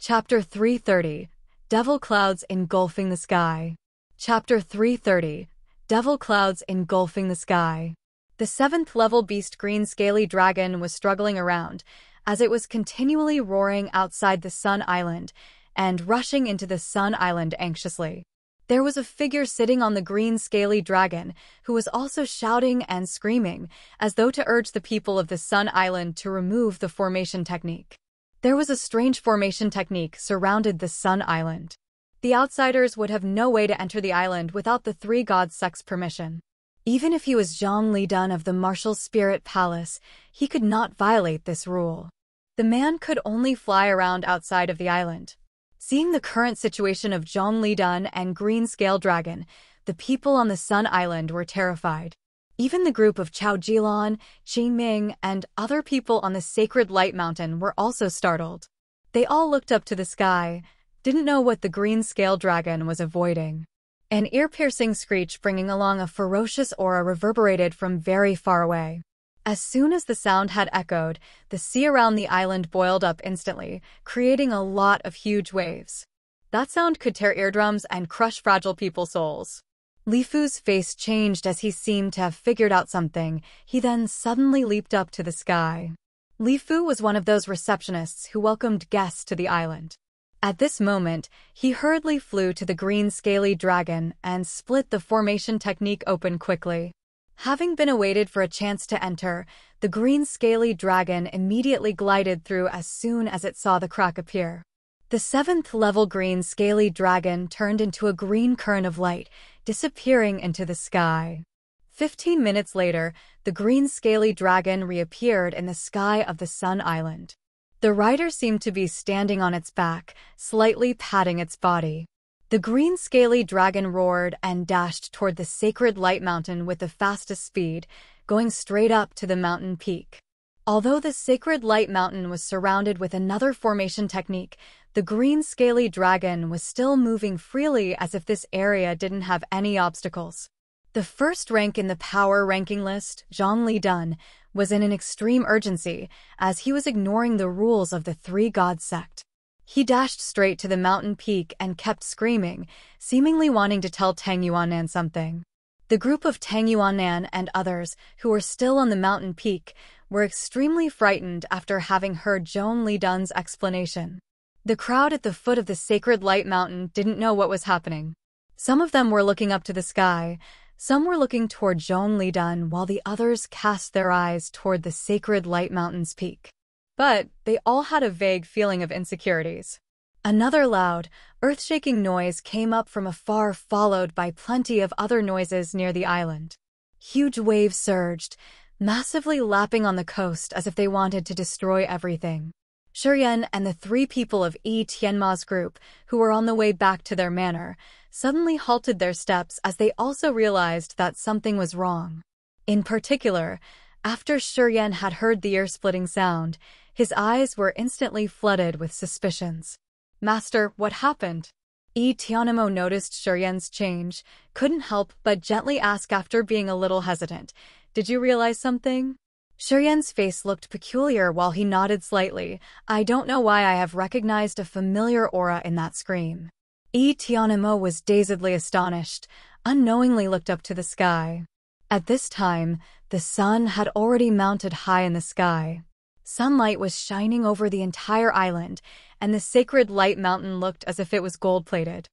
Chapter 330, Devil Clouds Engulfing the Sky. Chapter 330, Devil Clouds Engulfing the Sky. The 7th-level beast green scaly dragon was struggling around, as it was continually roaring outside the Sun Island and rushing into the Sun Island anxiously. There was a figure sitting on the green scaly dragon who was also shouting and screaming, as though to urge the people of the Sun Island to remove the formation technique. There was a strange formation technique surrounded the Sun Island. The outsiders would have no way to enter the island without the three gods' sect's permission. Even if he was Zhang Lidun of the Martial Spirit Palace, he could not violate this rule. The man could only fly around outside of the island. Seeing the current situation of Zhang Lidun and Green Scale Dragon, the people on the Sun Island were terrified. Even the group of Chao Jilan, Qi Ming, and other people on the Sacred Light Mountain were also startled. They all looked up to the sky, didn't know what the Green Scale Dragon was avoiding. An ear-piercing screech bringing along a ferocious aura reverberated from very far away. As soon as the sound had echoed, the sea around the island boiled up instantly, creating a lot of huge waves. That sound could tear eardrums and crush fragile people's souls. Li Fu's face changed as he seemed to have figured out something. He then suddenly leaped up to the sky. Li Fu was one of those receptionists who welcomed guests to the island. At this moment, he hurriedly flew to the green scaly dragon and split the formation technique open quickly. Having been awaited for a chance to enter, the green scaly dragon immediately glided through as soon as it saw the crack appear. The 7th-level green scaly dragon turned into a green current of light, disappearing into the sky. 15 minutes later, the green scaly dragon reappeared in the sky of the Sun Island. The rider seemed to be standing on its back, slightly patting its body. The green scaly dragon roared and dashed toward the Sacred Light Mountain with the fastest speed, going straight up to the mountain peak. Although the Sacred Light Mountain was surrounded with another formation technique, the green scaly dragon was still moving freely as if this area didn't have any obstacles. The first rank in the power ranking list, Zhang Lidun, was in an extreme urgency, as he was ignoring the rules of the three god sect. He dashed straight to the mountain peak and kept screaming, seemingly wanting to tell Tang Yuanan something. The group of Tang Yuanan and others, who were still on the mountain peak, were extremely frightened after having heard Zhang Lidun's explanation. The crowd at the foot of the Sacred Light Mountain didn't know what was happening. Some of them were looking up to the sky, some were looking toward Zhang Lidun, while the others cast their eyes toward the Sacred Light Mountain's peak. But they all had a vague feeling of insecurities. Another loud, earth-shaking noise came up from afar, followed by plenty of other noises near the island. Huge waves surged, massively lapping on the coast as if they wanted to destroy everything. ChiYan and the three people of Tianma's group, who were on the way back to their manor, suddenly halted their steps as they also realized that something was wrong. In particular, after ChiYan had heard the ear-splitting sound, his eyes were instantly flooded with suspicions. "Master, what happened?" Tianmo noticed ChiYan's change, couldn't help but gently ask after being a little hesitant, "Did you realize something?" ChiYan's face looked peculiar while he nodded slightly. "I don't know why I have recognized a familiar aura in that scream." Tianmo was dazedly astonished, unknowingly looked up to the sky. At this time, the sun had already mounted high in the sky. Sunlight was shining over the entire island, and the Sacred Light Mountain looked as if it was gold-plated.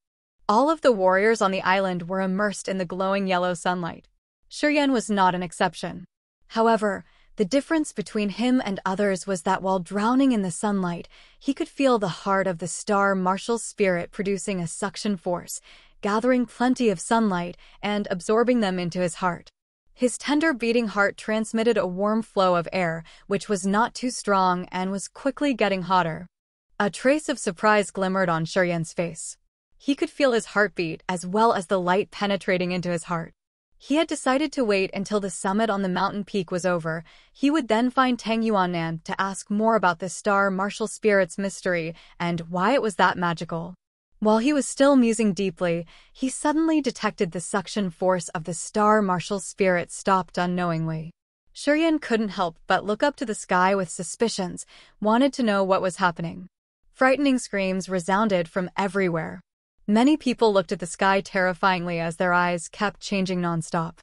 All of the warriors on the island were immersed in the glowing yellow sunlight. ChiYan was not an exception. However, the difference between him and others was that while drowning in the sunlight, he could feel the heart of the star martial spirit producing a suction force, gathering plenty of sunlight and absorbing them into his heart. His tender beating heart transmitted a warm flow of air, which was not too strong and was quickly getting hotter. A trace of surprise glimmered on ChiYan's face. He could feel his heartbeat as well as the light penetrating into his heart. He had decided to wait until the summit on the mountain peak was over. He would then find Tang Yuanan to ask more about the star martial spirit's mystery and why it was that magical. While he was still musing deeply, he suddenly detected the suction force of the star martial spirit stopped unknowingly. ChiYan couldn't help but look up to the sky with suspicions, wanted to know what was happening. Frightening screams resounded from everywhere. Many people looked at the sky terrifyingly as their eyes kept changing nonstop.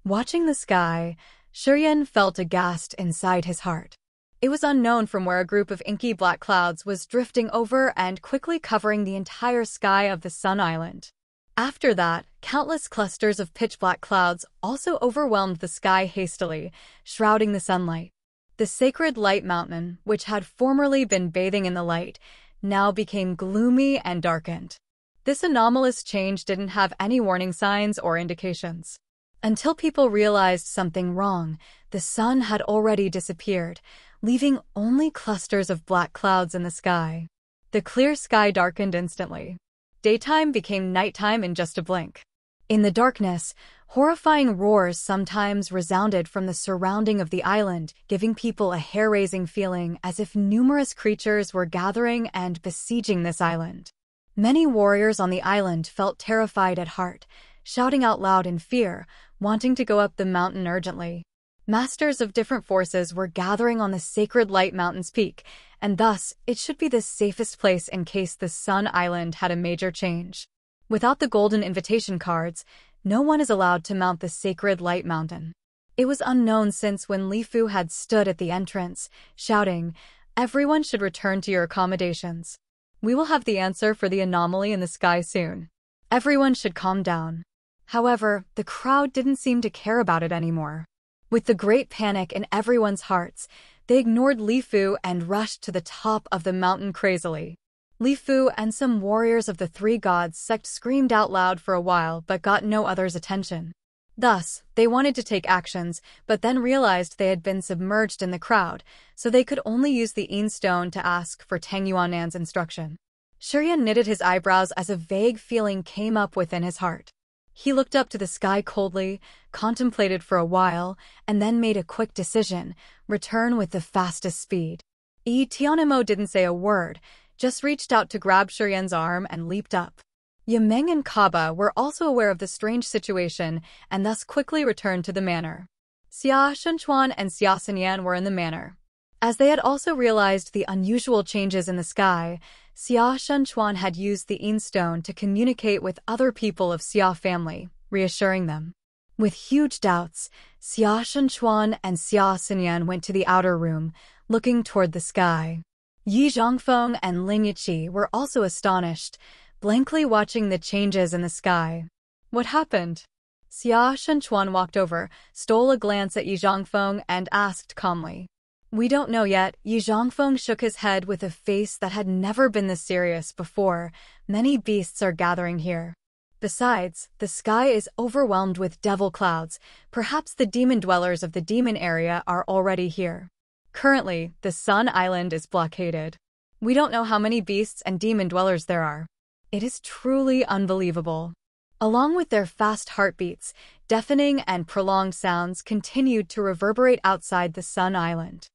Watching the sky, ChiYan felt aghast inside his heart. It was unknown from where a group of inky black clouds was drifting over and quickly covering the entire sky of the Sun Island. After that, countless clusters of pitch-black clouds also overwhelmed the sky hastily, shrouding the sunlight. The sacred light mountain, which had formerly been bathing in the light, now became gloomy and darkened. This anomalous change didn't have any warning signs or indications. Until people realized something wrong, the sun had already disappeared, leaving only clusters of black clouds in the sky. The clear sky darkened instantly. Daytime became nighttime in just a blink. In the darkness, horrifying roars sometimes resounded from the surrounding of the island, giving people a hair-raising feeling as if numerous creatures were gathering and besieging this island. Many warriors on the island felt terrified at heart, shouting out loud in fear, wanting to go up the mountain urgently. Masters of different forces were gathering on the sacred light mountain's peak, and thus it should be the safest place in case the Sun Island had a major change. Without the golden invitation cards, no one is allowed to mount the sacred light mountain. It was unknown since when Li Fu had stood at the entrance, shouting, "Everyone should return to your accommodations. We will have the answer for the anomaly in the sky soon. Everyone should calm down." However, the crowd didn't seem to care about it anymore. With the great panic in everyone's hearts, they ignored Li Fu and rushed to the top of the mountain crazily. Li Fu and some warriors of the Three Gods sect screamed out loud for a while but got no others' attention. Thus, they wanted to take actions, but then realized they had been submerged in the crowd, so they could only use the Yin Stone to ask for Tang Yuannan's instruction. ChiYan knitted his eyebrows as a vague feeling came up within his heart. He looked up to the sky coldly, contemplated for a while, and then made a quick decision: return with the fastest speed. Tianimo didn't say a word, just reached out to grab ChiYan's arm and leaped up. Yimeng and Kaba were also aware of the strange situation and thus quickly returned to the manor. Xia Shunchuan and Xia Xinyan were in the manor. As they had also realized the unusual changes in the sky, Xia Shunchuan had used the Yin Stone to communicate with other people of Xia family, reassuring them. With huge doubts, Xia Shunchuan and Xia Xinyan went to the outer room, looking toward the sky. Yi Zhongfeng and Lin Yiqi were also astonished, blankly watching the changes in the sky. What happened? Xia Shunchuan walked over, stole a glance at Yi Zhongfeng, and asked calmly. "We don't know yet." Yi Zhongfeng shook his head with a face that had never been this serious before. "Many beasts are gathering here. Besides, the sky is overwhelmed with devil clouds. Perhaps the demon dwellers of the demon area are already here. Currently, the Sun Island is blockaded. We don't know how many beasts and demon dwellers there are. It is truly unbelievable." Along with their fast heartbeats, deafening and prolonged sounds continued to reverberate outside the Sun Island.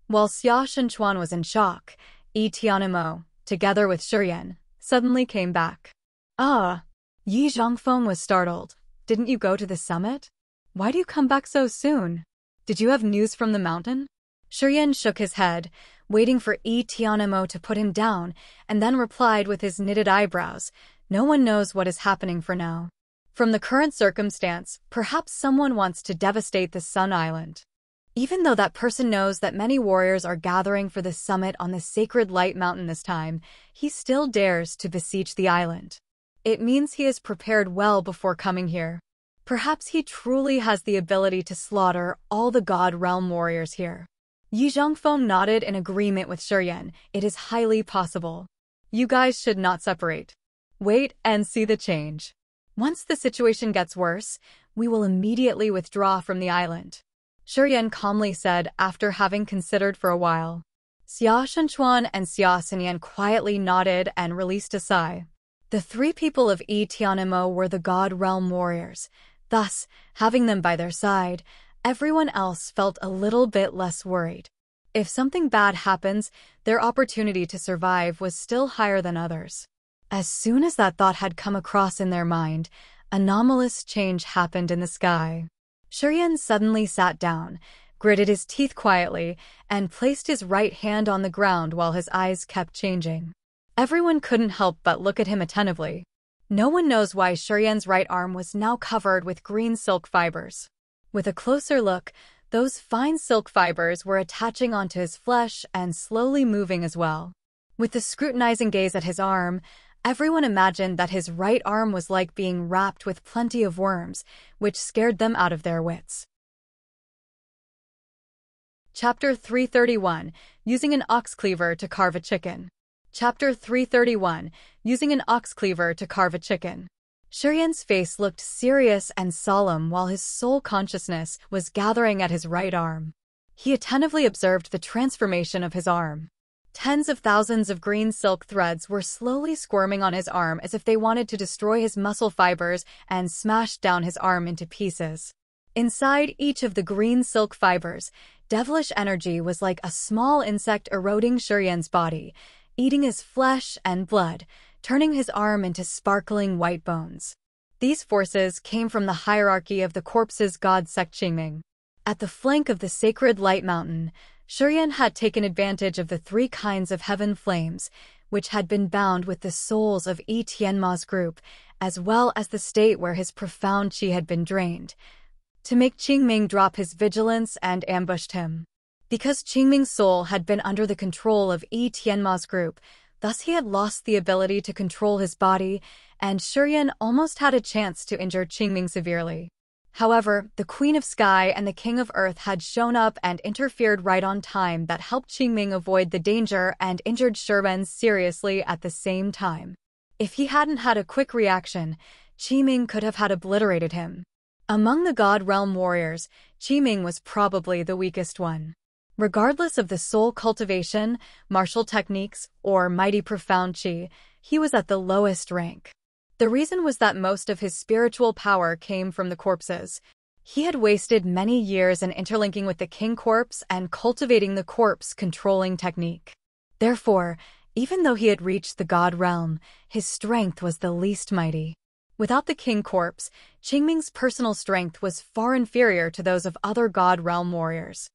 While Xia Shunchuan was in shock, Tianimo, together with ChiYan, suddenly came back. Yi Zhongfeng was startled. "Didn't you go to the summit? Why do you come back so soon? Did you have news from the mountain?" ChiYan shook his head, waiting for Tianimo to put him down, and then replied with his knitted eyebrows, "No one knows what is happening for now. From the current circumstance, perhaps someone wants to devastate the Sun Island. Even though that person knows that many warriors are gathering for the summit on the sacred light mountain this time, he still dares to besiege the island. It means he is prepared well before coming here. Perhaps he truly has the ability to slaughter all the God Realm warriors here." Yi Zhongfeng nodded in agreement with ChiYan. "It is highly possible. You guys should not separate. Wait and see the change. Once the situation gets worse, we will immediately withdraw from the island," ChiYan calmly said after having considered for a while. Xia Shunchuan and Xia Xinyan quietly nodded and released a sigh. The three people of Tianimo were the God Realm warriors. Thus, having them by their side, everyone else felt a little bit less worried. If something bad happens, their opportunity to survive was still higher than others. As soon as that thought had come across in their mind, anomalous change happened in the sky. ChiYan suddenly sat down, gritted his teeth quietly, and placed his right hand on the ground while his eyes kept changing. Everyone couldn't help but look at him attentively. No one knows why ChiYan's right arm was now covered with green silk fibers. With a closer look, those fine silk fibers were attaching onto his flesh and slowly moving as well. With the scrutinizing gaze at his arm, everyone imagined that his right arm was like being wrapped with plenty of worms, which scared them out of their wits. Chapter 331, Using an ox-cleaver to carve a chicken. Chapter 331, Using an ox-cleaver to carve a chicken. ChiYan's face looked serious and solemn while his sole consciousness was gathering at his right arm. He attentively observed the transformation of his arm. Tens of thousands of green silk threads were slowly squirming on his arm as if they wanted to destroy his muscle fibers and smash down his arm into pieces. Inside each of the green silk fibers, devilish energy was like a small insect eroding ChiYan's body, eating his flesh and blood, turning his arm into sparkling white bones. These forces came from the hierarchy of the corpse's god sect Qingming. At the flank of the sacred light mountain, ChiYan had taken advantage of the 3 kinds of heaven flames, which had been bound with the souls of Tianma's group, as well as the state where his profound qi had been drained, to make Qingming drop his vigilance and ambushed him. Because Qingming's soul had been under the control of Tianma's group, thus he had lost the ability to control his body, and ChiYan almost had a chance to injure Qingming severely. However, the Queen of Sky and the King of Earth had shown up and interfered right on time that helped Qingming avoid the danger and injured ChiYan seriously at the same time. If he hadn't had a quick reaction, Qingming could have had obliterated him. Among the God Realm warriors, Qingming was probably the weakest one. Regardless of the soul cultivation, martial techniques, or mighty profound qi, he was at the lowest rank. The reason was that most of his spiritual power came from the corpses. He had wasted many years in interlinking with the king corpse and cultivating the corpse controlling technique. Therefore, even though he had reached the god realm, his strength was the least mighty. Without the king corpse, Qingming's personal strength was far inferior to those of other god realm warriors.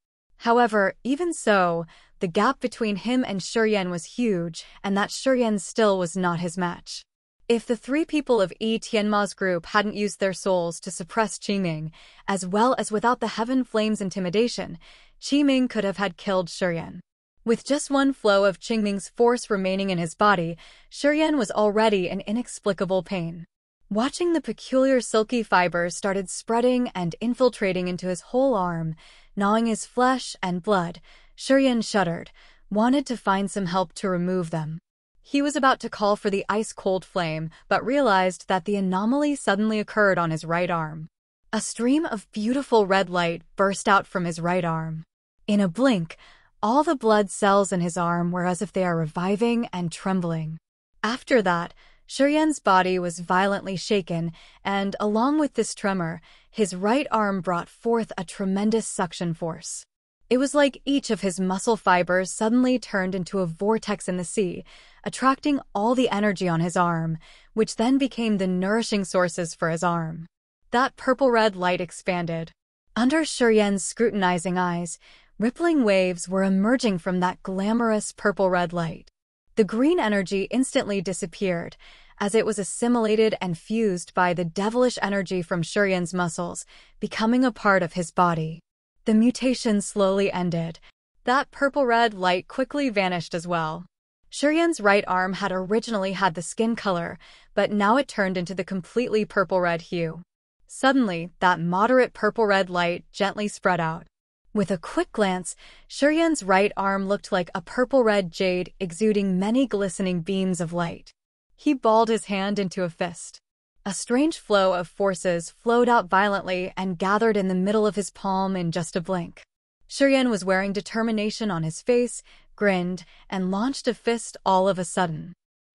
However, even so, the gap between him and ChiYan was huge, and that ChiYan still was not his match. If the 3 people of Tianma's group hadn't used their souls to suppress Qingming, as well as without the Heaven Flame's intimidation, Qingming could have had killed ChiYan. With just one flow of Qingming's force remaining in his body, ChiYan was already in inexplicable pain. Watching the peculiar silky fibers started spreading and infiltrating into his whole arm, gnawing his flesh and blood, ChiYan shuddered, wanted to find some help to remove them. He was about to call for the ice-cold flame, but realized that the anomaly suddenly occurred on his right arm. A stream of beautiful red light burst out from his right arm. In a blink, all the blood cells in his arm were as if they are reviving and trembling. After that, ChiYan's body was violently shaken, and along with this tremor, his right arm brought forth a tremendous suction force. It was like each of his muscle fibers suddenly turned into a vortex in the sea, attracting all the energy on his arm, which then became the nourishing sources for his arm. That purple-red light expanded. Under ChiYan's scrutinizing eyes, rippling waves were emerging from that glamorous purple-red light. The green energy instantly disappeared, as it was assimilated and fused by the devilish energy from ChiYan's muscles, becoming a part of his body. The mutation slowly ended. That purple-red light quickly vanished as well. ChiYan's right arm had originally had the skin color, but now it turned into the completely purple-red hue. Suddenly, that moderate purple-red light gently spread out. With a quick glance, ChiYan's right arm looked like a purple-red jade exuding many glistening beams of light. He balled his hand into a fist. A strange flow of forces flowed out violently and gathered in the middle of his palm in just a blink. ChiYan was wearing determination on his face, grinned, and launched a fist all of a sudden.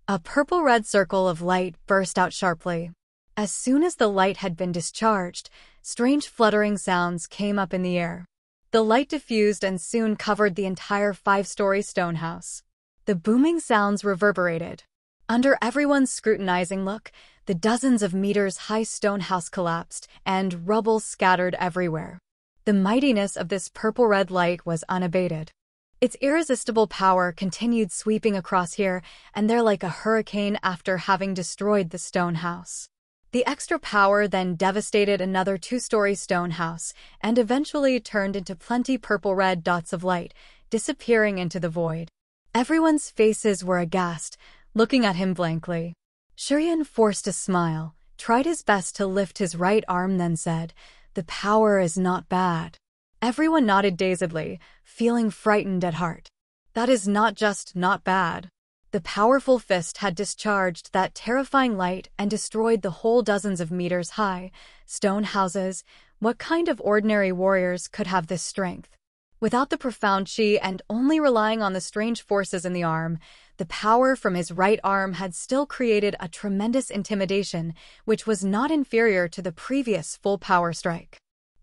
A purple-red circle of light burst out sharply. As soon as the light had been discharged, strange fluttering sounds came up in the air. The light diffused and soon covered the entire 5-story stone house. The booming sounds reverberated. Under everyone's scrutinizing look, the dozens of meters-high stone house collapsed, and rubble scattered everywhere. The mightiness of this purple-red light was unabated. Its irresistible power continued sweeping across here and there like a hurricane after having destroyed the stone house. The extra power then devastated another two-story stone house and eventually turned into plenty purple-red dots of light, disappearing into the void. Everyone's faces were aghast, looking at him blankly. ChiYan forced a smile, tried his best to lift his right arm, then said, "The power is not bad." Everyone nodded dazedly, feeling frightened at heart. That is not just not bad. The powerful fist had discharged that terrifying light and destroyed the whole dozens of meters high stone houses. What kind of ordinary warriors could have this strength? Without the profound chi and only relying on the strange forces in the arm, the power from his right arm had still created a tremendous intimidation, which was not inferior to the previous full power strike.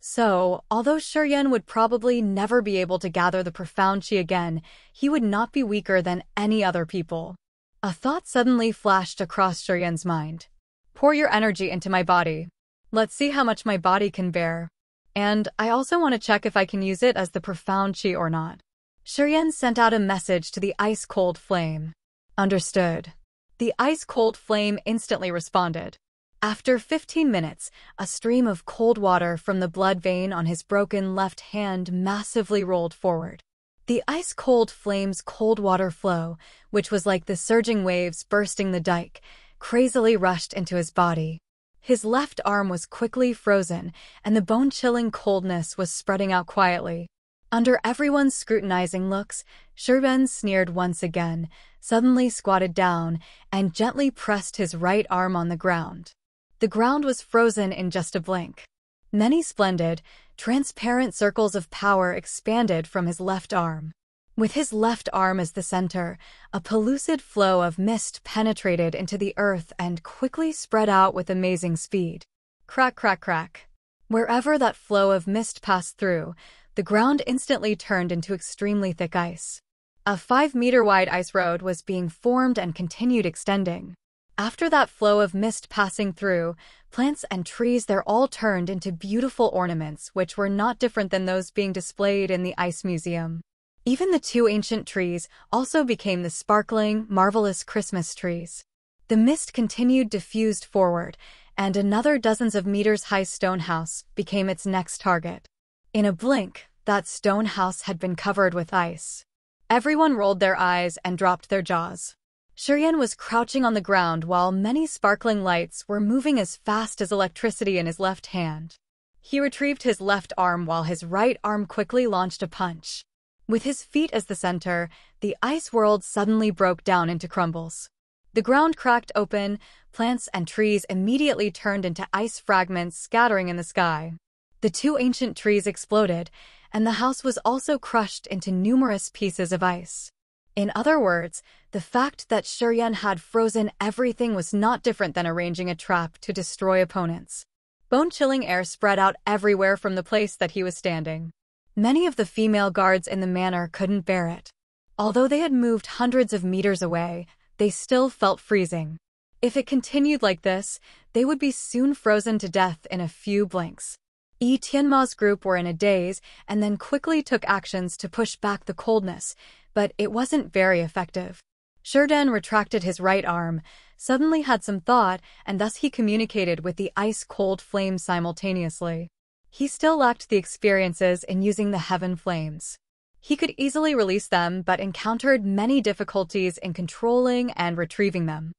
So, although ChiYan would probably never be able to gather the profound chi again, he would not be weaker than any other people. A thought suddenly flashed across ChiYan's mind. Pour your energy into my body. Let's see how much my body can bear. And I also want to check if I can use it as the profound chi or not. ChiYan sent out a message to the ice-cold flame. Understood. The ice-cold flame instantly responded. After 15 minutes, a stream of cold water from the blood vein on his broken left hand massively rolled forward. The ice-cold flame's cold water flow, which was like the surging waves bursting the dike, crazily rushed into his body. His left arm was quickly frozen, and the bone-chilling coldness was spreading out quietly. Under everyone's scrutinizing looks, ChiYan sneered once again, suddenly squatted down, and gently pressed his right arm on the ground. The ground was frozen in just a blink. Many splendid, transparent circles of power expanded from his left arm. With his left arm as the center, a pellucid flow of mist penetrated into the earth and quickly spread out with amazing speed. Crack, crack, crack. Wherever that flow of mist passed through, the ground instantly turned into extremely thick ice. A 5-meter-wide ice road was being formed and continued extending. After that flow of mist passing through, plants and trees there all turned into beautiful ornaments which were not different than those being displayed in the Ice Museum. Even the two ancient trees also became the sparkling, marvelous Christmas trees. The mist continued diffused forward, and another dozens of meters-high stone house became its next target. In a blink, that stone house had been covered with ice. Everyone rolled their eyes and dropped their jaws. ChiYan was crouching on the ground while many sparkling lights were moving as fast as electricity in his left hand. He retrieved his left arm while his right arm quickly launched a punch. With his feet as the center, the ice world suddenly broke down into crumbles. The ground cracked open, plants and trees immediately turned into ice fragments scattering in the sky. The two ancient trees exploded, and the house was also crushed into numerous pieces of ice. In other words, the fact that ChiYan had frozen everything was not different than arranging a trap to destroy opponents. Bone-chilling air spread out everywhere from the place that he was standing. Many of the female guards in the manor couldn't bear it. Although they had moved hundreds of meters away, they still felt freezing. If it continued like this, they would be soon frozen to death in a few blinks. Tianma's group were in a daze and then quickly took actions to push back the coldness, but it wasn't very effective. ChiYan retracted his right arm, suddenly had some thought, and thus he communicated with the ice-cold flame simultaneously. He still lacked the experiences in using the heaven flames. He could easily release them but encountered many difficulties in controlling and retrieving them.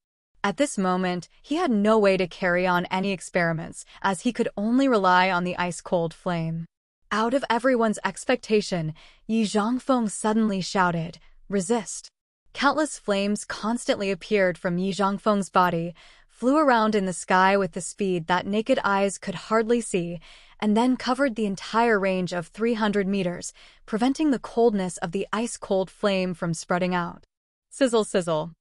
At this moment, he had no way to carry on any experiments, as he could only rely on the ice-cold flame. Out of everyone's expectation, Yi Zhongfeng suddenly shouted, "Resist!" Countless flames constantly appeared from Yi Zhongfeng's body, flew around in the sky with the speed that naked eyes could hardly see, and then covered the entire range of 300 meters, preventing the coldness of the ice-cold flame from spreading out. Sizzle, sizzle.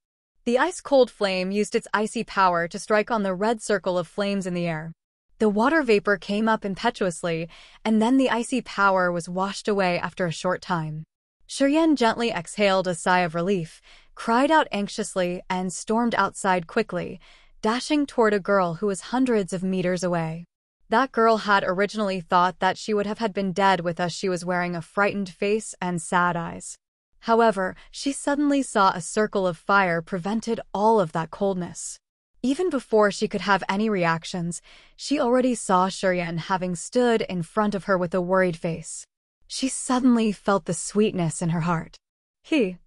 The ice-cold flame used its icy power to strike on the red circle of flames in the air. The water vapor came up impetuously, and then the icy power was washed away after a short time. ChiYan gently exhaled a sigh of relief, cried out anxiously, and stormed outside quickly, dashing toward a girl who was hundreds of meters away. That girl had originally thought that she would have had been dead with us. She was wearing a frightened face and sad eyes. However, she suddenly saw a circle of fire prevented all of that coldness. Even before she could have any reactions, she already saw ChiYan having stood in front of her with a worried face. She suddenly felt the sweetness in her heart. He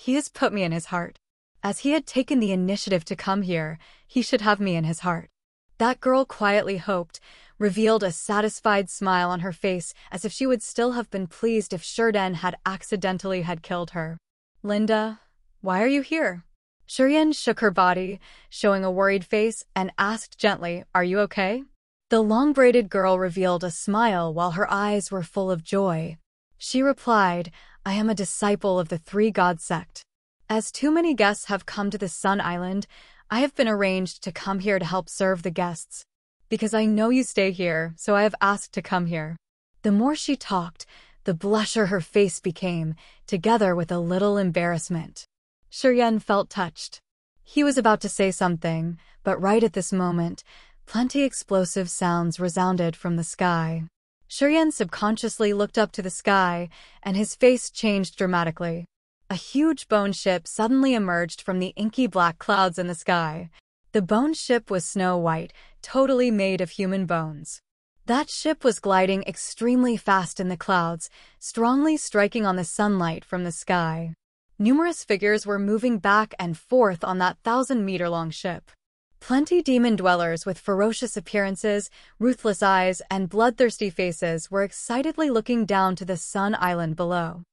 has put me in his heart. As he had taken the initiative to come here, he should have me in his heart. That girl quietly hoped, revealed a satisfied smile on her face as if she would still have been pleased if ChiYan had accidentally killed her. Linda, why are you here? ChiYan shook her body, showing a worried face, and asked gently, are you okay? The long-braided girl revealed a smile while her eyes were full of joy. She replied, I am a disciple of the Three-God sect. As too many guests have come to the Sun Island, I have been arranged to come here to help serve the guests. Because I know you stay here, so I have asked to come here. The more she talked, the blusher her face became, together with a little embarrassment. ChiYan felt touched. He was about to say something, but right at this moment, plenty explosive sounds resounded from the sky. ChiYan subconsciously looked up to the sky, and his face changed dramatically. A huge bone ship suddenly emerged from the inky black clouds in the sky. The bone ship was snow white, totally made of human bones. That ship was gliding extremely fast in the clouds, strongly striking on the sunlight from the sky. Numerous figures were moving back and forth on that 1,000-meter-long ship. Plenty demon dwellers with ferocious appearances, ruthless eyes, and bloodthirsty faces were excitedly looking down to the Sun Island below.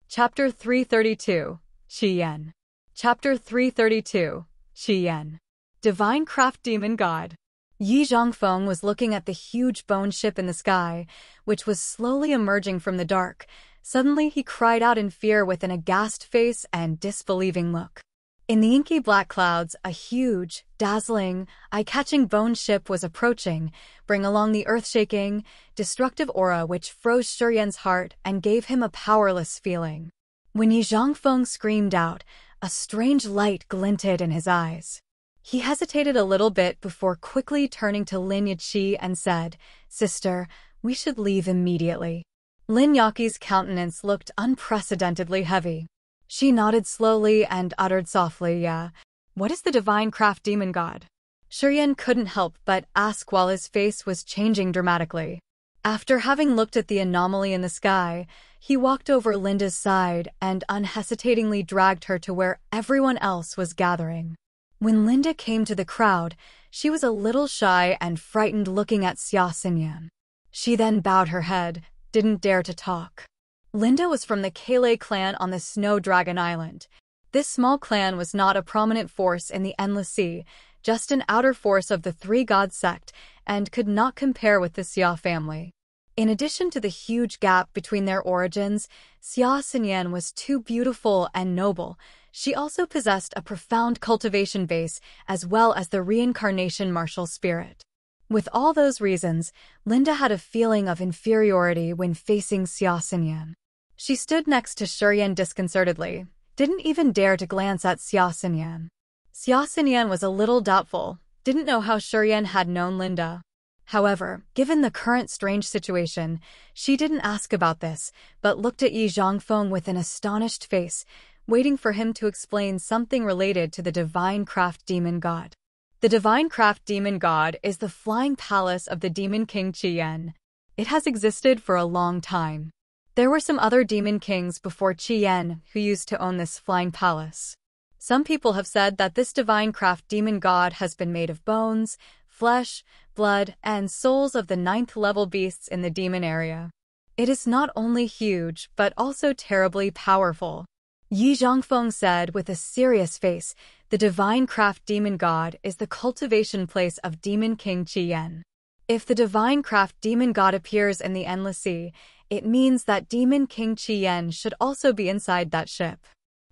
Chapter 332, ChiYan. Chapter 332, ChiYan. Divine Craft Demon God. Yi Zhongfeng was looking at the huge bone ship in the sky, which was slowly emerging from the dark. Suddenly he cried out in fear with an aghast face and disbelieving look. In the inky black clouds, a huge, dazzling, eye-catching bone ship was approaching, bringing along the earth-shaking, destructive aura which froze ChiYan's heart and gave him a powerless feeling. When Yi Zhongfeng screamed out, a strange light glinted in his eyes. He hesitated a little bit before quickly turning to Lin Yaqi and said, Sister, we should leave immediately. Lin Yaqi's countenance looked unprecedentedly heavy. She nodded slowly and uttered softly, yeah. What is the Divine Craft Demon God? ChiYan couldn't help but ask while his face was changing dramatically. After having looked at the anomaly in the sky, he walked over Linda's side and unhesitatingly dragged her to where everyone else was gathering. When Linda came to the crowd, she was a little shy and frightened looking at ChiYan. She then bowed her head, didn't dare to talk. Linda was from the Kale clan on the Snow Dragon Island. This small clan was not a prominent force in the Endless Sea, just an outer force of the Three-God sect, and could not compare with the Xia family. In addition to the huge gap between their origins, ChiYan was too beautiful and noble. She also possessed a profound cultivation base as well as the reincarnation martial spirit. With all those reasons, Linda had a feeling of inferiority when facing ChiYan. She stood next to ChiYan disconcertedly, didn't even dare to glance at ChiYan. ChiYan was a little doubtful, didn't know how ChiYan had known Linda. However, given the current strange situation, she didn't ask about this, but looked at Yi Zhongfeng with an astonished face, waiting for him to explain something related to the Divine Craft Demon God. The Divine Craft Demon God is the flying palace of the Demon King ChiYan. It has existed for a long time. There were some other demon kings before ChiYan who used to own this flying palace. Some people have said that this Divine Craft Demon God has been made of bones, flesh, blood, and souls of the 9th-level beasts in the demon area. It is not only huge, but also terribly powerful. Yi Zhongfeng said with a serious face, the Divine Craft Demon God is the cultivation place of Demon King ChiYan. If the Divine Craft Demon God appears in the Endless Sea, it means that Demon King ChiYan should also be inside that ship.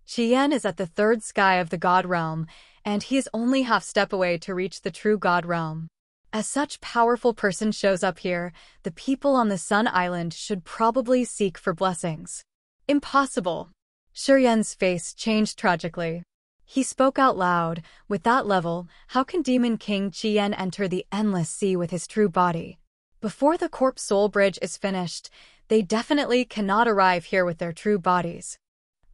ChiYan is at the 3rd sky of the God Realm, and he is only half-step away to reach the true God Realm. As such powerful person shows up here, the people on the Sun Island should probably seek for blessings. Impossible. ChiYan's face changed tragically. He spoke out loud, with that level, how can Demon King ChiYan enter the Endless Sea with his true body? Before the Corpse Soul Bridge is finished, They definitely cannot arrive here with their true bodies.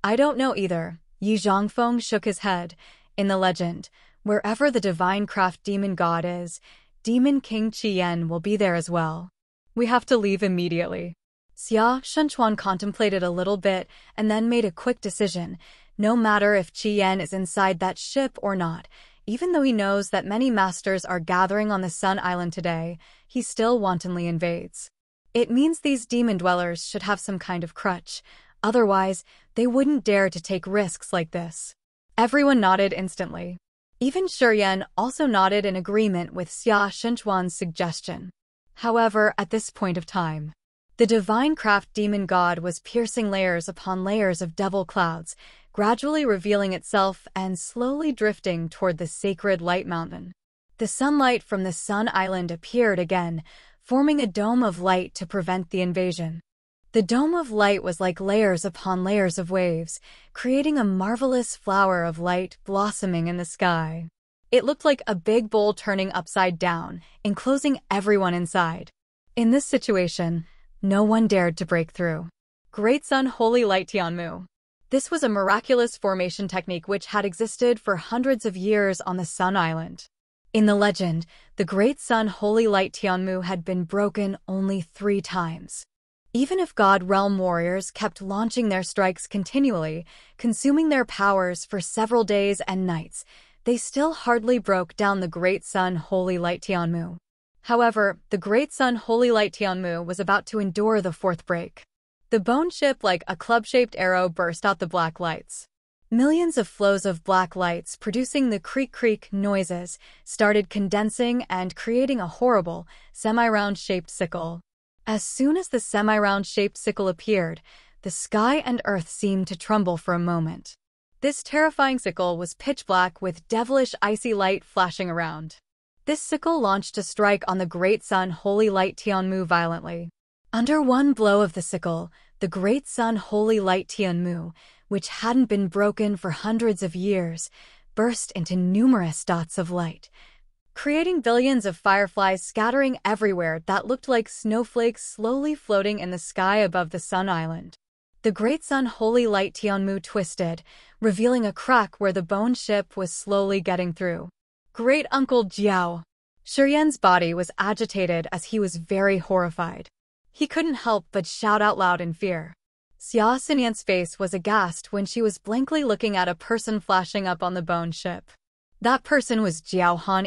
I don't know either. Yi Zhongfeng shook his head. In the legend, wherever the divine craft demon god is, Demon King ChiYan will be there as well. We have to leave immediately. Xia Shunchuan contemplated a little bit and then made a quick decision. No matter if ChiYan is inside that ship or not, even though he knows that many masters are gathering on the Sun Island today, he still wantonly invades. It means these demon dwellers should have some kind of crutch. Otherwise, they wouldn't dare to take risks like this. Everyone nodded instantly. Even ChiYan also nodded in agreement with Xia Shunchuan's suggestion. However, at this point of time, the divine craft demon god was piercing layers upon layers of devil clouds, gradually revealing itself and slowly drifting toward the sacred light mountain. The sunlight from the Sun Island appeared again, forming a dome of light to prevent the invasion. The dome of light was like layers upon layers of waves, creating a marvelous flower of light blossoming in the sky. It looked like a big bowl turning upside down, enclosing everyone inside. In this situation, no one dared to break through. Great Sun Holy Light Tianmu. This was a miraculous formation technique which had existed for hundreds of years on the Sun Island. In the legend, the Great Sun Holy Light Tianmu had been broken only 3 times. Even if God Realm warriors kept launching their strikes continually, consuming their powers for several days and nights, they still hardly broke down the Great Sun Holy Light Tianmu. However, the Great Sun Holy Light Tianmu was about to endure the 4th break. The bone ship, like a club-shaped arrow, burst out the black lights. Millions of flows of black lights producing the creak-creak noises started condensing and creating a horrible, semi-round shaped sickle. As soon as the semi-round shaped sickle appeared, the sky and earth seemed to tremble for a moment. This terrifying sickle was pitch black with devilish icy light flashing around. This sickle launched a strike on the Great Sun Holy Light Tianmu violently. Under one blow of the sickle, the Great Sun Holy Light Tianmu, which hadn't been broken for hundreds of years, burst into numerous dots of light, creating billions of fireflies scattering everywhere that looked like snowflakes slowly floating in the sky above the Sun Island. The Great Sun Holy Light Tianmu twisted, revealing a crack where the bone ship was slowly getting through. Great Uncle Jiao! ChiYan's body was agitated as he was very horrified. He couldn't help but shout out loud in fear. Xia Xinyan's face was aghast when she was blankly looking at a person flashing up on the bone ship. That person was Jiao Han.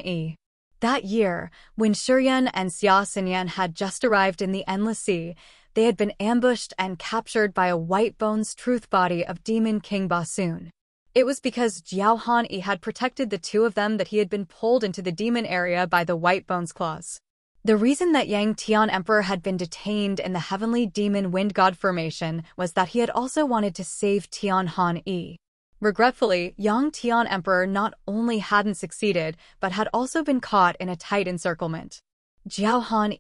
That year, when ChiYan and Xia Xinyan had just arrived in the Endless Sea, they had been ambushed and captured by a white bones truth body of Demon King Basun. It was because Jiao Han had protected the two of them that he had been pulled into the demon area by the white bones claws. The reason that Yang Tian Emperor had been detained in the heavenly demon wind god formation was that he had also wanted to save Tian Han. Regretfully, Yang Tian Emperor not only hadn't succeeded, but had also been caught in a tight encirclement. Jiao Han,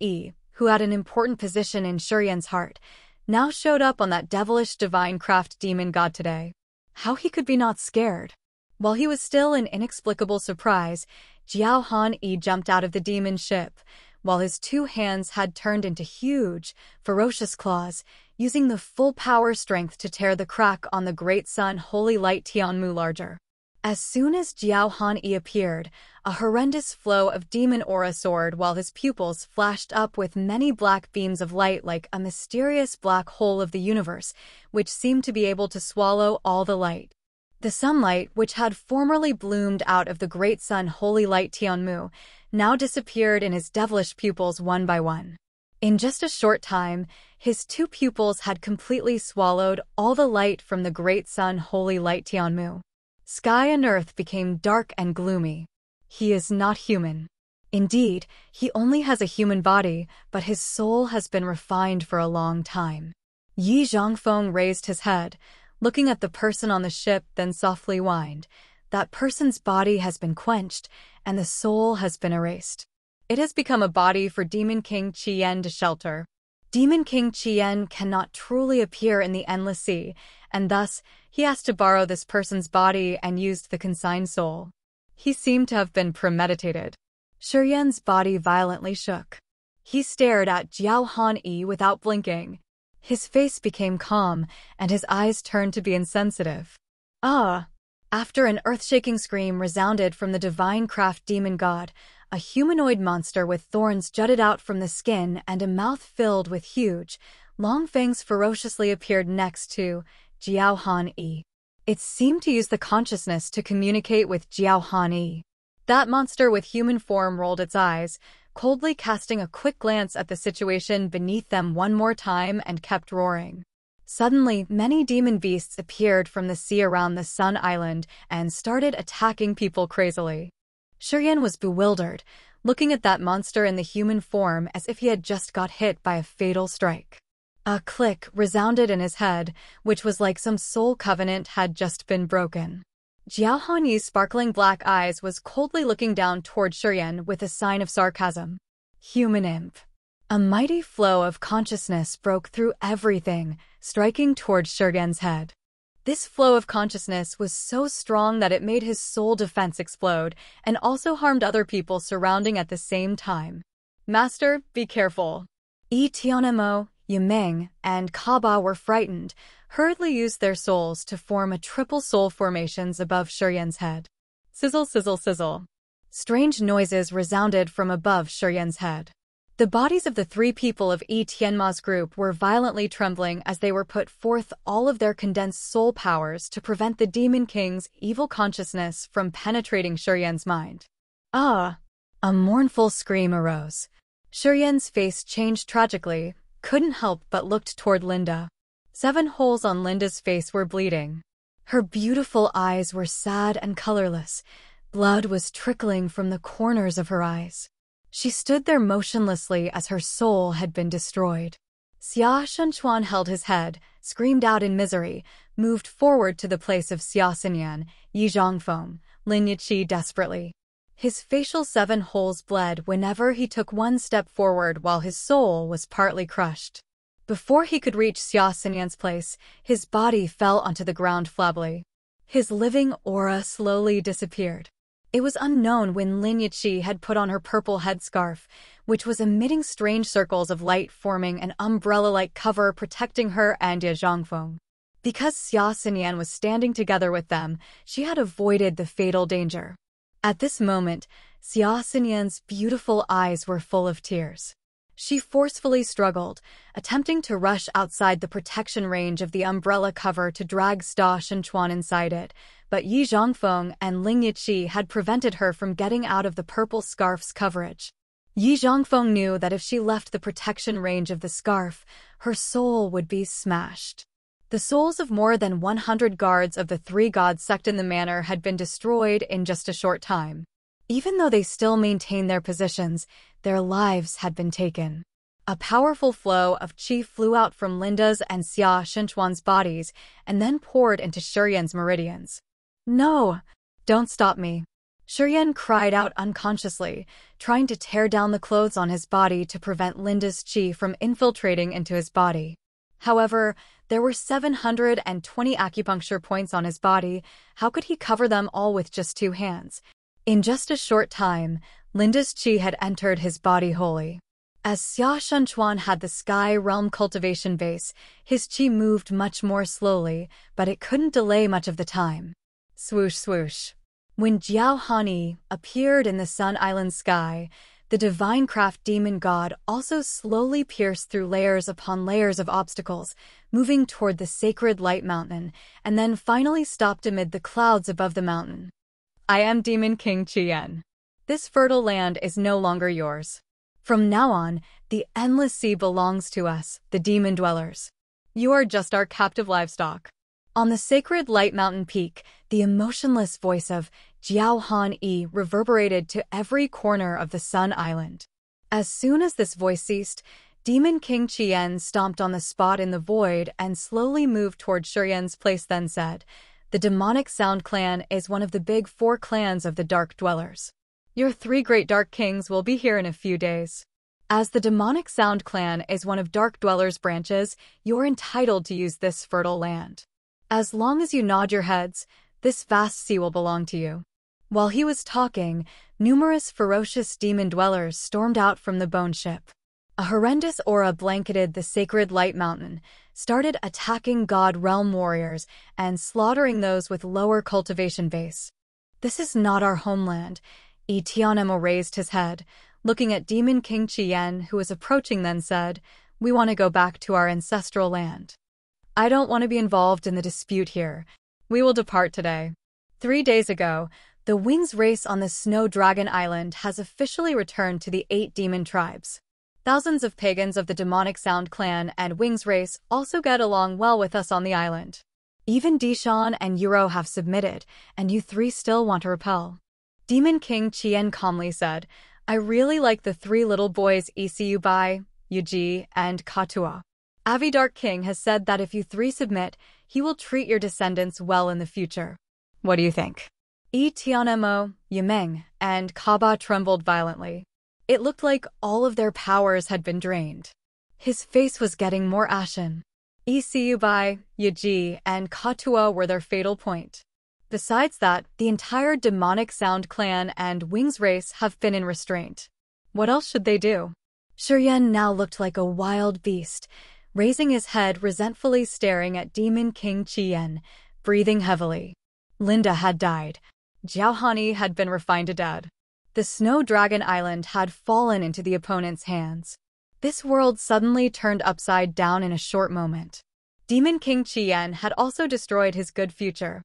who had an important position in ChiYan's heart, now showed up on that devilish divine craft demon god today. How he could be not scared? While he was still in inexplicable surprise, Jiao Han jumped out of the demon ship, while his 2 hands had turned into huge, ferocious claws, using the full power strength to tear the crack on the Great Sun Holy Light Tianmu larger. As soon as Jiao Han appeared, a horrendous flow of demon aura soared while his pupils flashed up with many black beams of light like a mysterious black hole of the universe, which seemed to be able to swallow all the light. The sunlight, which had formerly bloomed out of the Great Sun Holy Light Tianmu, now disappeared in his devilish pupils one by one. In just a short time, his 2 pupils had completely swallowed all the light from the Great Sun Holy Light Tianmu. Sky and earth became dark and gloomy. He is not human. Indeed, he only has a human body, but his soul has been refined for a long time. Yi Zhongfeng raised his head, looking at the person on the ship, then softly whined. That person's body has been quenched, and the soul has been erased. It has become a body for Demon King ChiYan to shelter. Demon King ChiYan cannot truly appear in the Endless Sea, and thus he has to borrow this person's body and used the consigned soul. He seemed to have been premeditated. ChiYan's body violently shook. He stared at Jiao Han without blinking. His face became calm, and his eyes turned to be insensitive. Ah! After an earth-shaking scream resounded from the divine craft demon god, a humanoid monster with thorns jutted out from the skin and a mouth filled with huge, long fangs ferociously appeared next to Jiao Han-yi. It seemed to use the consciousness to communicate with Jiao Han-yi. That monster with human form rolled its eyes, coldly casting a quick glance at the situation beneath them one more time and kept roaring. Suddenly, many demon beasts appeared from the sea around the Sun Island and started attacking people crazily. ChiYan was bewildered, looking at that monster in the human form as if he had just got hit by a fatal strike. A click resounded in his head, which was like some soul covenant had just been broken. Jiao Hanyi's sparkling black eyes was coldly looking down toward ChiYan with a sign of sarcasm. Human imp. A mighty flow of consciousness broke through everything, striking toward ChiYan's head. This flow of consciousness was so strong that it made his soul defense explode and also harmed other people surrounding at the same time. Master, be careful. Yi Tianmo, Yiming, and Kaba were frightened, hurriedly used their souls to form a triple soul formations above ChiYan's head. Sizzle, sizzle, sizzle. Strange noises resounded from above ChiYan's head. The bodies of the three people of Yi Tianma's group were violently trembling as they were put forth all of their condensed soul powers to prevent the Demon King's evil consciousness from penetrating ChiYan's mind. Ah! A mournful scream arose. ChiYan's face changed tragically, couldn't help but looked toward Linda. 7 holes on Linda's face were bleeding. Her beautiful eyes were sad and colorless. Blood was trickling from the corners of her eyes. She stood there motionlessly as her soul had been destroyed. Xia Shunchuan held his head, screamed out in misery, moved forward to the place of Xia Xinyan, Yi Zhongfeng, Lin Yiqi desperately. His facial 7 holes bled whenever he took one step forward while his soul was partly crushed. Before he could reach Xia Xinyan's place, his body fell onto the ground flabbily. His living aura slowly disappeared. It was unknown when Lin Yiqi had put on her purple headscarf, which was emitting strange circles of light forming an umbrella-like cover protecting her and Ye Zhongfeng. Because Xia Xinyan was standing together with them, she had avoided the fatal danger. At this moment, Xia Xinyan's beautiful eyes were full of tears. She forcefully struggled, attempting to rush outside the protection range of the umbrella cover to drag Xia Shunchuan inside it, but Yi Zhongfeng and Ling Yiqi had prevented her from getting out of the purple scarf's coverage. Yi Zhongfeng knew that if she left the protection range of the scarf, her soul would be smashed. The souls of more than 100 guards of the 3 god sect in the manor had been destroyed in just a short time. Even though they still maintained their positions, their lives had been taken. A powerful flow of qi flew out from Linda's and Xia Shunchuan's bodies and then poured into ChiYan's meridians. No! Don't stop me. ChiYan cried out unconsciously, trying to tear down the clothes on his body to prevent Linda's qi from infiltrating into his body. However, there were 720 acupuncture points on his body. How could he cover them all with just 2 hands? In just a short time, Linda's qi had entered his body wholly. As Xia Shunchuan had the Sky Realm cultivation base, his qi moved much more slowly, but it couldn't delay much of the time. Swoosh swoosh. When Jiao Hanyi appeared in the Sun Island sky, the divine craft demon god also slowly pierced through layers upon layers of obstacles, moving toward the sacred light mountain, and then finally stopped amid the clouds above the mountain. I am Demon King ChiYan. This fertile land is no longer yours. From now on, the endless sea belongs to us, the demon dwellers. You are just our captive livestock. On the sacred light mountain peak, the emotionless voice of Jiao Han-yi reverberated to every corner of the Sun Island. As soon as this voice ceased, Demon King ChiYan stomped on the spot in the void and slowly moved toward ChiYan's place, then said, "The demonic sound clan is one of the big 4 clans of the Dark Dwellers. Your 3 great Dark Kings will be here in a few days. As the demonic sound clan is one of Dark Dwellers' branches, you're entitled to use this fertile land. As long as you nod your heads, this vast sea will belong to you." While he was talking, numerous ferocious demon dwellers stormed out from the bone ship. A horrendous aura blanketed the sacred Light Mountain, started attacking God Realm warriors and slaughtering those with lower cultivation base. This is not our homeland. Tianmo raised his head, looking at Demon King ChiYan, who was approaching, then said, "We want to go back to our ancestral land. I don't want to be involved in the dispute here. We will depart today." 3 days ago, the Wings race on the Snow Dragon Island has officially returned to the 8 demon tribes. Thousands of pagans of the demonic Sound clan and Wings race also get along well with us on the island. Even Dishan and Yuro have submitted, and you 3 still want to repel. Demon King ChiYan calmly said, "I really like the 3 little boys Bai, Yuji, and Katua. Avi Dark King has said that if you 3 submit, he will treat your descendants well in the future. What do you think?" Tianmo, Yimeng, and Kaba trembled violently. It looked like all of their powers had been drained. His face was getting more ashen. Bai, Yuji, and Katua were their fatal point. Besides that, the entire demonic Sound clan and Wings race have been in restraint. What else should they do? ChiYan now looked like a wild beast, raising his head resentfully staring at Demon King ChiYan, breathing heavily. Linda had died. Jiaohani had been refined to dead. The Snow Dragon Island had fallen into the opponent's hands. This world suddenly turned upside down in a short moment. Demon King ChiYan had also destroyed his good future.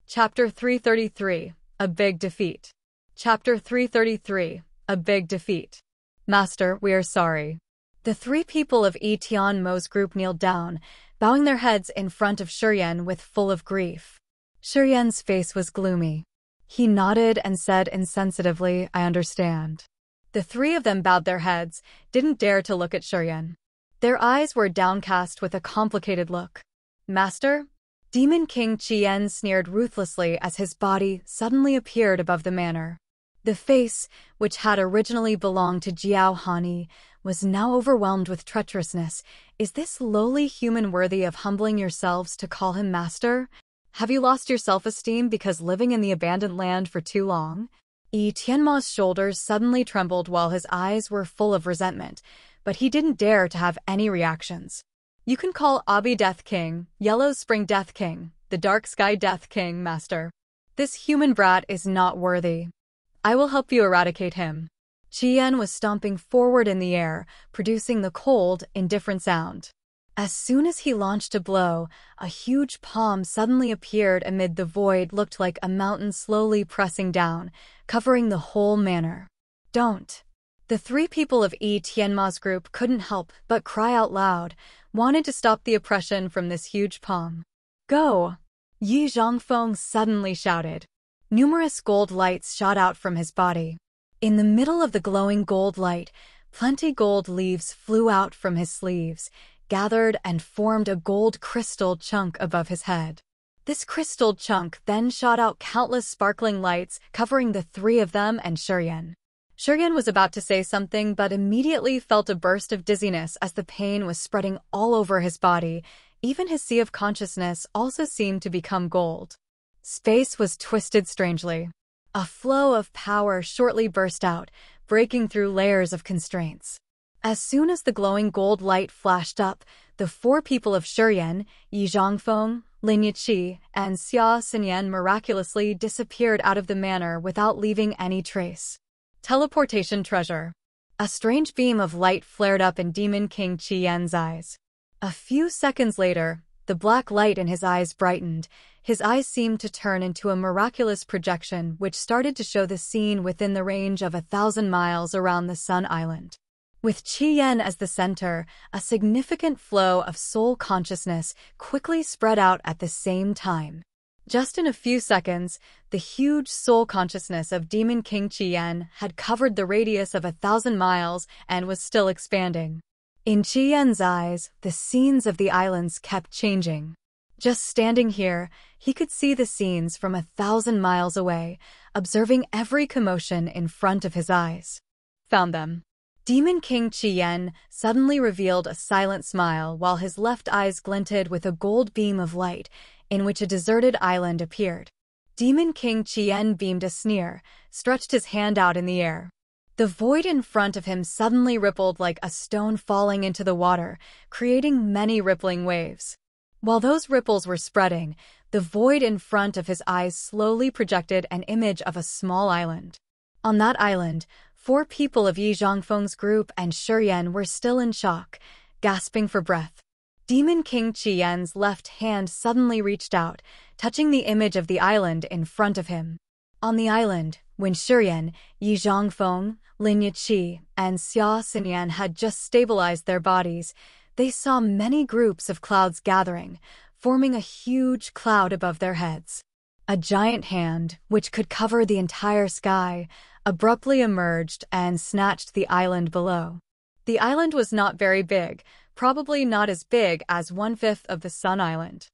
Chapter 333, A Big Defeat. Chapter 333, A Big Defeat. Master, we are sorry. The 3 people of Tianmo's group kneeled down, bowing their heads in front of ChiYan with full of grief. ChiYan's face was gloomy. He nodded and said insensitively, "I understand." The 3 of them bowed their heads, didn't dare to look at ChiYan. Their eyes were downcast with a complicated look. "Master?" Demon King ChiYan sneered ruthlessly as his body suddenly appeared above the manor. The face, which had originally belonged to Jiaohani, was now overwhelmed with treacherousness. "Is this lowly human worthy of humbling yourselves to call him master? Have you lost your self-esteem because living in the abandoned land for too long?" Tianma's shoulders suddenly trembled while his eyes were full of resentment, but he didn't dare to have any reactions. "You can call Abi Death King, Yellow Spring Death King, the Dark Sky Death King, Master. This human brat is not worthy. I will help you eradicate him." ChiYan was stomping forward in the air, producing the cold, indifferent sound. As soon as he launched a blow, a huge palm suddenly appeared amid the void, looked like a mountain slowly pressing down, covering the whole manor. "Don't." The 3 people of Tianma's group couldn't help but cry out loud, wanted to stop the oppression from this huge palm. "Go!" Yi Zhongfeng suddenly shouted. Numerous gold lights shot out from his body. In the middle of the glowing gold light, plenty gold leaves flew out from his sleeves, gathered and formed a gold crystal chunk above his head. This crystal chunk then shot out countless sparkling lights, covering the 3 of them and ChiYan. ChiYan was about to say something but immediately felt a burst of dizziness as the pain was spreading all over his body. Even his sea of consciousness also seemed to become gold. Space was twisted strangely. A flow of power shortly burst out, breaking through layers of constraints. As soon as the glowing gold light flashed up, the 4 people of ChiYan, Yi Zhongfeng, Lin Yiqi, and Xia Xinyan miraculously disappeared out of the manor without leaving any trace. Teleportation treasure. A strange beam of light flared up in Demon King ChiYan's eyes. A few seconds later, the black light in his eyes brightened. His eyes seemed to turn into a miraculous projection which started to show the scene within the range of 1,000 miles around the Sun Island. With ChiYan as the center, a significant flow of soul consciousness quickly spread out at the same time. Just in a few seconds, the huge soul consciousness of Demon King ChiYan had covered the radius of 1,000 miles and was still expanding. In ChiYan's eyes, the scenes of the islands kept changing. Just standing here, he could see the scenes from 1,000 miles away, observing every commotion in front of his eyes. Found them. Demon King ChiYan suddenly revealed a silent smile while his left eyes glinted with a gold beam of light, in which a deserted island appeared. Demon King ChiYan beamed a sneer, stretched his hand out in the air. The void in front of him suddenly rippled like a stone falling into the water, creating many rippling waves. While those ripples were spreading, the void in front of his eyes slowly projected an image of a small island. On that island, 4 people of Yi Zhongfeng's group and ChiYan were still in shock, gasping for breath. Demon King ChiYan's left hand suddenly reached out, touching the image of the island in front of him. On the island, when ChiYan, Yi Zhongfeng, Lin Yiqi, and Xia Xinyan had just stabilized their bodies, they saw many groups of clouds gathering, forming a huge cloud above their heads. A giant hand, which could cover the entire sky, abruptly emerged and snatched the island below. The island was not very big, probably not as big as 1/5 of the Sun Island.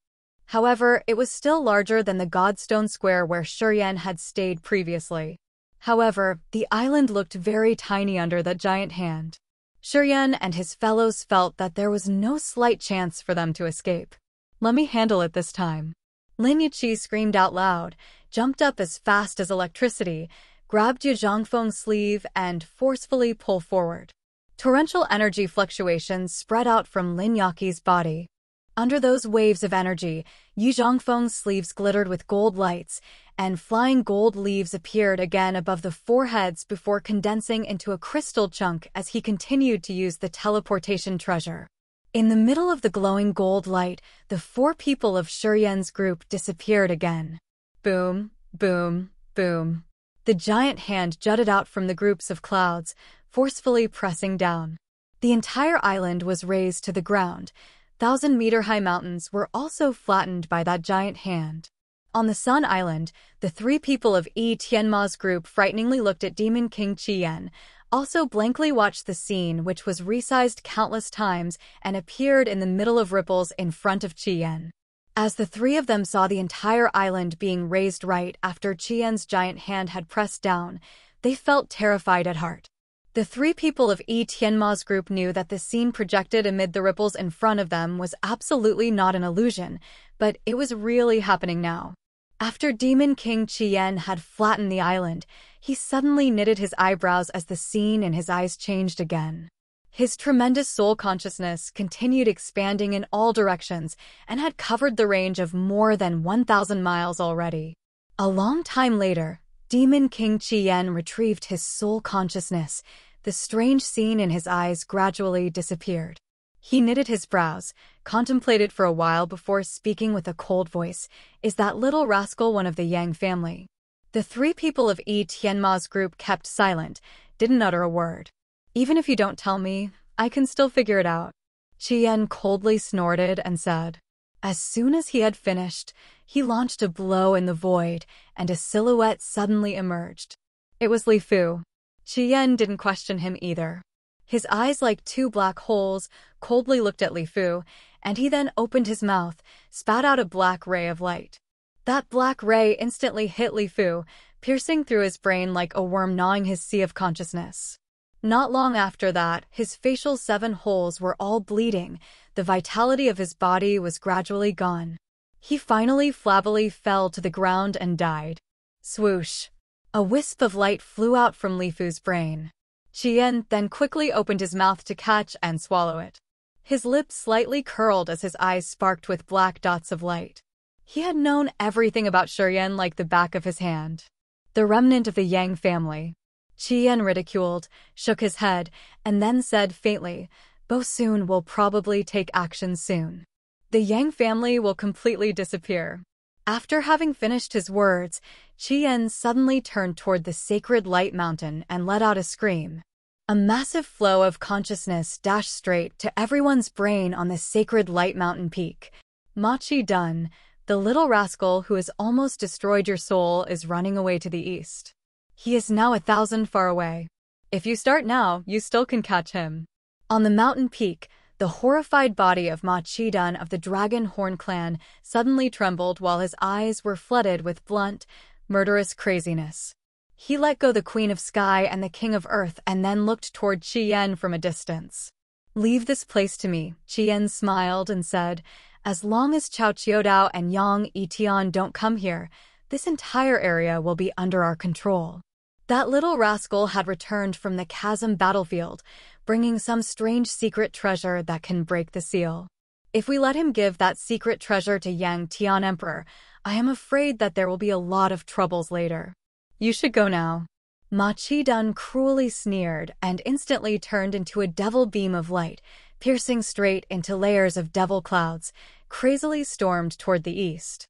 However, it was still larger than the Godstone Square where ChiYan had stayed previously. However, the island looked very tiny under that giant hand. ChiYan and his fellows felt that there was no slight chance for them to escape. "Let me handle it this time." Lin Yiqi screamed out loud, jumped up as fast as electricity, grabbed Yi Zhongfeng's sleeve, and forcefully pulled forward. Torrential energy fluctuations spread out from Lin Yiqi's body. Under those waves of energy, Yi Zhongfeng's sleeves glittered with gold lights, and flying gold leaves appeared again above the 4 heads before condensing into a crystal chunk as he continued to use the teleportation treasure. In the middle of the glowing gold light, the 4 people of ChiYan's group disappeared again. Boom, boom, boom. The giant hand jutted out from the groups of clouds, forcefully pressing down. The entire island was razed to the ground. 1,000-meter-high mountains were also flattened by that giant hand. On the Sun Island, the 3 people of Yi Tianma's group frighteningly looked at Demon King ChiYan, also blankly watched the scene, which was resized countless times and appeared in the middle of ripples in front of ChiYan. As the 3 of them saw the entire island being razed right after ChiYan's giant hand had pressed down, they felt terrified at heart. The 3 people of Yi Tianma's group knew that the scene projected amid the ripples in front of them was absolutely not an illusion, but it was really happening now. After Demon King ChiYan had flattened the island, he suddenly knitted his eyebrows as the scene in his eyes changed again. His tremendous soul consciousness continued expanding in all directions and had covered the range of more than 1,000 miles already. A long time later, Demon King ChiYan retrieved his soul consciousness. The strange scene in his eyes gradually disappeared. He knitted his brows, contemplated for a while before speaking with a cold voice. "Is that little rascal one of the Yang family?" The 3 people of Yi Tianma's group kept silent, didn't utter a word. "Even if you don't tell me, I can still figure it out." ChiYan coldly snorted and said. As soon as he had finished, he launched a blow in the void, and a silhouette suddenly emerged. It was Li Fu. ChiYan didn't question him either. His eyes, like 2 black holes, coldly looked at Li Fu, and he then opened his mouth, spat out a black ray of light. That black ray instantly hit Li Fu, piercing through his brain like a worm gnawing his sea of consciousness. Not long after that, his facial 7 holes were all bleeding. The vitality of his body was gradually gone. He finally flabbily fell to the ground and died. Swoosh! A wisp of light flew out from Li Fu's brain. ChiYan then quickly opened his mouth to catch and swallow it. His lips slightly curled as his eyes sparked with black dots of light. He had known everything about ChiYan like the back of his hand. The remnant of the Yang family. ChiYan ridiculed, shook his head, and then said faintly, "Bo Soon will probably take action soon. The Yang family will completely disappear." After having finished his words, ChiYan suddenly turned toward the sacred light mountain and let out a scream. A massive flow of consciousness dashed straight to everyone's brain on the sacred light mountain peak. "Ma Chi-dun, the little rascal who has almost destroyed your soul, is running away to the east. He is now 1,000 far away. If you start now, you still can catch him." On the mountain peak, the horrified body of Ma Chi-dun of the Dragon Horn clan suddenly trembled while his eyes were flooded with blunt, murderous craziness. He let go the Queen of Sky and the King of Earth and then looked toward ChiYan from a distance. "Leave this place to me," ChiYan smiled and said. "As long as Chao Chiodao and Yang Yitian don't come here, this entire area will be under our control." That little rascal had returned from the chasm battlefield, bringing some strange secret treasure that can break the seal. If we let him give that secret treasure to Yang Tian Emperor, I am afraid that there will be a lot of troubles later. You should go now. Ma Qidun cruelly sneered and instantly turned into a devil beam of light, piercing straight into layers of devil clouds, crazily stormed toward the east.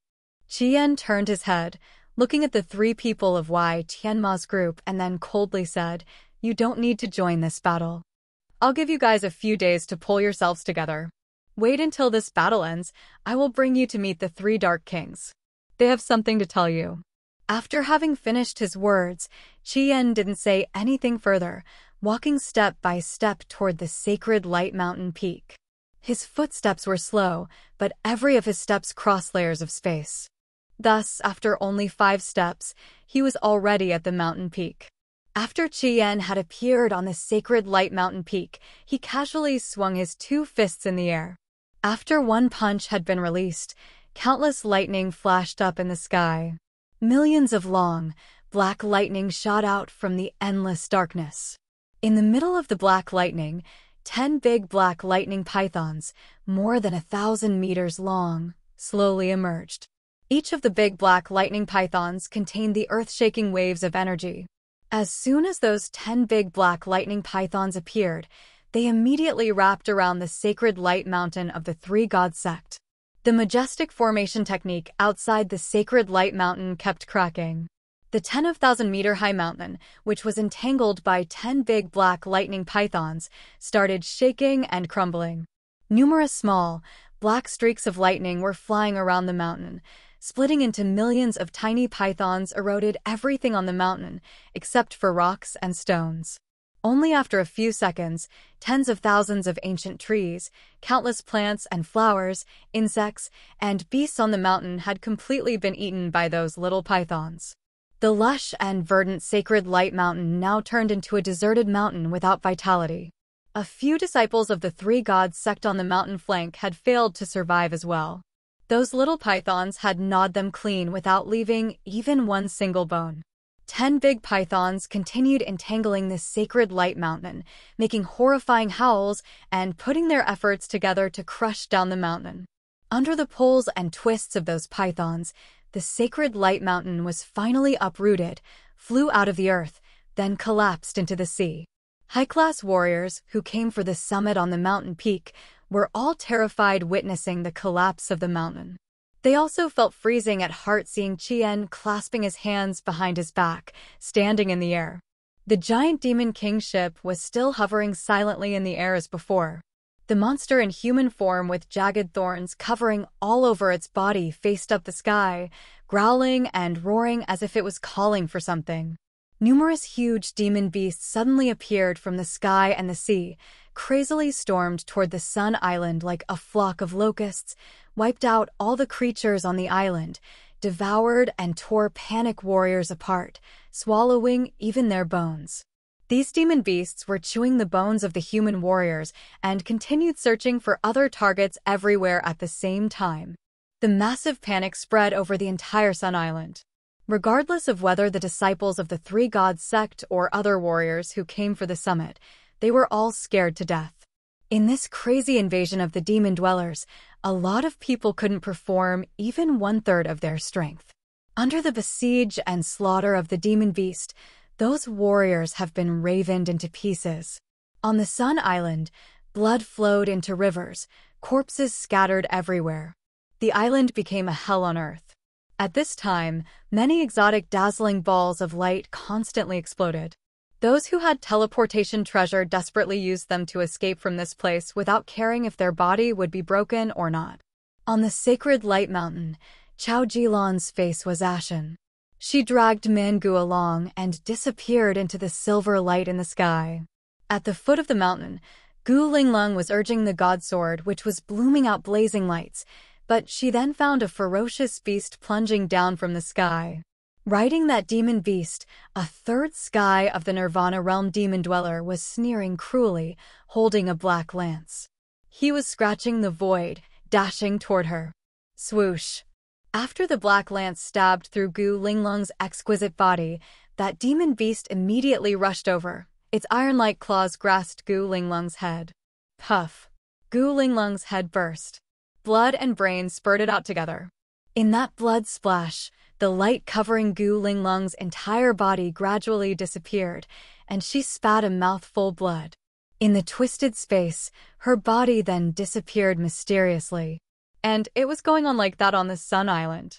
ChiYan turned his head, looking at the three people of Wei Tianma's group, and then coldly said, "You don't need to join this battle. I'll give you guys a few days to pull yourselves together. Wait until this battle ends. I will bring you to meet the three Dark Kings. They have something to tell you." After having finished his words, ChiYan didn't say anything further, walking step by step toward the sacred Light Mountain peak. His footsteps were slow, but every of his steps crossed layers of space. Thus, after only 5 steps, he was already at the mountain peak. After ChiYan had appeared on the sacred Light Mountain peak, he casually swung his 2 fists in the air. After one punch had been released, countless lightning flashed up in the sky. Millions of long, black lightning shot out from the endless darkness. In the middle of the black lightning, 10 big black lightning pythons, more than 1,000 meters long, slowly emerged. Each of the big black lightning pythons contained the earth-shaking waves of energy. As soon as those 10 big black lightning pythons appeared, they immediately wrapped around the sacred light mountain of the Three God sect. The majestic formation technique outside the sacred light mountain kept cracking. The 10,000-meter-high mountain, which was entangled by 10 big black lightning pythons, started shaking and crumbling. Numerous small, black streaks of lightning were flying around the mountain, splitting into millions of tiny pythons eroded everything on the mountain, except for rocks and stones. Only after a few seconds, tens of thousands of ancient trees, countless plants and flowers, insects, and beasts on the mountain had completely been eaten by those little pythons. The lush and verdant sacred light mountain now turned into a deserted mountain without vitality. A few disciples of the Three Gods sect on the mountain flank had failed to survive as well. Those little pythons had gnawed them clean without leaving even one single bone. 10 big pythons continued entangling this sacred light mountain, making horrifying howls and putting their efforts together to crush down the mountain. Under the pulls and twists of those pythons, the sacred light mountain was finally uprooted, flew out of the earth, then collapsed into the sea. High-class warriors who came for the summit on the mountain peak were all terrified witnessing the collapse of the mountain. They also felt freezing at heart seeing ChiYan clasping his hands behind his back, standing in the air. The giant demon king ship was still hovering silently in the air as before. The monster in human form with jagged thorns covering all over its body faced up the sky, growling and roaring as if it was calling for something. Numerous huge demon beasts suddenly appeared from the sky and the sea, crazily stormed toward the Sun Island like a flock of locusts, wiped out all the creatures on the island, devoured and tore panic warriors apart, swallowing even their bones. These demon beasts were chewing the bones of the human warriors and continued searching for other targets everywhere at the same time. The massive panic spread over the entire Sun Island. Regardless of whether the disciples of the Three Gods sect or other warriors who came for the summit, they were all scared to death. In this crazy invasion of the demon dwellers, a lot of people couldn't perform even 1/3 of their strength. Under the besiege and slaughter of the demon beast, those warriors have been ravened into pieces. On the Sun Island, blood flowed into rivers, corpses scattered everywhere. The island became a hell on earth. At this time, many exotic dazzling balls of light constantly exploded. Those who had teleportation treasure desperately used them to escape from this place without caring if their body would be broken or not. On the sacred light mountain, Chao Jilan's face was ashen. She dragged Mangu along and disappeared into the silver light in the sky. At the foot of the mountain, Gu Linglong was urging the god sword, which was blooming out blazing lights, but she then found a ferocious beast plunging down from the sky. Riding that demon beast, a third sky of the Nirvana realm demon dweller was sneering cruelly, holding a black lance. He was scratching the void, dashing toward her. Swoosh! After the black lance stabbed through Gu Linglong's exquisite body, that demon beast immediately rushed over. Its iron-like claws grasped Gu Linglong's head. Puff! Gu Linglong's head burst. Blood and brains spurted out together. In that blood splash, the light covering Gu Linglong's entire body gradually disappeared, and she spat a mouthful blood. In the twisted space, her body then disappeared mysteriously. And it was going on like that on the Sun Island.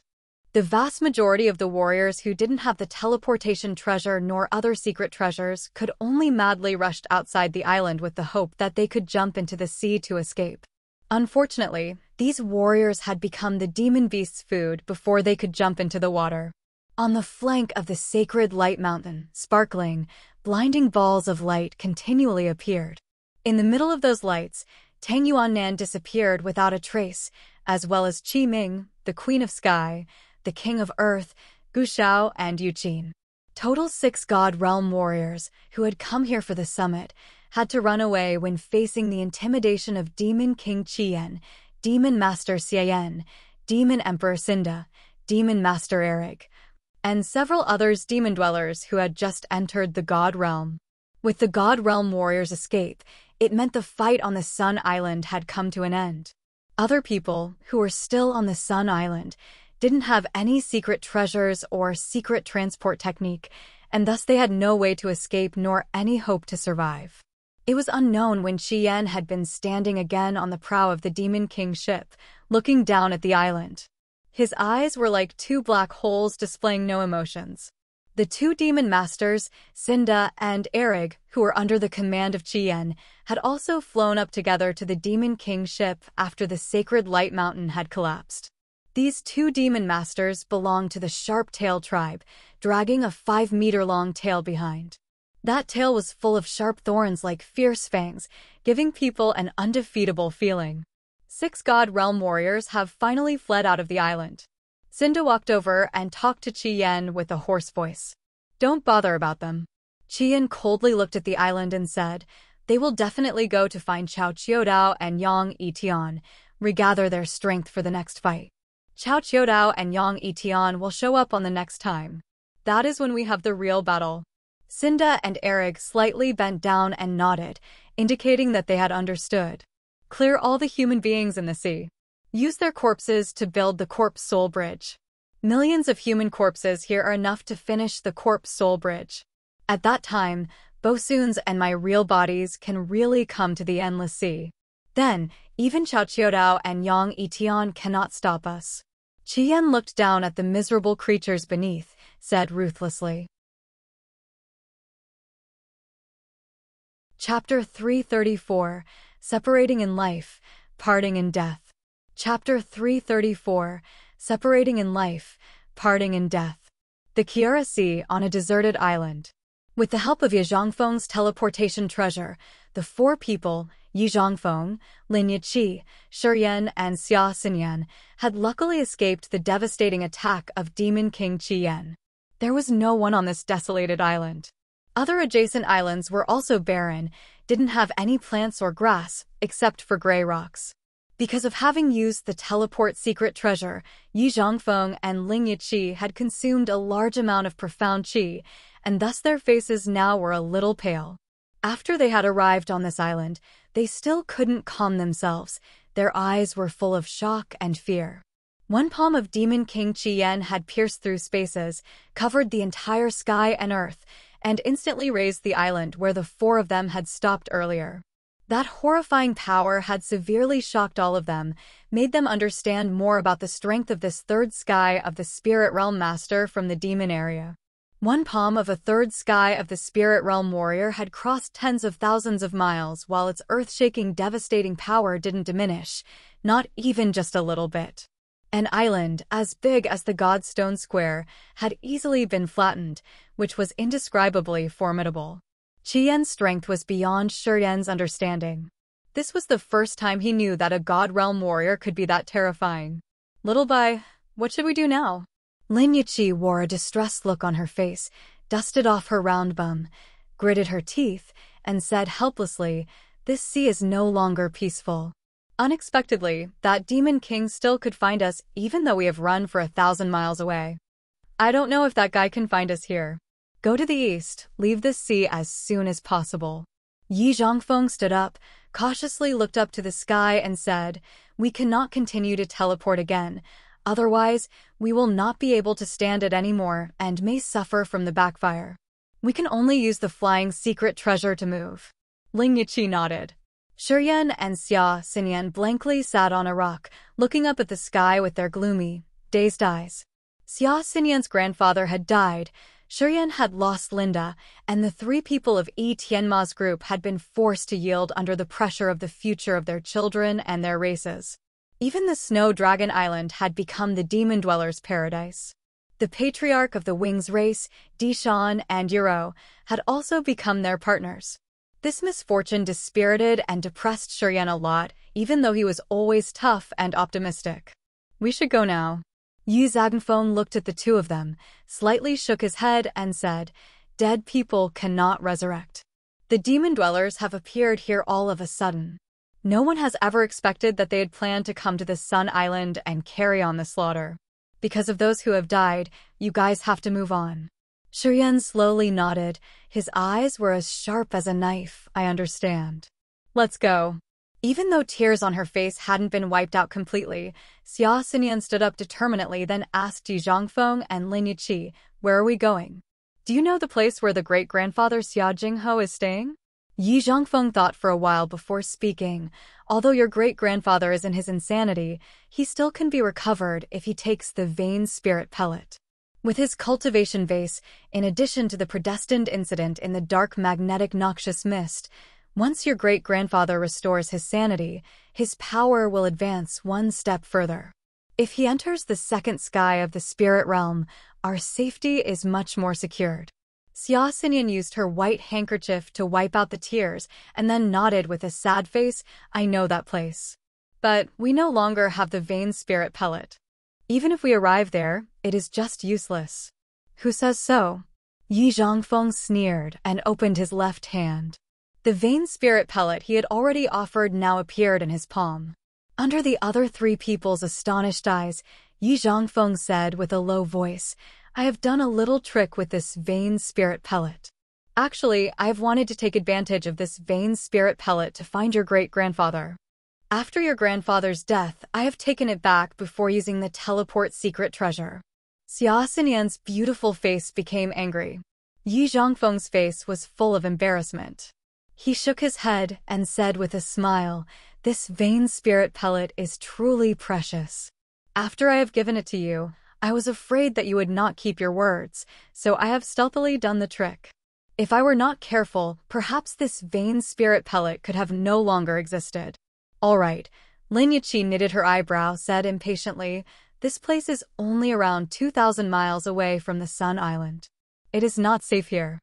The vast majority of the warriors who didn't have the teleportation treasure nor other secret treasures could only madly rush outside the island with the hope that they could jump into the sea to escape. Unfortunately, these warriors had become the demon beast's food before they could jump into the water. On the flank of the sacred light mountain, sparkling, blinding balls of light continually appeared. In the middle of those lights, Tang Yuannan disappeared without a trace, as well as Qi Ming, the Queen of Sky, the King of Earth, Gu Xiao, and Yu Qin. Total 6 God Realm warriors, who had come here for the summit, had to run away when facing the intimidation of Demon King ChiYan, Demon Master ChiYan, Demon Emperor Cinda, Demon Master Eric, and several others demon dwellers who had just entered the God Realm. With the God Realm warriors' escape, it meant the fight on the Sun Island had come to an end. Other people, who were still on the Sun Island, didn't have any secret treasures or secret transport technique, and thus they had no way to escape nor any hope to survive. It was unknown when ChiYan had been standing again on the prow of the Demon King's ship, looking down at the island. His eyes were like 2 black holes displaying no emotions. The 2 demon masters, Cinda and Eric, who were under the command of ChiYan, had also flown up together to the Demon King's ship after the sacred light mountain had collapsed. These 2 demon masters belonged to the Sharp-Tail tribe, dragging a 5-meter-long tail behind. That tail was full of sharp thorns like fierce fangs, giving people an undefeatable feeling. 6 God Realm warriors have finally fled out of the island. Cinda walked over and talked to ChiYan with a hoarse voice. "Don't bother about them." ChiYan coldly looked at the island and said, "They will definitely go to find Chao Qiudao and Yang Yitian, regather their strength for the next fight. Chao Qiudao and Yang Yitian will show up on the next time. That is when we have the real battle." Cinda and Eric slightly bent down and nodded, indicating that they had understood. "Clear all the human beings in the sea. Use their corpses to build the Corpse Soul Bridge. Millions of human corpses here are enough to finish the Corpse Soul Bridge. At that time, Bosun's and my real bodies can really come to the endless sea. Then, even Chao Qiudao and Yang Yitian cannot stop us." ChiYan looked down at the miserable creatures beneath, said ruthlessly. Chapter 334, Separating in Life, Parting in Death. Chapter 334, Separating in Life, Parting in Death. The Kiara Sea on a deserted island. With the help of Ye Zhongfeng's teleportation treasure, the 4 people, Ye Zhongfeng, Lin Yiqi, Shiyan, and Xia Xinyan, had luckily escaped the devastating attack of Demon King ChiYan. There was no one on this desolated island. Other adjacent islands were also barren, didn't have any plants or grass, except for gray rocks. Because of having used the teleport secret treasure, Ye Zhongfeng and Ling Yiqi had consumed a large amount of profound qi, and thus their faces now were a little pale. After they had arrived on this island, they still couldn't calm themselves. Their eyes were full of shock and fear. One palm of Demon King ChiYan had pierced through spaces, covered the entire sky and earth, and instantly raised the island where the 4 of them had stopped earlier. That horrifying power had severely shocked all of them, made them understand more about the strength of this 3rd sky of the Spirit Realm Master from the demon area. One palm of a 3rd sky of the Spirit Realm Warrior had crossed tens of thousands of miles while its earth-shaking devastating power didn't diminish, not even just a little bit. An island, as big as the Godstone Square, had easily been flattened, which was indescribably formidable. ChiYan's strength was beyond Shiyan's understanding. This was the first time he knew that a God Realm warrior could be that terrifying. "Little Bai, what should we do now?" Lin Yiqi wore a distressed look on her face, dusted off her round bum, gritted her teeth, and said helplessly, "This sea is no longer peaceful. Unexpectedly, that demon king still could find us even though we have run for 1,000 miles away. I don't know if that guy can find us here. Go to the east, leave this sea as soon as possible. Yi Zhongfeng stood up, cautiously looked up to the sky and said, "We cannot continue to teleport again. Otherwise, we will not be able to stand it anymore and may suffer from the backfire. We can only use the flying secret treasure to move." Ling Yiqi nodded. ChiYan and ChiYan blankly sat on a rock, looking up at the sky with their gloomy, dazed eyes. ChiYan's grandfather had died, ChiYan had lost Linda, and the three people of Yi Tianma's group had been forced to yield under the pressure of the future of their children and their races. Even the Snow Dragon Island had become the demon dwellers' paradise. The patriarch of the Wings race, Dishan and Yuro, had also become their partners. This misfortune dispirited and depressed ChiYan a lot, even though he was always tough and optimistic. "We should go now." Yi Zhongfeng looked at the two of them, slightly shook his head and said, "Dead people cannot resurrect. The demon dwellers have appeared here all of a sudden. No one has ever expected that they had planned to come to the Sun Island and carry on the slaughter. Because of those who have died, you guys have to move on." ChiYan slowly nodded. His eyes were as sharp as a knife. "I understand. Let's go." Even though tears on her face hadn't been wiped out completely, ChiYan stood up determinedly, then asked Yi Zhongfeng and Ling Yiqi, "Where are we going? Do you know the place where the great-grandfather Xia Jingho is staying?" Yi Zhongfeng thought for a while before speaking. "Although your great-grandfather is in his insanity, he still can be recovered if he takes the Vein Spirit Pellet. With his cultivation vase, in addition to the predestined incident in the dark magnetic noxious mist, once your great-grandfather restores his sanity, his power will advance one step further. If he enters the second sky of the spirit realm, our safety is much more secured." ChiYan used her white handkerchief to wipe out the tears and then nodded with a sad face. "I know that place. But we no longer have the Vein Spirit Pellet. Even if we arrive there, it is just useless." "Who says so?" Yi Zhongfeng sneered and opened his left hand. The Vein Spirit Pellet he had already offered now appeared in his palm. Under the other three people's astonished eyes, Yi Zhongfeng said with a low voice, "I have done a little trick with this Vein Spirit Pellet. Actually, I have wanted to take advantage of this Vein Spirit Pellet to find your great-grandfather. After your grandfather's death, I have taken it back before using the teleport secret treasure." ChiYan's beautiful face became angry. Yi Zhongfeng's face was full of embarrassment. He shook his head and said with a smile, "This Vein Spirit Pellet is truly precious. After I have given it to you, I was afraid that you would not keep your words, so I have stealthily done the trick. If I were not careful, perhaps this Vein Spirit Pellet could have no longer existed." "All right," Ling Yiqi knitted her eyebrow, said impatiently, "This place is only around 2,000 miles away from the Sun Island. It is not safe here.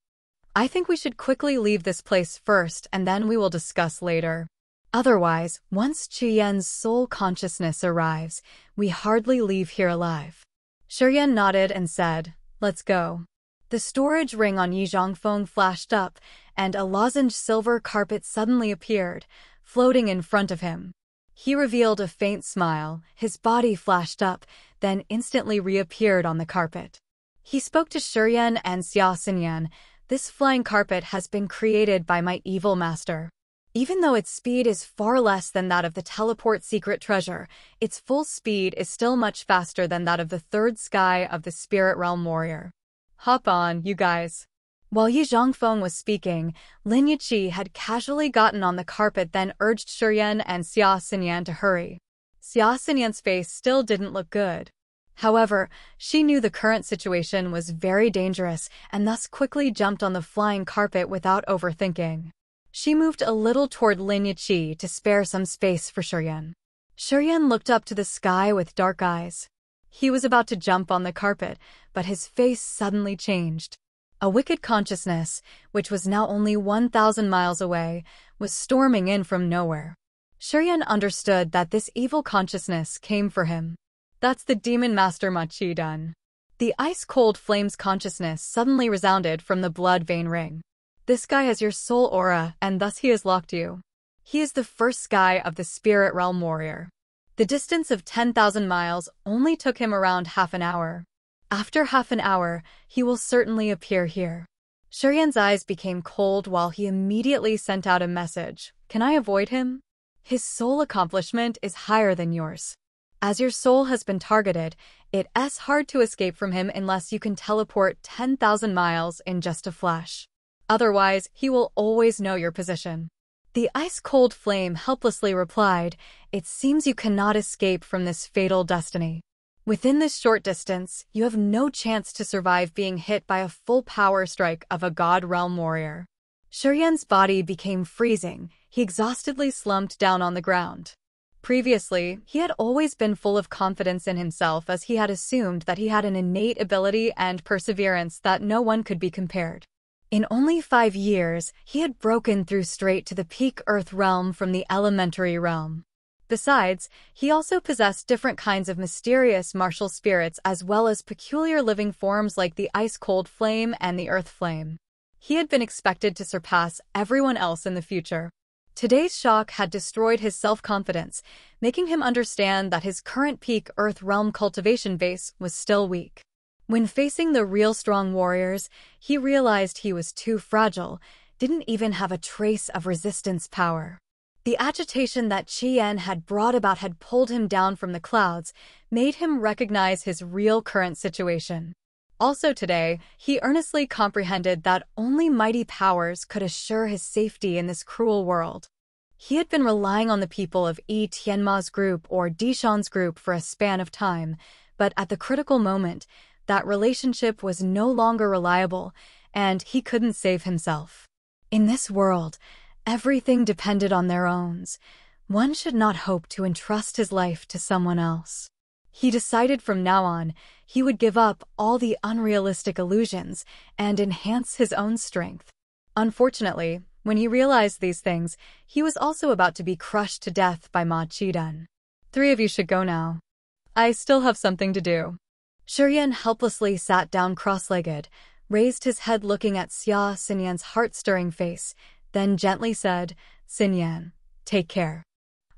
I think we should quickly leave this place first and then we will discuss later. Otherwise, once ChiYan's soul consciousness arrives, we hardly leave here alive." ChiYan nodded and said, "Let's go." The storage ring on Yi Zhongfeng flashed up, and a lozenge silver carpet suddenly appeared, floating in front of him. He revealed a faint smile, his body flashed up, then instantly reappeared on the carpet. He spoke to ChiYan and ChiYan. "This flying carpet has been created by my evil master. Even though its speed is far less than that of the teleport secret treasure, its full speed is still much faster than that of the third sky of the spirit realm warrior. Hop on, you guys." While Yi Zhongfeng was speaking, Ling Yiqi had casually gotten on the carpet, then urged ChiYan and ChiYan to hurry. ChiYan's face still didn't look good. However, she knew the current situation was very dangerous and thus quickly jumped on the flying carpet without overthinking. She moved a little toward Ling Yiqi to spare some space for ChiYan. ChiYan looked up to the sky with dark eyes. He was about to jump on the carpet, but his face suddenly changed. A wicked consciousness, which was now only 1,000 miles away, was storming in from nowhere. ChiYan understood that this evil consciousness came for him. "That's the demon master Ma Qi. The ice-cold flames consciousness suddenly resounded from the blood vein ring. "This guy has your soul aura, and thus he has locked you. He is the first sky of the spirit realm warrior. The distance of 10,000 miles only took him around half an hour. After half an hour, he will certainly appear here. ChiYan's eyes became cold while he immediately sent out a message. Can I avoid him? His soul accomplishment is higher than yours. As your soul has been targeted, it's hard to escape from him unless you can teleport 10,000 miles in just a flash. Otherwise, he will always know your position. The ice-cold flame helplessly replied, It seems you cannot escape from this fatal destiny. Within this short distance, you have no chance to survive being hit by a full power strike of a god realm warrior. ChiYan's body became freezing. He exhaustedly slumped down on the ground. Previously, he had always been full of confidence in himself as he had assumed that he had an innate ability and perseverance that no one could be compared. In only 5 years, he had broken through straight to the peak Earth realm from the elementary realm. Besides, he also possessed different kinds of mysterious martial spirits as well as peculiar living forms like the ice-cold flame and the earth flame. He had been expected to surpass everyone else in the future. Today's shock had destroyed his self-confidence, making him understand that his current peak Earth realm cultivation base was still weak. When facing the real strong warriors, he realized he was too fragile, didn't even have a trace of resistance power. The agitation that ChiYan had brought about had pulled him down from the clouds, made him recognize his real current situation. Also today, he earnestly comprehended that only mighty powers could assure his safety in this cruel world. He had been relying on the people of Tianma's group or Dishan's group for a span of time, but at the critical moment, that relationship was no longer reliable, and he couldn't save himself. In this world, everything depended on their owns. One should not hope to entrust his life to someone else. He decided from now on, he would give up all the unrealistic illusions and enhance his own strength. Unfortunately, when he realized these things, he was also about to be crushed to death by Ma Qidan. 3 of you should go now. I still have something to do. ChiYan helplessly sat down cross-legged, raised his head looking at Xinyan's heart-stirring face, then gently said, Xinyan, take care.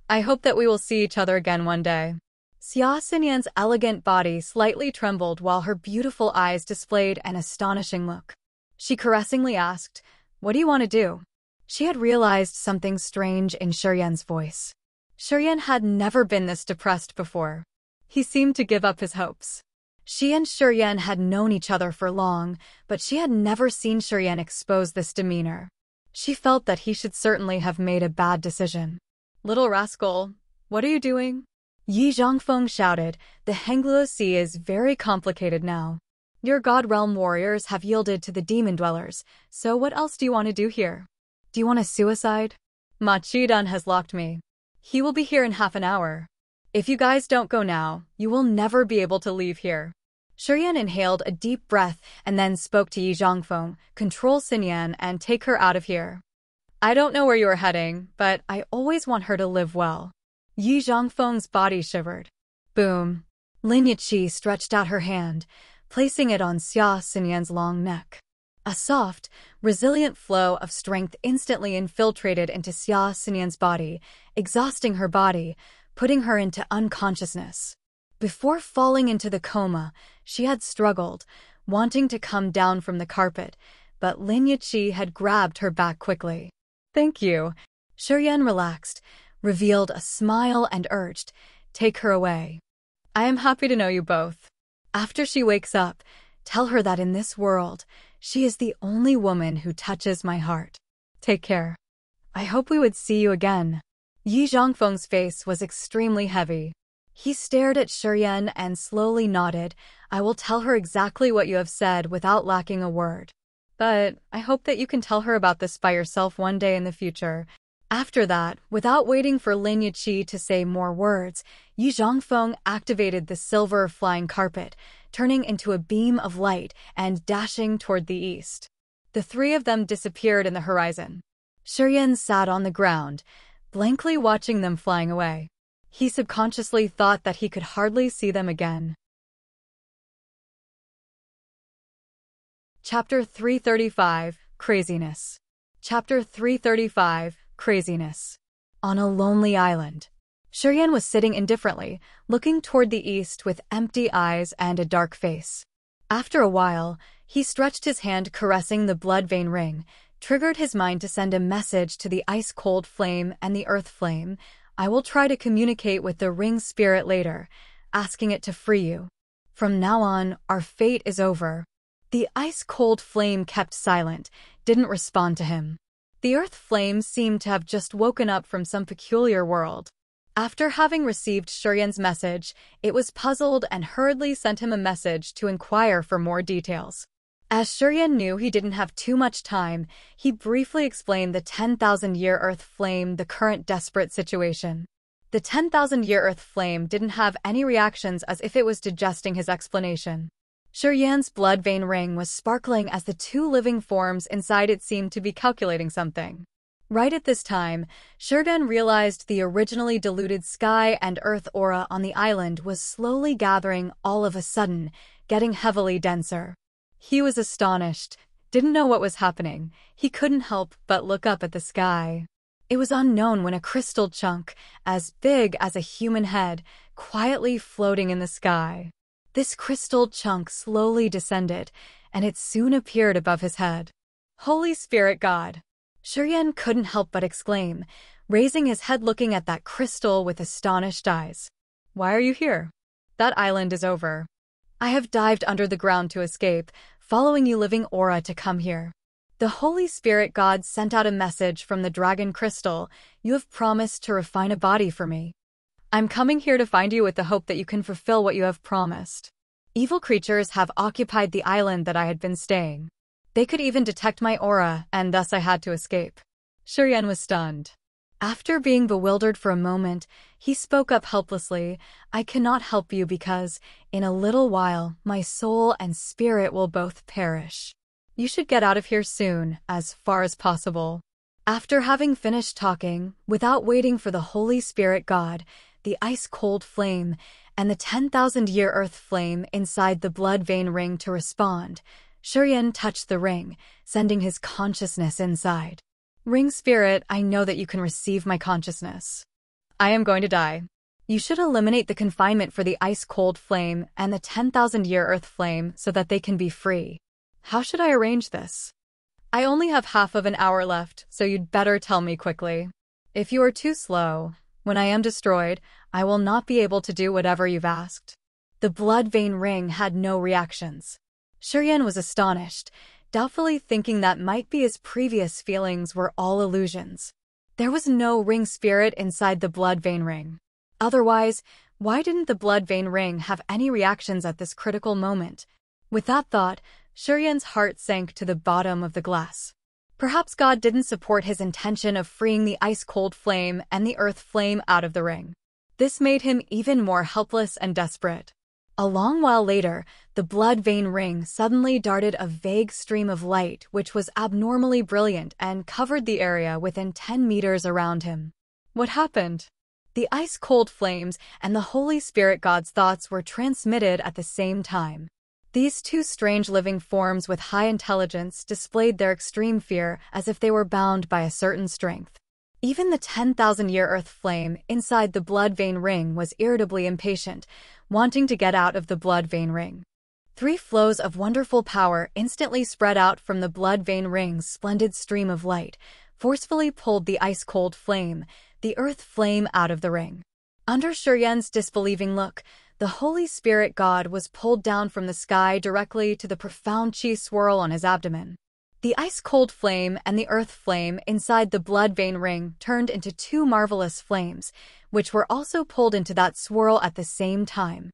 I hope that we will see each other again one day. Xinyan's elegant body slightly trembled while her beautiful eyes displayed an astonishing look. She caressingly asked, What do you want to do? She had realized something strange in ChiYan's voice. ChiYan had never been this depressed before. He seemed to give up his hopes. She and ChiYan had known each other for long, but she had never seen ChiYan expose this demeanor. She felt that he should certainly have made a bad decision. Little rascal, what are you doing? Yi Zhongfeng shouted, the Hengluo Sea is very complicated now. Your God Realm warriors have yielded to the demon dwellers, so what else do you want to do here? Do you want a suicide? Ma Qidan has locked me. He will be here in half an hour. If you guys don't go now, you will never be able to leave here. ChiYan inhaled a deep breath and then spoke to Yi Zhongfeng, control Xinyan and take her out of here. I don't know where you are heading, but I always want her to live well. Yi Zhongfeng's body shivered. Boom. Lin Yiqi stretched out her hand, placing it on Xinyan's long neck. A soft, resilient flow of strength instantly infiltrated into Xinyan's body, exhausting her body, putting her into unconsciousness. Before falling into the coma, she had struggled, wanting to come down from the carpet, but Lin Yiqi had grabbed her back quickly. Thank you. ChiYan relaxed, revealed a smile and urged, take her away. I am happy to know you both. After she wakes up, tell her that in this world, she is the only woman who touches my heart. Take care. I hope we would see you again. Yi Zhongfeng's face was extremely heavy. He stared at ChiYan and slowly nodded. I will tell her exactly what you have said without lacking a word. But I hope that you can tell her about this by yourself one day in the future. After that, without waiting for Lin Yiqi to say more words, Yi Zhongfeng activated the silver flying carpet, turning into a beam of light and dashing toward the east. The 3 of them disappeared in the horizon. ChiYan sat on the ground, blankly watching them flying away. He subconsciously thought that he could hardly see them again. Chapter 335, Craziness. Chapter 335, Craziness. on a lonely island. ChiYan was sitting indifferently, looking toward the east with empty eyes and a dark face. After a while, he stretched his hand caressing the blood vein ring, triggered his mind to send a message to the ice-cold flame and the earth flame. I will try to communicate with the ring spirit later, asking it to free you. From now on, our fate is over. The ice-cold flame kept silent, didn't respond to him. The earth flame seemed to have just woken up from some peculiar world. After having received ChiYan's message, it was puzzled and hurriedly sent him a message to inquire for more details. As ChiYan knew he didn't have too much time, he briefly explained the 10,000-year earth flame the current desperate situation. The 10,000-year earth flame didn't have any reactions, as if it was digesting his explanation. ChiYan's blood vein ring was sparkling as the two living forms inside it seemed to be calculating something. Right at this time, ChiYan realized the originally diluted sky and earth aura on the island was slowly gathering all of a sudden, getting heavily denser. He was astonished, didn't know what was happening. He couldn't help but look up at the sky. It was unknown when a crystal chunk, as big as a human head, quietly floating in the sky. This crystal chunk slowly descended, and it soon appeared above his head. Holy Spirit God! ChiYan couldn't help but exclaim, raising his head looking at that crystal with astonished eyes. Why are you here? That island is over. I have dived under the ground to escape, following you living aura to come here. The Holy Spirit God sent out a message from the dragon crystal. You have promised to refine a body for me. I'm coming here to find you with the hope that you can fulfill what you have promised. Evil creatures have occupied the island that I had been staying. They could even detect my aura, and thus I had to escape. ChiYan was stunned. After being bewildered for a moment, he spoke up helplessly. I cannot help you because, in a little while, my soul and spirit will both perish. You should get out of here soon, as far as possible. After having finished talking, without waiting for the Holy Spirit God, the ice-cold flame, and the 10,000-year earth flame inside the blood vein ring to respond, ChiYan touched the ring, sending his consciousness inside. Ring spirit, I know that you can receive my consciousness. I am going to die. You should eliminate the confinement for the ice-cold flame and the 10,000-year earth flame so that they can be free. How should I arrange this? I only have half of an hour left, so you'd better tell me quickly. If you are too slow, when I am destroyed, I will not be able to do whatever you've asked. The blood vein ring had no reactions. ChiYan was astonished, doubtfully thinking that might be his previous feelings were all illusions. There was no ring spirit inside the blood vein ring. Otherwise, why didn't the blood vein ring have any reactions at this critical moment? With that thought, ChiYan's heart sank to the bottom of the glass. Perhaps God didn't support his intention of freeing the ice-cold flame and the earth flame out of the ring. This made him even more helpless and desperate. A long while later, the blood vein ring suddenly darted a vague stream of light which was abnormally brilliant and covered the area within 10 meters around him. What happened? The ice-cold flames and the Holy Spirit God's thoughts were transmitted at the same time. These two strange living forms with high intelligence displayed their extreme fear as if they were bound by a certain strength. Even the 10,000-year earth flame inside the blood vein ring was irritably impatient, wanting to get out of the blood vein ring. 3 flows of wonderful power instantly spread out from the blood vein ring's splendid stream of light, forcefully pulled the ice-cold flame, the earth flame, out of the ring. Under ChiYan's disbelieving look, the Holy Spirit God was pulled down from the sky directly to the profound chi swirl on his abdomen. The ice-cold flame and the earth flame inside the blood vein ring turned into 2 marvelous flames, which were also pulled into that swirl at the same time.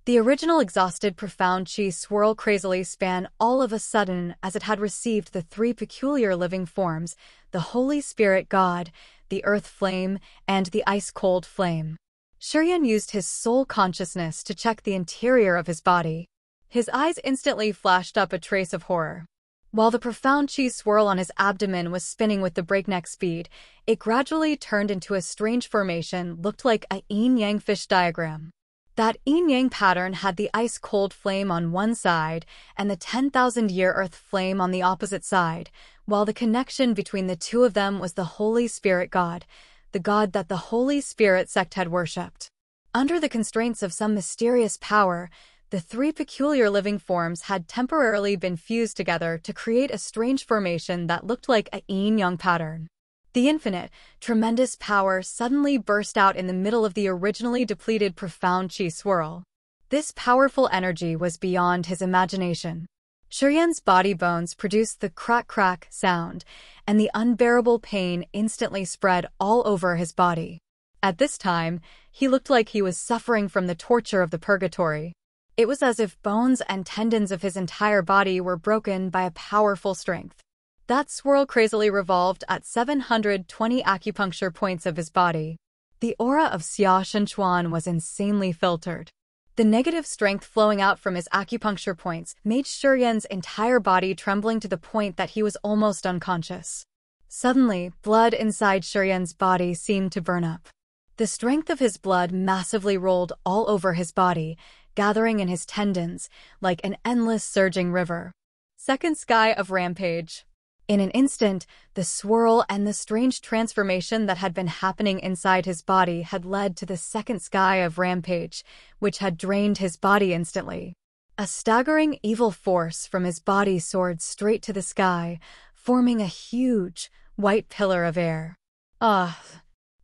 The original exhausted profound chi swirl crazily span all of a sudden as it had received the 3 peculiar living forms, the Holy Spirit God, the earth flame, and the ice-cold flame. ChiYan used his soul consciousness to check the interior of his body. His eyes instantly flashed up a trace of horror. While the profound chi swirl on his abdomen was spinning with the breakneck speed, it gradually turned into a strange formation looked like a yin-yang fish diagram. That yin-yang pattern had the ice-cold flame on one side and the 10,000-year earth flame on the opposite side, while the connection between the two of them was the Holy Spirit God, the god that the Holy Spirit sect had worshipped. Under the constraints of some mysterious power, the three peculiar living forms had temporarily been fused together to create a strange formation that looked like a yin-yang pattern. The infinite, tremendous power suddenly burst out in the middle of the originally depleted profound chi swirl. This powerful energy was beyond his imagination. ChiYan's body bones produced the crack-crack sound, and the unbearable pain instantly spread all over his body. At this time, he looked like he was suffering from the torture of the purgatory. It was as if bones and tendons of his entire body were broken by a powerful strength. That swirl crazily revolved at 720 acupuncture points of his body. The aura of Xia Shenchuan was insanely filtered. The negative strength flowing out from his acupuncture points made ChiYan's entire body trembling to the point that he was almost unconscious. Suddenly, blood inside ChiYan's body seemed to burn up. The strength of his blood massively rolled all over his body, gathering in his tendons like an endless surging river. Second sky of rampage. In an instant, the swirl and the strange transformation that had been happening inside his body had led to the second sky of rampage, which had drained his body instantly. A staggering evil force from his body soared straight to the sky, forming a huge, white pillar of air. Ugh!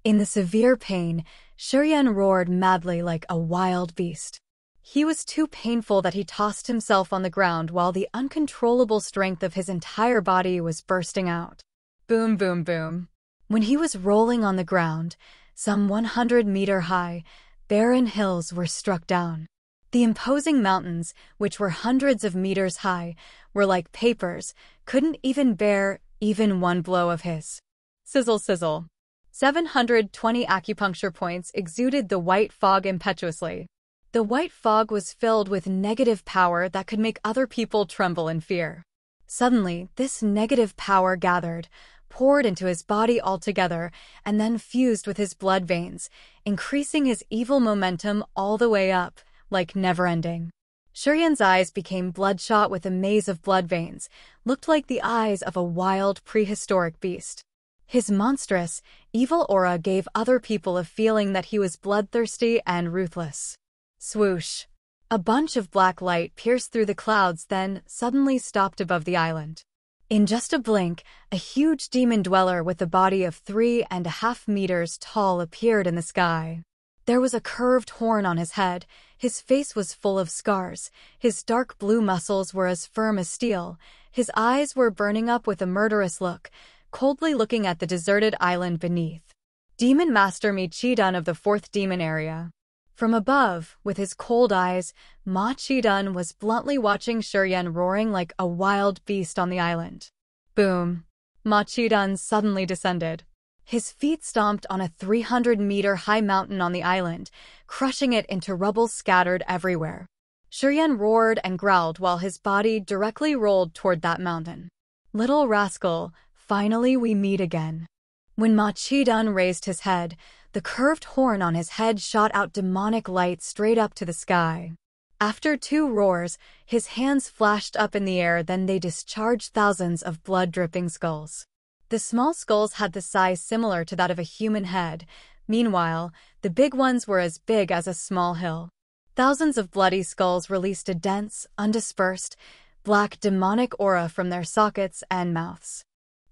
In the severe pain, ChiYan roared madly like a wild beast. He was too painful that he tossed himself on the ground while the uncontrollable strength of his entire body was bursting out. Boom, boom, boom. When he was rolling on the ground, some 100-meter-high, barren hills were struck down. The imposing mountains, which were hundreds of meters high, were like papers, couldn't even bear even one blow of his. Sizzle, sizzle. 720 acupuncture points exuded the white fog impetuously. The white fog was filled with negative power that could make other people tremble in fear. Suddenly, this negative power gathered, poured into his body altogether, and then fused with his blood veins, increasing his evil momentum all the way up, like never-ending. ChiYan's eyes became bloodshot with a maze of blood veins, looked like the eyes of a wild, prehistoric beast. His monstrous, evil aura gave other people a feeling that he was bloodthirsty and ruthless. Swoosh! A bunch of black light pierced through the clouds, then suddenly stopped above the island. In just a blink, a huge demon dweller with a body of 3.5 meters tall appeared in the sky. There was a curved horn on his head, his face was full of scars, his dark blue muscles were as firm as steel, his eyes were burning up with a murderous look, coldly looking at the deserted island beneath. Demon Master ChiYan of the 4th Demon Area. From above, with his cold eyes, ChiYan was bluntly watching ChiYan roaring like a wild beast on the island. Boom! ChiYan suddenly descended. His feet stomped on a 300-meter-high mountain on the island, crushing it into rubble scattered everywhere. ChiYan roared and growled while his body directly rolled toward that mountain. Little rascal, finally we meet again. When ChiYan raised his head, the curved horn on his head shot out demonic light straight up to the sky. After 2 roars, his hands flashed up in the air, then they discharged thousands of blood-dripping skulls. The small skulls had the size similar to that of a human head. Meanwhile, the big ones were as big as a small hill. Thousands of bloody skulls released a dense, undispersed, black demonic aura from their sockets and mouths.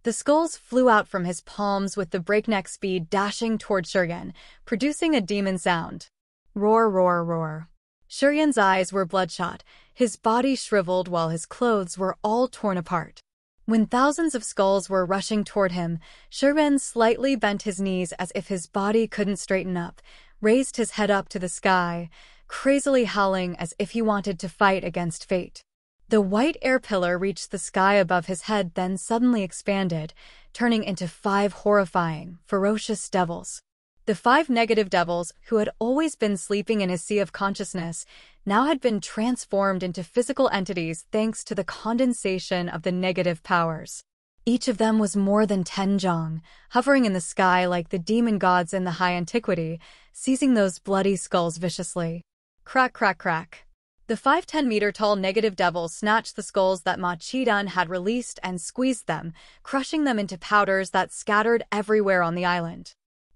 The skulls flew out from his palms with the breakneck speed dashing toward ChiYan, producing a demon sound. Roar, roar, roar. ChiYan's eyes were bloodshot, his body shriveled while his clothes were all torn apart. When thousands of skulls were rushing toward him, ChiYan slightly bent his knees as if his body couldn't straighten up, raised his head up to the sky, crazily howling as if he wanted to fight against fate. The white air pillar reached the sky above his head, then suddenly expanded, turning into 5 horrifying, ferocious devils. The 5 negative devils, who had always been sleeping in his sea of consciousness, now had been transformed into physical entities thanks to the condensation of the negative powers. Each of them was more than 10 zhang, hovering in the sky like the demon gods in the high antiquity, seizing those bloody skulls viciously. Crack, crack, crack. The 5 10-meter-tall negative devils snatched the skulls that ChiYan had released and squeezed them, crushing them into powders that scattered everywhere on the island.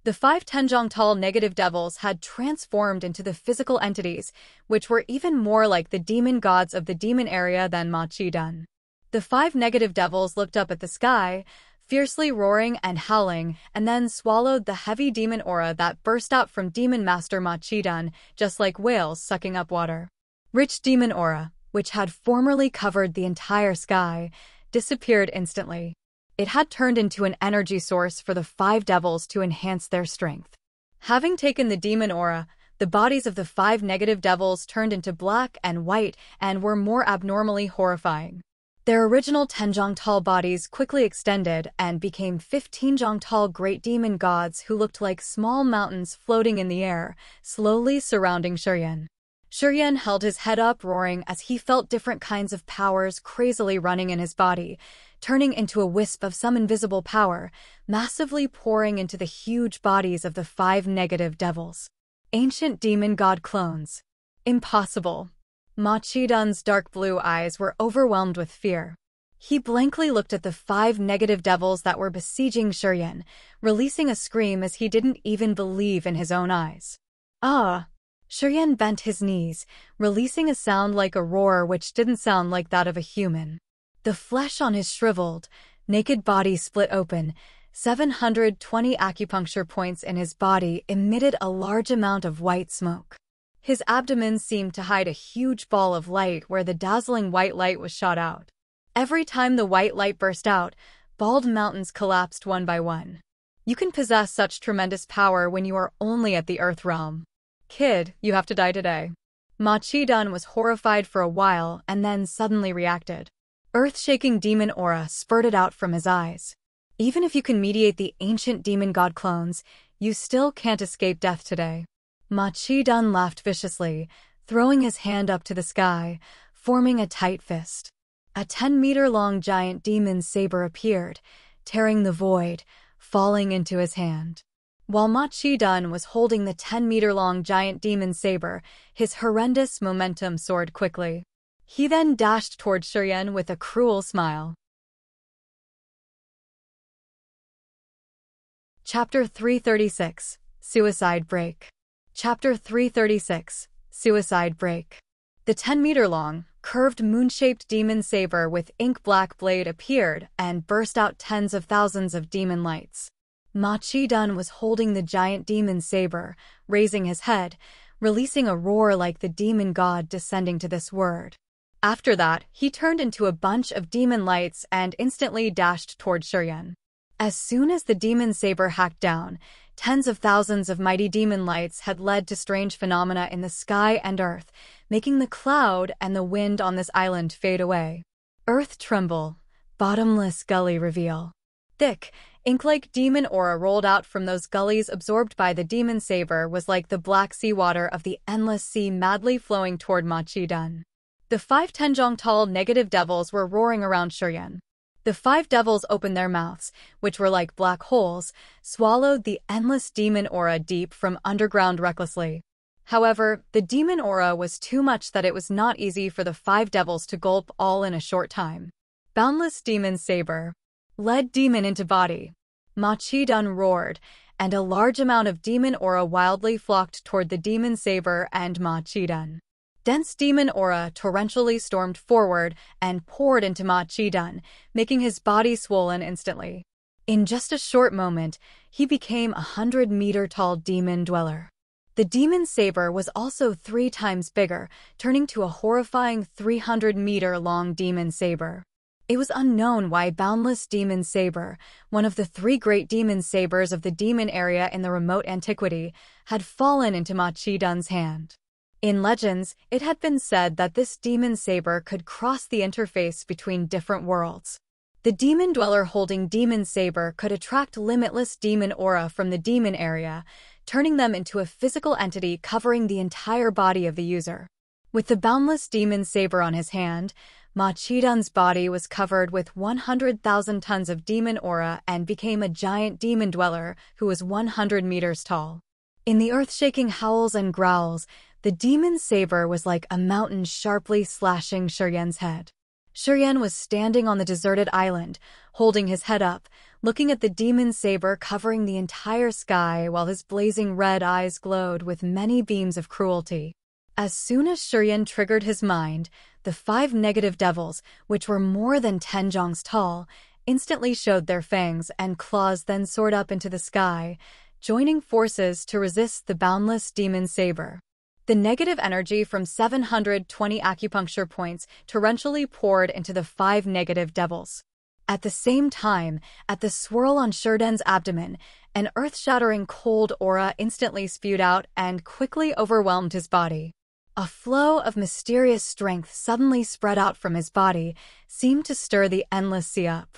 The 5 Tenjong-tall negative devils had transformed into the physical entities, which were even more like the demon gods of the demon area than Ma Qidun. The 5 negative devils looked up at the sky, fiercely roaring and howling, and then swallowed the heavy demon aura that burst out from Demon Master Ma Qidun, just like whales sucking up water. Rich demon aura, which had formerly covered the entire sky, disappeared instantly. It had turned into an energy source for the 5 devils to enhance their strength. Having taken the demon aura, the bodies of the 5 negative devils turned into black and white and were more abnormally horrifying. Their original 10-jong-tall bodies quickly extended and became 15-jong-tall great demon gods who looked like small mountains floating in the air, slowly surrounding ChiYan. ChiYan held his head up, roaring as he felt different kinds of powers crazily running in his body, turning into a wisp of some invisible power, massively pouring into the huge bodies of the 5 negative devils. Ancient demon god clones. Impossible. Ma Qidun's dark blue eyes were overwhelmed with fear. He blankly looked at the 5 negative devils that were besieging ChiYan, releasing a scream as he didn't even believe in his own eyes. Ah! ChiYan bent his knees, releasing a sound like a roar which didn't sound like that of a human. The flesh on his shriveled, naked body split open. 720 acupuncture points in his body emitted a large amount of white smoke. His abdomen seemed to hide a huge ball of light where the dazzling white light was shot out. Every time the white light burst out, bald mountains collapsed one by one. You can possess such tremendous power when you are only at the Earth realm. Kid, you have to die today. Ma Qidun was horrified for a while and then suddenly reacted. Earth-shaking demon aura spurted out from his eyes. Even if you can mediate the ancient demon god clones, you still can't escape death today. Ma Qidun laughed viciously, throwing his hand up to the sky, forming a tight fist. A 10-meter-long giant demon saber appeared, tearing the void, falling into his hand. While Ma Qidun was holding the 10-meter-long giant demon saber, his horrendous momentum soared quickly. He then dashed toward ChiYan with a cruel smile. Chapter 336, Suicide Break. Chapter 336, Suicide Break. The 10-meter-long, curved moon-shaped demon saber with ink-black blade appeared and burst out tens of thousands of demon lights. Ma Qidun was holding the giant demon saber, raising his head, releasing a roar like the demon god descending to this world. After that, he turned into a bunch of demon lights and instantly dashed toward ChiYan. As soon as the demon saber hacked down, tens of thousands of mighty demon lights had led to strange phenomena in the sky and earth, making the cloud and the wind on this island fade away. Earth tremble, bottomless gully reveal. Thick, ink-like demon aura rolled out from those gullies absorbed by the demon saber was like the black seawater of the endless sea madly flowing toward Ma Qidun. The 5 Tenjong-tall negative devils were roaring around ChiYan. The 5 devils opened their mouths, which were like black holes, swallowed the endless demon aura deep from underground recklessly. However, the demon aura was too much that it was not easy for the 5 devils to gulp all in a short time. Boundless demon saber. Led demon into body. Ma Qidun roared, and a large amount of demon aura wildly flocked toward the demon saber and Ma Qidun. Dense demon aura torrentially stormed forward and poured into Ma Qidun, making his body swollen instantly. In just a short moment, he became a 100-meter-tall demon dweller. The demon saber was also 3 times bigger, turning to a horrifying 300-meter-long demon saber. It was unknown why Boundless Demon Saber, one of the 3 great demon sabers of the demon area in the remote antiquity, had fallen into Ma Qidun's hand. In legends, it had been said that this demon saber could cross the interface between different worlds. The demon dweller holding demon saber could attract limitless demon aura from the demon area, turning them into a physical entity covering the entire body of the user. With the boundless demon saber on his hand, Ma Qidun's body was covered with 100,000 tons of demon aura and became a giant demon dweller who was 100 meters tall. In the earth-shaking howls and growls, the demon saber was like a mountain sharply slashing ChiYan's head. ChiYan was standing on the deserted island, holding his head up, looking at the demon saber covering the entire sky while his blazing red eyes glowed with many beams of cruelty. As soon as ChiYan triggered his mind, the 5 negative devils, which were more than 10 jongs tall, instantly showed their fangs and claws, then soared up into the sky, joining forces to resist the boundless demon saber. The negative energy from 720 acupuncture points torrentially poured into the 5 negative devils. At the same time, at the swirl on ChiYan's abdomen, an earth-shattering cold aura instantly spewed out and quickly overwhelmed his body. A flow of mysterious strength suddenly spread out from his body, seemed to stir the endless sea up.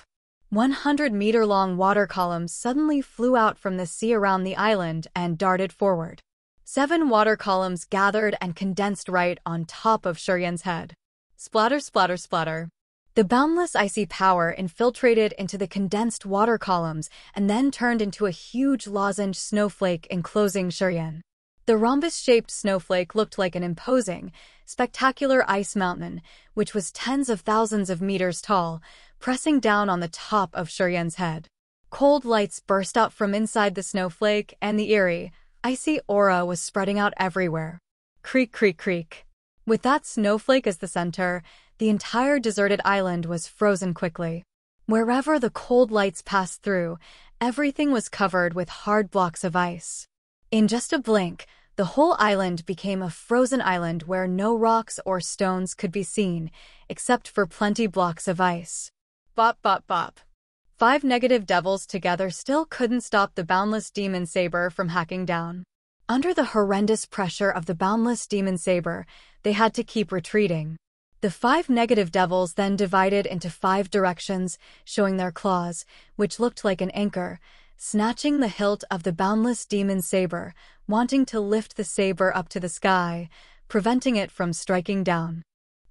100-meter-long water columns suddenly flew out from the sea around the island and darted forward. 7 water columns gathered and condensed right on top of ChiYan's head. Splatter, splatter, splatter. The boundless icy power infiltrated into the condensed water columns and then turned into a huge lozenge snowflake enclosing ChiYan. The rhombus-shaped snowflake looked like an imposing, spectacular ice mountain, which was tens of thousands of meters tall, pressing down on the top of ChiYan's head. Cold lights burst out from inside the snowflake, and the eerie, icy aura was spreading out everywhere. Creak, creak, creak. With that snowflake as the center, the entire deserted island was frozen quickly. Wherever the cold lights passed through, everything was covered with hard blocks of ice. In just a blink, the whole island became a frozen island where no rocks or stones could be seen, except for plenty blocks of ice. Bop, bop, bop. 5 negative devils together still couldn't stop the boundless demon saber from hacking down. Under the horrendous pressure of the boundless demon saber, they had to keep retreating. The 5 negative devils then divided into 5 directions, showing their claws, which looked like an anchor, snatching the hilt of the boundless demon saber, wanting to lift the saber up to the sky, preventing it from striking down.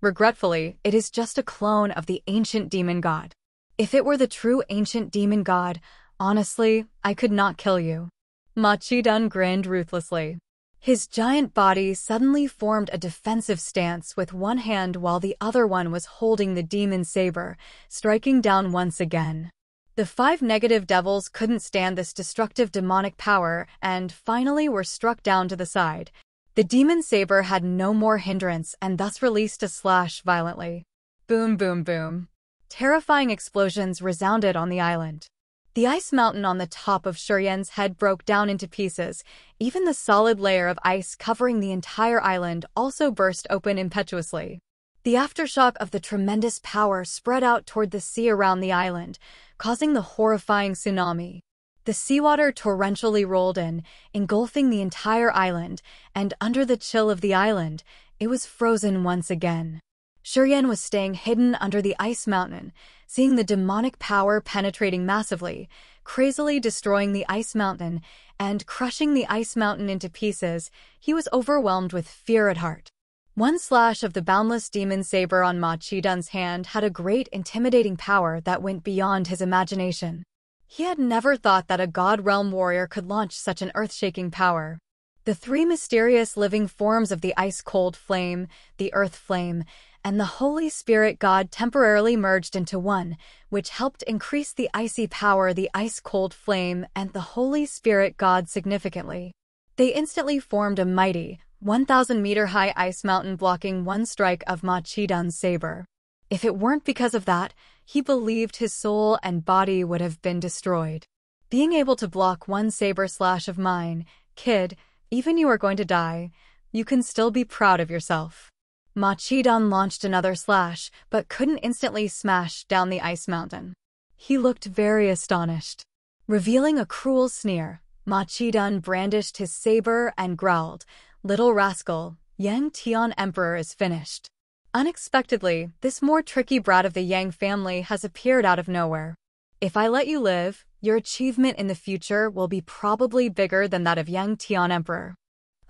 Regretfully, it is just a clone of the ancient demon god. If it were the true ancient demon god, honestly, I could not kill you. Ma Qidun grinned ruthlessly. His giant body suddenly formed a defensive stance with one hand while the other one was holding the demon saber, striking down once again. The 5 negative devils couldn't stand this destructive demonic power and finally were struck down to the side. The demon saber had no more hindrance and thus released a slash violently. Boom, boom, boom. Terrifying explosions resounded on the island. The ice mountain on the top of ChiYan's head broke down into pieces. Even the solid layer of ice covering the entire island also burst open impetuously. The aftershock of the tremendous power spread out toward the sea around the island, causing the horrifying tsunami. The seawater torrentially rolled in, engulfing the entire island, and under the chill of the island, it was frozen once again. ChiYan was staying hidden under the ice mountain, seeing the demonic power penetrating massively, crazily destroying the ice mountain, and crushing the ice mountain into pieces. He was overwhelmed with fear at heart. One slash of the boundless demon saber on Ma Qidun's hand had a great intimidating power that went beyond his imagination. He had never thought that a god realm warrior could launch such an earth-shaking power. The 3 mysterious living forms of the ice-cold flame, the earth flame, and the Holy Spirit God temporarily merged into one, which helped increase the icy power, the ice-cold flame, and the Holy Spirit God significantly. They instantly formed a mighty, 1,000-meter-high ice mountain blocking one strike of Ma Qidun's saber. If it weren't because of that, he believed his soul and body would have been destroyed. Being able to block one saber slash of mine, kid, even you are going to die, you can still be proud of yourself. Ma Qidun launched another slash, but couldn't instantly smash down the ice mountain. He looked very astonished. Revealing a cruel sneer, Ma Qidun brandished his saber and growled, "Little rascal, Yang Tian Emperor is finished." Unexpectedly, this more tricky brat of the Yang family has appeared out of nowhere. If I let you live, your achievement in the future will be probably bigger than that of Yang Tian Emperor.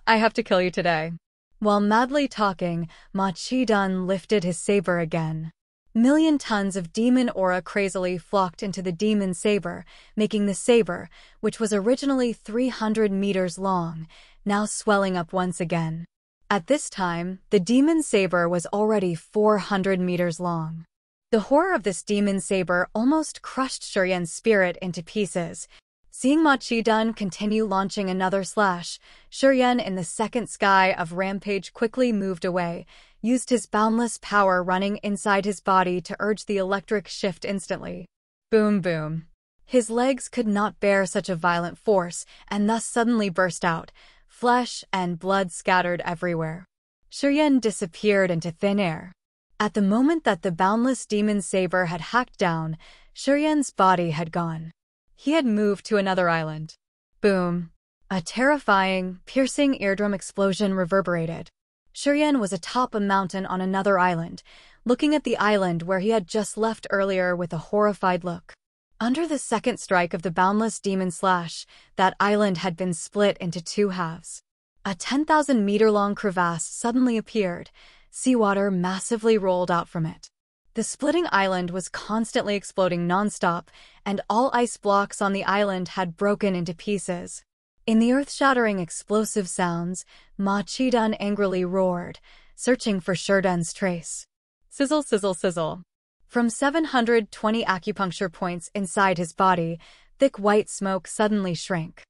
I have to kill you today. While madly talking, Ma Qidun lifted his saber again. Million tons of demon aura crazily flocked into the demon saber, making the saber, which was originally 300 meters long, now swelling up once again. At this time, the demon saber was already 400 meters long. The horror of this demon saber almost crushed ChiYan's spirit into pieces. Seeing Ma Qidun continue launching another slash, ChiYan in the second sky of rampage quickly moved away, used his boundless power running inside his body to urge the electric shift instantly. Boom boom. His legs could not bear such a violent force, and thus suddenly burst out. Flesh and blood scattered everywhere. ChiYan disappeared into thin air. At the moment that the boundless demon saber had hacked down, ChiYan's body had gone. He had moved to another island. Boom. A terrifying, piercing eardrum explosion reverberated. ChiYan was atop a mountain on another island, looking at the island where he had just left earlier with a horrified look. Under the second strike of the boundless demon slash, that island had been split into two halves. A 10,000-meter-long crevasse suddenly appeared. Seawater massively rolled out from it. The splitting island was constantly exploding nonstop, and all ice blocks on the island had broken into pieces. In the earth-shattering explosive sounds, Ma Qidun angrily roared, searching for ChiYan's trace. Sizzle, sizzle, sizzle. From 720 acupuncture points inside his body, thick white smoke suddenly shrank.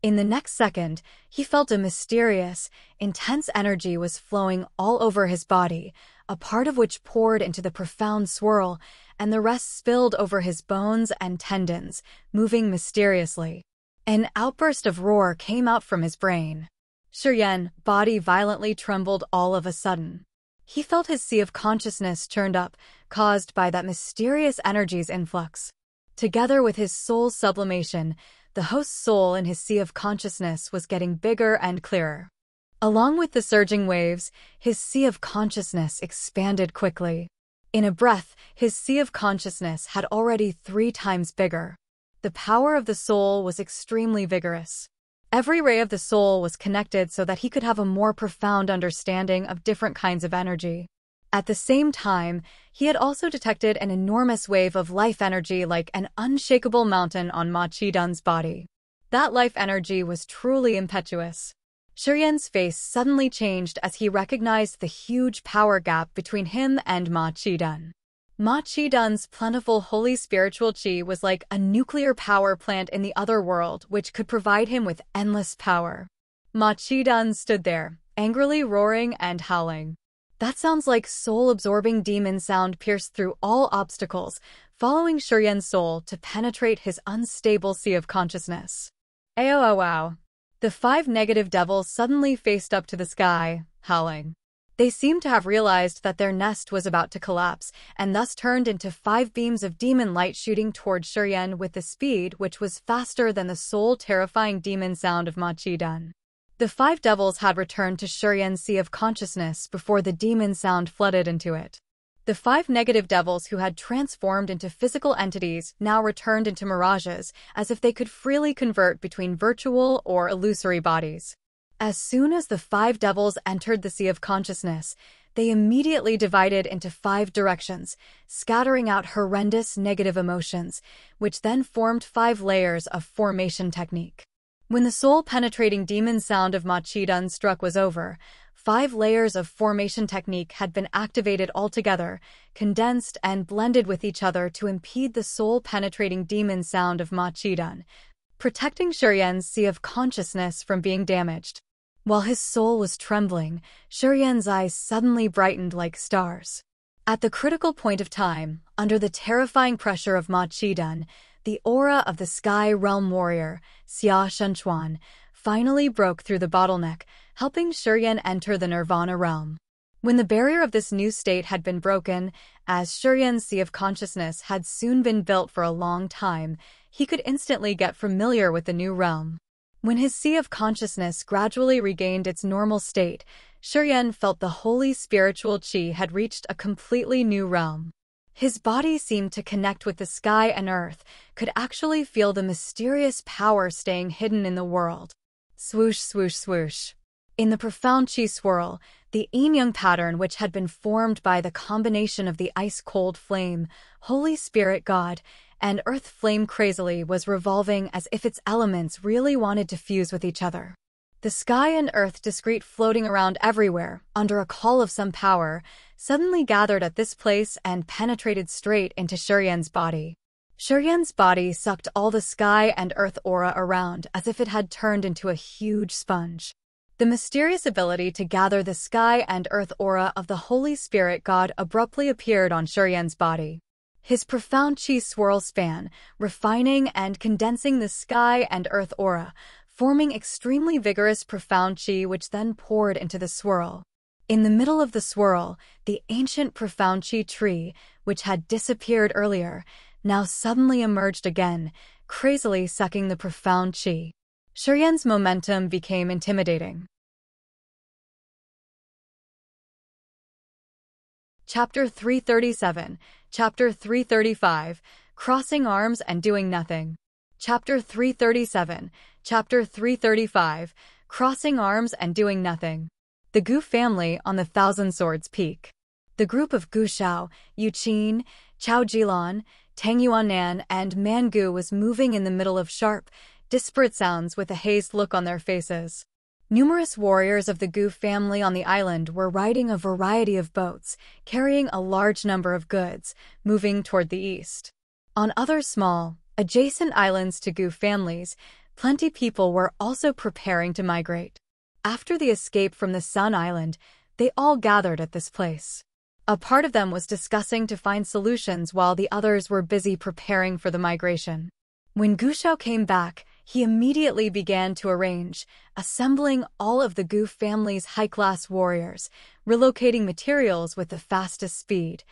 In the next second, he felt a mysterious, intense energy was flowing all over his body, a part of which poured into the profound swirl, and the rest spilled over his bones and tendons, moving mysteriously. An outburst of roar came out from his brain. ChiYan's body violently trembled all of a sudden. He felt his sea of consciousness churned up, caused by that mysterious energy's influx. Together with his soul's sublimation, the host's soul in his sea of consciousness was getting bigger and clearer. Along with the surging waves, his sea of consciousness expanded quickly. In a breath, his sea of consciousness had already 3 times bigger. The power of the soul was extremely vigorous. Every ray of the soul was connected so that he could have a more profound understanding of different kinds of energy. At the same time, he had also detected an enormous wave of life energy like an unshakable mountain on Ma Qidun's body. That life energy was truly impetuous. ChiYan's face suddenly changed as he recognized the huge power gap between him and Ma Qidun. Ma Qidun's plentiful holy spiritual qi was like a nuclear power plant in the other world which could provide him with endless power. Ma Qidun stood there, angrily roaring and howling. That sounds like soul-absorbing demon sound pierced through all obstacles, following ChiYan's soul to penetrate his unstable sea of consciousness. Aow. The 5 negative devils suddenly faced up to the sky, howling. They seemed to have realized that their nest was about to collapse, and thus turned into 5 beams of demon light shooting toward ChiYan with the speed which was faster than the soul-terrifying demon sound of Ma Qidun. The 5 devils had returned to ChiYan's sea of consciousness before the demon sound flooded into it. The 5 negative devils who had transformed into physical entities now returned into mirages, as if they could freely convert between virtual or illusory bodies. As soon as the 5 devils entered the sea of consciousness, they immediately divided into 5 directions, scattering out horrendous negative emotions, which then formed 5 layers of formation technique. When the soul-penetrating demon sound of Ma Qidun struck was over, 5 layers of formation technique had been activated altogether, condensed and blended with each other to impede the soul-penetrating demon sound of Ma Qidun, protecting ChiYan's sea of consciousness from being damaged. While his soul was trembling, ChiYan's eyes suddenly brightened like stars. At the critical point of time, under the terrifying pressure of Ma Qidun, the aura of the Sky Realm Warrior, Xia Shenchuan, finally broke through the bottleneck, helping ChiYan enter the Nirvana realm. When the barrier of this new state had been broken, as ChiYan's sea of consciousness had soon been built for a long time, he could instantly get familiar with the new realm. When his sea of consciousness gradually regained its normal state, ChiYan felt the holy spiritual qi had reached a completely new realm. His body seemed to connect with the sky and earth, could actually feel the mysterious power staying hidden in the world. Swoosh, swoosh, swoosh. In the profound qi swirl, the yin-yang pattern which had been formed by the combination of the ice-cold flame, Holy Spirit God, and earth flame crazily was revolving as if its elements really wanted to fuse with each other. The sky and earth discrete floating around everywhere, under a call of some power, suddenly gathered at this place and penetrated straight into ChiYan's body. ChiYan's body sucked all the sky and earth aura around as if it had turned into a huge sponge. The mysterious ability to gather the sky and earth aura of the Holy Spirit God abruptly appeared on ChiYan's body. His profound chi swirl span, refining and condensing the sky and earth aura, forming extremely vigorous profound chi which then poured into the swirl. In the middle of the swirl, the ancient profound chi tree, which had disappeared earlier, now suddenly emerged again, crazily sucking the profound chi. ChiYan's momentum became intimidating. Chapter 337, Chapter 335, Crossing Arms and Doing Nothing. Chapter 337, Chapter 335, Crossing Arms and Doing Nothing. The Gu family on the Thousand Swords Peak. The group of Gu Shao, Yu Qin, Chao Jilan, Tang Yuanan, and Man Gu was moving in the middle of sharp, disparate sounds with a hazed look on their faces. Numerous warriors of the Gu family on the island were riding a variety of boats, carrying a large number of goods, moving toward the east. On other small, adjacent islands to Gu families, plenty people were also preparing to migrate. After the escape from the Sun Island, they all gathered at this place. A part of them was discussing to find solutions while the others were busy preparing for the migration. When Gu Shao came back, he immediately began to arrange, assembling all of the Gu family's high-class warriors, relocating materials with the fastest speed,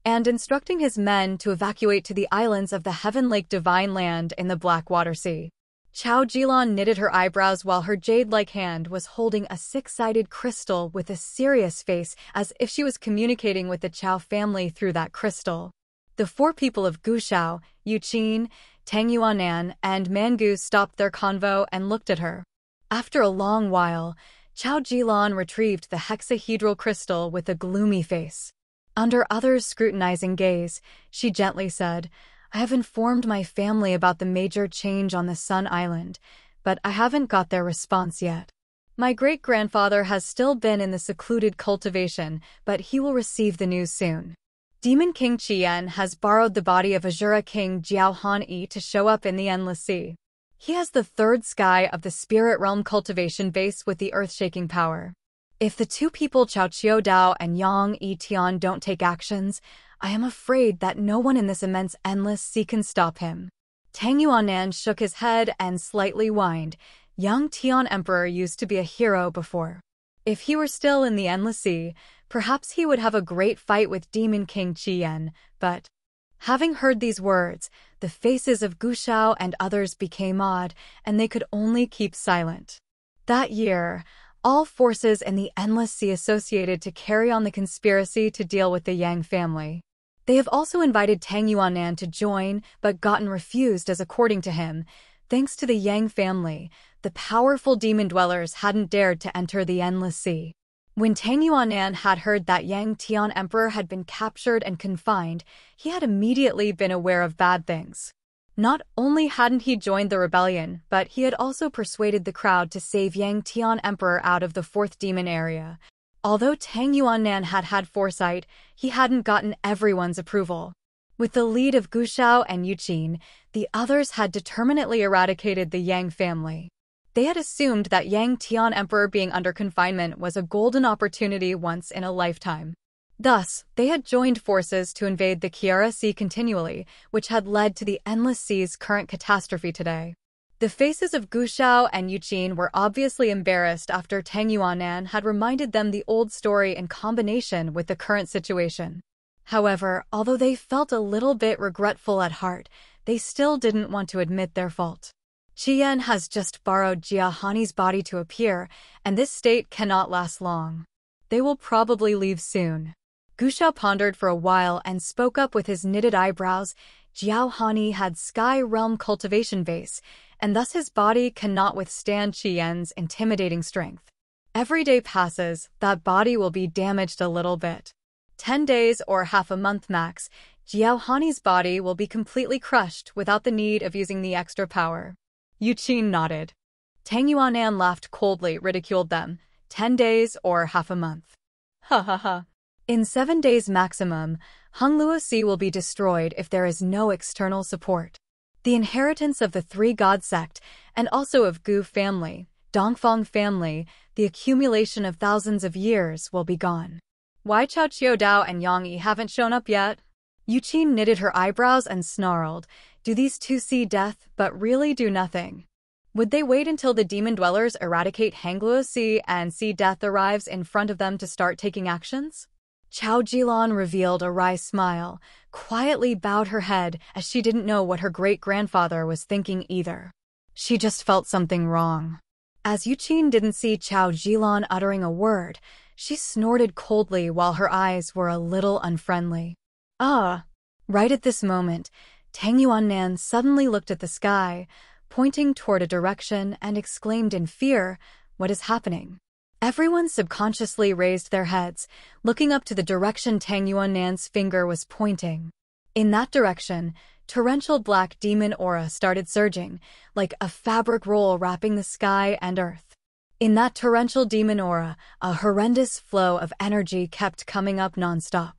and instructing his men to evacuate to the islands of the Heaven Lake Divine Land in the Blackwater Sea. Chao Jilan knitted her eyebrows while her jade-like hand was holding a six-sided crystal with a serious face as if she was communicating with the Chao family through that crystal. The four people of Gu Shao, Yu Qin, Tang Yuanan, and Man Gu stopped their convo and looked at her. After a long while, Chao Jilan retrieved the hexahedral crystal with a gloomy face. Under others' scrutinizing gaze, she gently said, "I have informed my family about the major change on the Sun Island, but I haven't got their response yet. My great-grandfather has still been in the secluded cultivation, but he will receive the news soon. Demon King ChiYan has borrowed the body of Azura King Jiao Han to show up in the Endless Sea. He has the third sky of the Spirit Realm cultivation base with the earth-shaking power. If the two people Chao Qiudao and Yang Yi Tian don't take actions, I am afraid that no one in this immense Endless Sea can stop him." Tang Yuanan shook his head and slightly whined. Young Tian Emperor used to be a hero before. If he were still in the Endless Sea, perhaps he would have a great fight with Demon King ChiYan, but... Having heard these words, the faces of Gu Shao and others became odd, and they could only keep silent. That year, all forces in the Endless Sea associated to carry on the conspiracy to deal with the Yang family. They have also invited Tang Yuanan to join, but gotten refused as according to him, thanks to the Yang family, the powerful demon dwellers hadn't dared to enter the Endless Sea. When Tang Yuanan had heard that Yang Tian Emperor had been captured and confined, he had immediately been aware of bad things. Not only hadn't he joined the rebellion, but he had also persuaded the crowd to save Yang Tian Emperor out of the fourth demon area. Although Tang Yuanan had had foresight, he hadn't gotten everyone's approval. With the lead of Gu Shao and Yu Qin, the others had determinately eradicated the Yang family. They had assumed that Yang Tian Emperor being under confinement was a golden opportunity once in a lifetime. Thus, they had joined forces to invade the Kiara Sea continually, which had led to the Endless Sea's current catastrophe today. The faces of Gu Shao and Yu Qin were obviously embarrassed after Tang Yuanan had reminded them the old story in combination with the current situation. However, although they felt a little bit regretful at heart, they still didn't want to admit their fault. ChiYan has just borrowed Jia Hani's body to appear, and this state cannot last long. They will probably leave soon. Gu Shao pondered for a while and spoke up with his knitted eyebrows. Jiao Hani had Sky Realm cultivation base, and thus his body cannot withstand ChiYan's intimidating strength. Every day passes, that body will be damaged a little bit. 10 days or half a month max, Jiao Hani's body will be completely crushed without the need of using the extra power. Yu Qin nodded. Tang Yuanan laughed coldly, ridiculed them. 10 days or half a month. Ha ha ha. In 7 days maximum, Hongluosi will be destroyed if there is no external support. The inheritance of the Three God sect, and also of Gu family, Dongfang family, the accumulation of thousands of years will be gone. Why Chao Qiudao and Yang Yi haven't shown up yet? Yuqin knitted her eyebrows and snarled. Do these two see death but really do nothing? Would they wait until the demon dwellers eradicate Hongluosi and see death arrives in front of them to start taking actions? Chao Jilan revealed a wry smile, quietly bowed her head as she didn't know what her great-grandfather was thinking either. She just felt something wrong. As Yuqin didn't see Chao Jilan uttering a word, she snorted coldly while her eyes were a little unfriendly. Right at this moment, Tang Yuannan suddenly looked at the sky, pointing toward a direction and exclaimed in fear, "What is happening?" Everyone subconsciously raised their heads, looking up to the direction Tang Yuannan's finger was pointing. In that direction, torrential black demon aura started surging, like a fabric roll wrapping the sky and earth. In that torrential demon aura, a horrendous flow of energy kept coming up nonstop.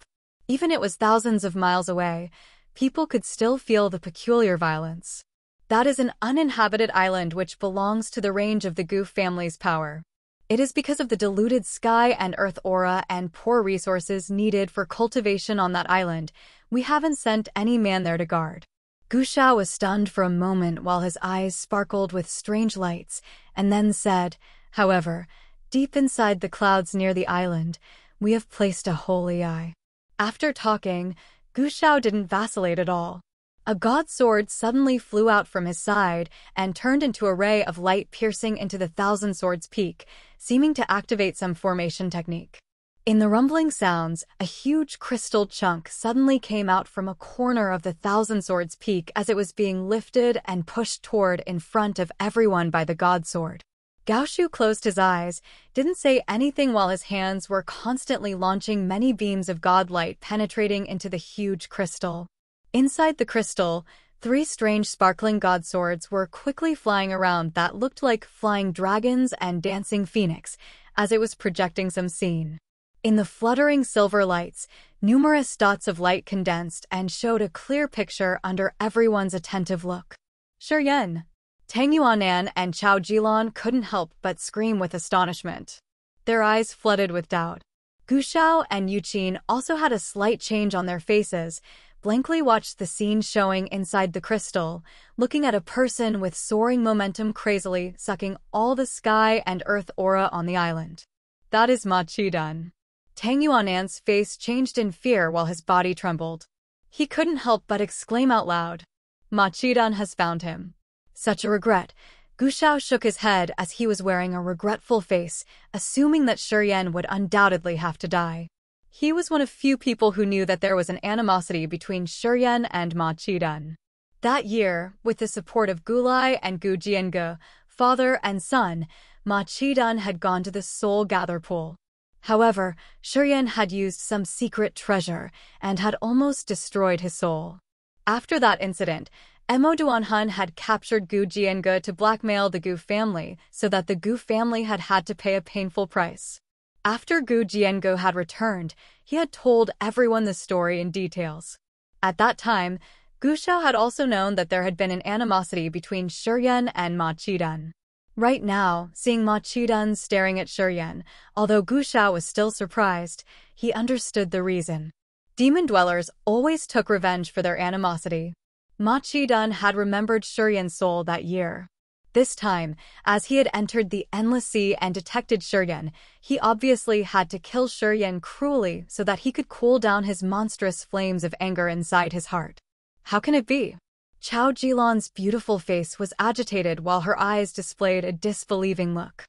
Even it was thousands of miles away, people could still feel the peculiar violence. That is an uninhabited island which belongs to the range of the Gu family's power. It is because of the diluted sky and earth aura and poor resources needed for cultivation on that island, we haven't sent any man there to guard. Gu Shao was stunned for a moment while his eyes sparkled with strange lights, and then said, "However, deep inside the clouds near the island, we have placed a holy eye." After talking, Gu Shao didn't vacillate at all. A god sword suddenly flew out from his side and turned into a ray of light piercing into the Thousand Swords Peak, seeming to activate some formation technique. In the rumbling sounds, a huge crystal chunk suddenly came out from a corner of the Thousand Swords Peak as it was being lifted and pushed toward in front of everyone by the god sword. Gao Shu closed his eyes, didn't say anything while his hands were constantly launching many beams of god light penetrating into the huge crystal. Inside the crystal, 3 strange sparkling god swords were quickly flying around that looked like flying dragons and dancing phoenix, as it was projecting some scene. In the fluttering silver lights, numerous dots of light condensed and showed a clear picture under everyone's attentive look. ChiYan, Tang Yuanan and Chao Jilan couldn't help but scream with astonishment. Their eyes flooded with doubt. Gu Shao and Yuqin also had a slight change on their faces, blankly watched the scene showing inside the crystal, looking at a person with soaring momentum crazily sucking all the sky and earth aura on the island. That is Ma Qidan. Tang Yuanan's face changed in fear while his body trembled. He couldn't help but exclaim out loud, "Ma Qidan has found him." Such a regret. Gu Shao shook his head as he was wearing a regretful face, assuming that ChiYan would undoubtedly have to die. He was one of few people who knew that there was an animosity between ChiYan and Ma Qidan. That year, with the support of Gulai and Gu Jienge, father and son, Ma Qidan had gone to the soul gather pool. However, ChiYan had used some secret treasure and had almost destroyed his soul. After that incident, Emo Duanhun had captured Gu Jienge to blackmail the Gu family so that the Gu family had to pay a painful price. After Gu Jienge had returned, he had told everyone the story in details. At that time, Gu Shao had also known that there had been an animosity between ChiYan and Ma Qidan. Right now, seeing Ma Qidan staring at ChiYan, although Gu Shao was still surprised, he understood the reason. Demon dwellers always took revenge for their animosity. Ma Qidan had remembered ChiYan's soul that year. This time, as he had entered the Endless Sea and detected ChiYan, he obviously had to kill ChiYan cruelly so that he could cool down his monstrous flames of anger inside his heart. How can it be? Chao Jilan's beautiful face was agitated while her eyes displayed a disbelieving look.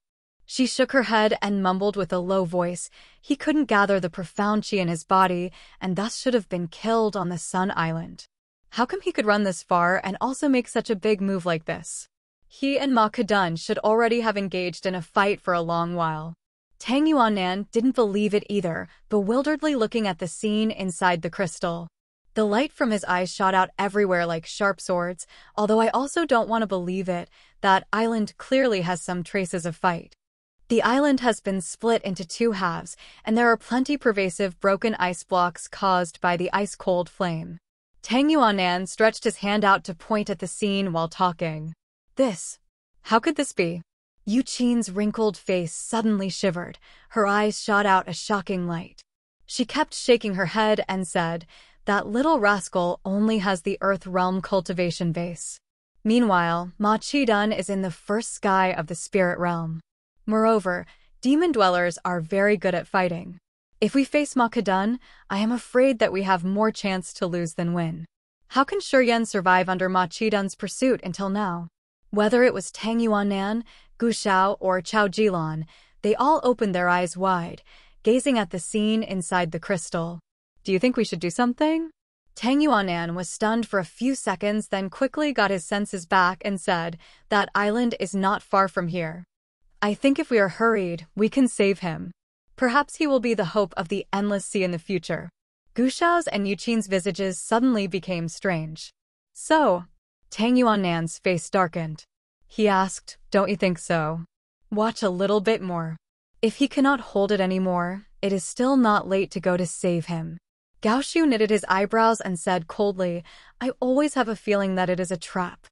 She shook her head and mumbled with a low voice. He couldn't gather the profound chi in his body and thus should have been killed on the Sun Island. How come he could run this far and also make such a big move like this? He and Ma Qidan should already have engaged in a fight for a long while. Tang Yuanan didn't believe it either, bewilderedly looking at the scene inside the crystal. The light from his eyes shot out everywhere like sharp swords, although I also don't want to believe it. That island clearly has some traces of fight. The island has been split into two halves, and there are plenty pervasive broken ice blocks caused by the ice-cold flame. Tang Yuanan stretched his hand out to point at the scene while talking. How could this be? Yu Qin's wrinkled face suddenly shivered. Her eyes shot out a shocking light. She kept shaking her head and said, "That little rascal only has the Earth Realm cultivation base." Meanwhile, Ma Qidun is in the first sky of the Spirit Realm. Moreover, demon dwellers are very good at fighting. If we face Ma Qidun, I am afraid that we have more chance to lose than win. How can ChiYan survive under Ma Qidun's pursuit until now? Whether it was Tang Yuanan, Gu Xiao, or Chao Jilan, they all opened their eyes wide, gazing at the scene inside the crystal. "Do you think we should do something?" Tang Yuanan was stunned for a few seconds, then quickly got his senses back and said, "That island is not far from here. I think if we are hurried, we can save him. Perhaps he will be the hope of the endless sea in the future." Gu Xiao's and Yu Qin's visages suddenly became strange. "So?" Tang Yuanan's face darkened. He asked, "Don't you think so? Watch a little bit more. If he cannot hold it anymore, it is still not late to go to save him." Gao Shu knitted his eyebrows and said coldly, "I always have a feeling that it is a trap.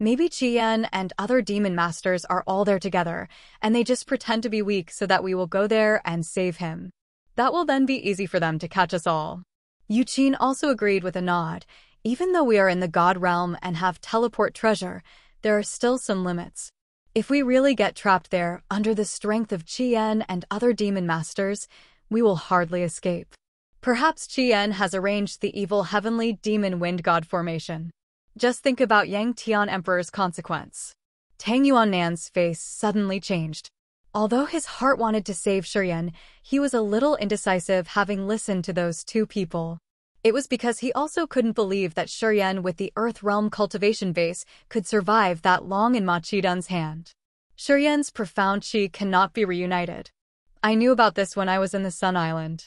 Maybe ChiYan and other demon masters are all there together, and they just pretend to be weak so that we will go there and save him. That will then be easy for them to catch us all." Yu Qin also agreed with a nod. Even though we are in the God realm and have teleport treasure, there are still some limits. If we really get trapped there, under the strength of ChiYan and other demon masters, we will hardly escape. Perhaps ChiYan has arranged the evil heavenly demon wind god formation. Just think about Yang Tian Emperor's consequence. Tang Yuannan's face suddenly changed. Although his heart wanted to save ChiYan, he was a little indecisive having listened to those two people. It was because he also couldn't believe that ChiYan with the Earth Realm cultivation base could survive that long in Ma Qidun's hand. ChiYan's profound chi cannot be reunited. I knew about this when I was in the Sun Island.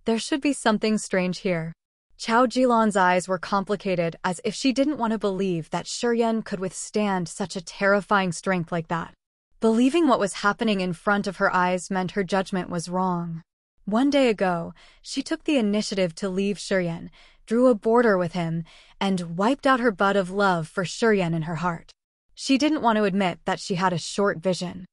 There should be something strange here. Chao Jilan's eyes were complicated, as if she didn't want to believe that ChiYan could withstand such a terrifying strength like that. Believing what was happening in front of her eyes meant her judgment was wrong. One day ago, she took the initiative to leave ChiYan, drew a border with him, and wiped out her bud of love for ChiYan in her heart. She didn't want to admit that she had a short vision.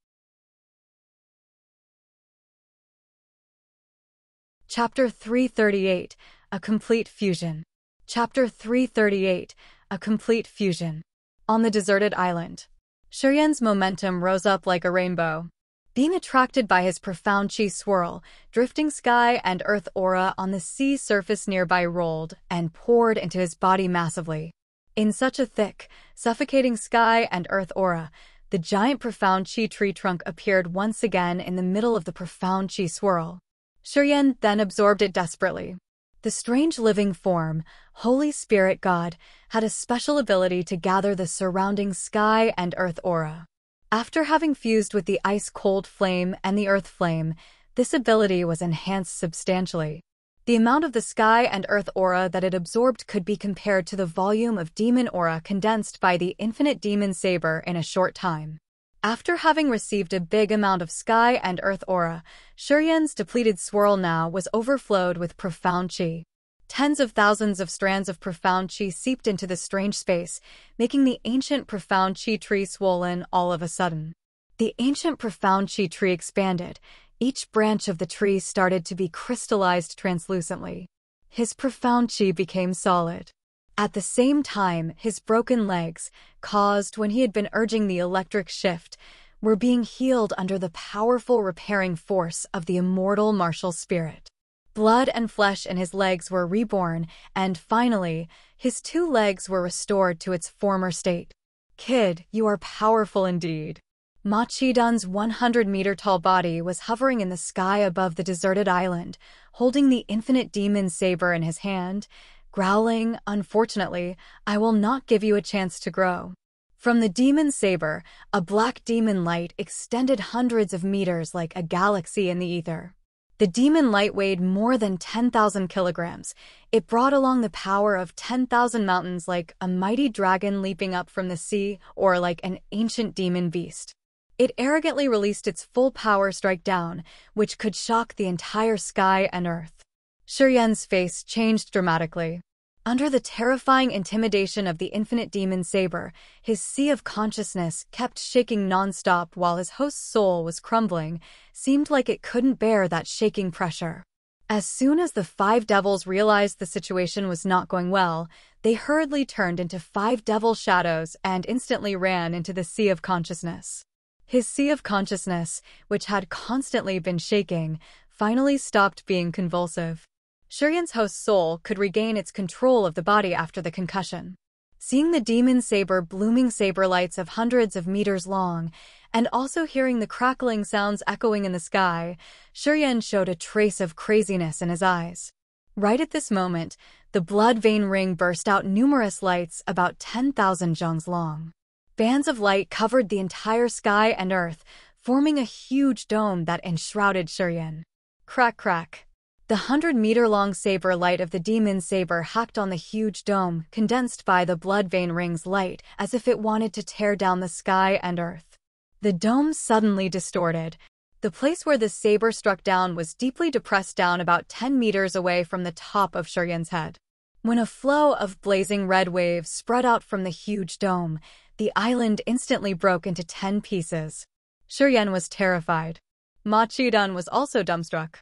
Chapter 338, A Complete Fusion. Chapter 338, A Complete Fusion. On the deserted island, ChiYan's momentum rose up like a rainbow. Being attracted by his profound chi swirl, drifting sky and earth aura on the sea surface nearby rolled and poured into his body massively. In such a thick, suffocating sky and earth aura, the giant profound chi tree trunk appeared once again in the middle of the profound chi swirl. ChiYan then absorbed it desperately. The strange living form, Holy Spirit God, had a special ability to gather the surrounding sky and earth aura. After having fused with the ice-cold flame and the earth flame, this ability was enhanced substantially. The amount of the sky and earth aura that it absorbed could be compared to the volume of demon aura condensed by the infinite demon saber in a short time. After having received a big amount of sky and earth aura, ChiYan's depleted swirl now was overflowed with profound chi. Tens of thousands of strands of profound chi seeped into the strange space, making the ancient profound chi tree swollen all of a sudden. The ancient profound chi tree expanded. Each branch of the tree started to be crystallized translucently. His profound chi became solid. At the same time, his broken legs, caused when he had been urging the electric shift, were being healed under the powerful repairing force of the immortal martial spirit. Blood and flesh in his legs were reborn, and finally, his two legs were restored to its former state. "Kid, you are powerful indeed." Ma Qidun's 100-meter-tall body was hovering in the sky above the deserted island, holding the infinite demon saber in his hand, growling, "Unfortunately, I will not give you a chance to grow." From the demon saber, a black demon light extended hundreds of meters like a galaxy in the ether. The demon light weighed more than 10,000 kilograms. It brought along the power of 10,000 mountains, like a mighty dragon leaping up from the sea or like an ancient demon beast. It arrogantly released its full power strike down, which could shock the entire sky and earth. ChiYan's face changed dramatically. Under the terrifying intimidation of the infinite demon saber, his sea of consciousness kept shaking non-stop while his host's soul was crumbling, seemed like it couldn't bear that shaking pressure. As soon as the 5 devils realized the situation was not going well, they hurriedly turned into 5 devil shadows and instantly ran into the sea of consciousness. His sea of consciousness, which had constantly been shaking, finally stopped being convulsive. ChiYan's host's soul could regain its control of the body after the concussion. Seeing the demon saber blooming saber lights of hundreds of meters long, and also hearing the crackling sounds echoing in the sky, ChiYan showed a trace of craziness in his eyes. Right at this moment, the blood vein ring burst out numerous lights about 10,000 zhongs long. Bands of light covered the entire sky and earth, forming a huge dome that enshrouded ChiYan. Crack crack. The 100-meter-long saber light of the demon saber hacked on the huge dome, condensed by the blood vein ring's light, as if it wanted to tear down the sky and earth. The dome suddenly distorted. The place where the saber struck down was deeply depressed down about 10 meters away from the top of ChiYan's head. When a flow of blazing red waves spread out from the huge dome, the island instantly broke into 10 pieces. ChiYan was terrified. Ma Qidan was also dumbstruck.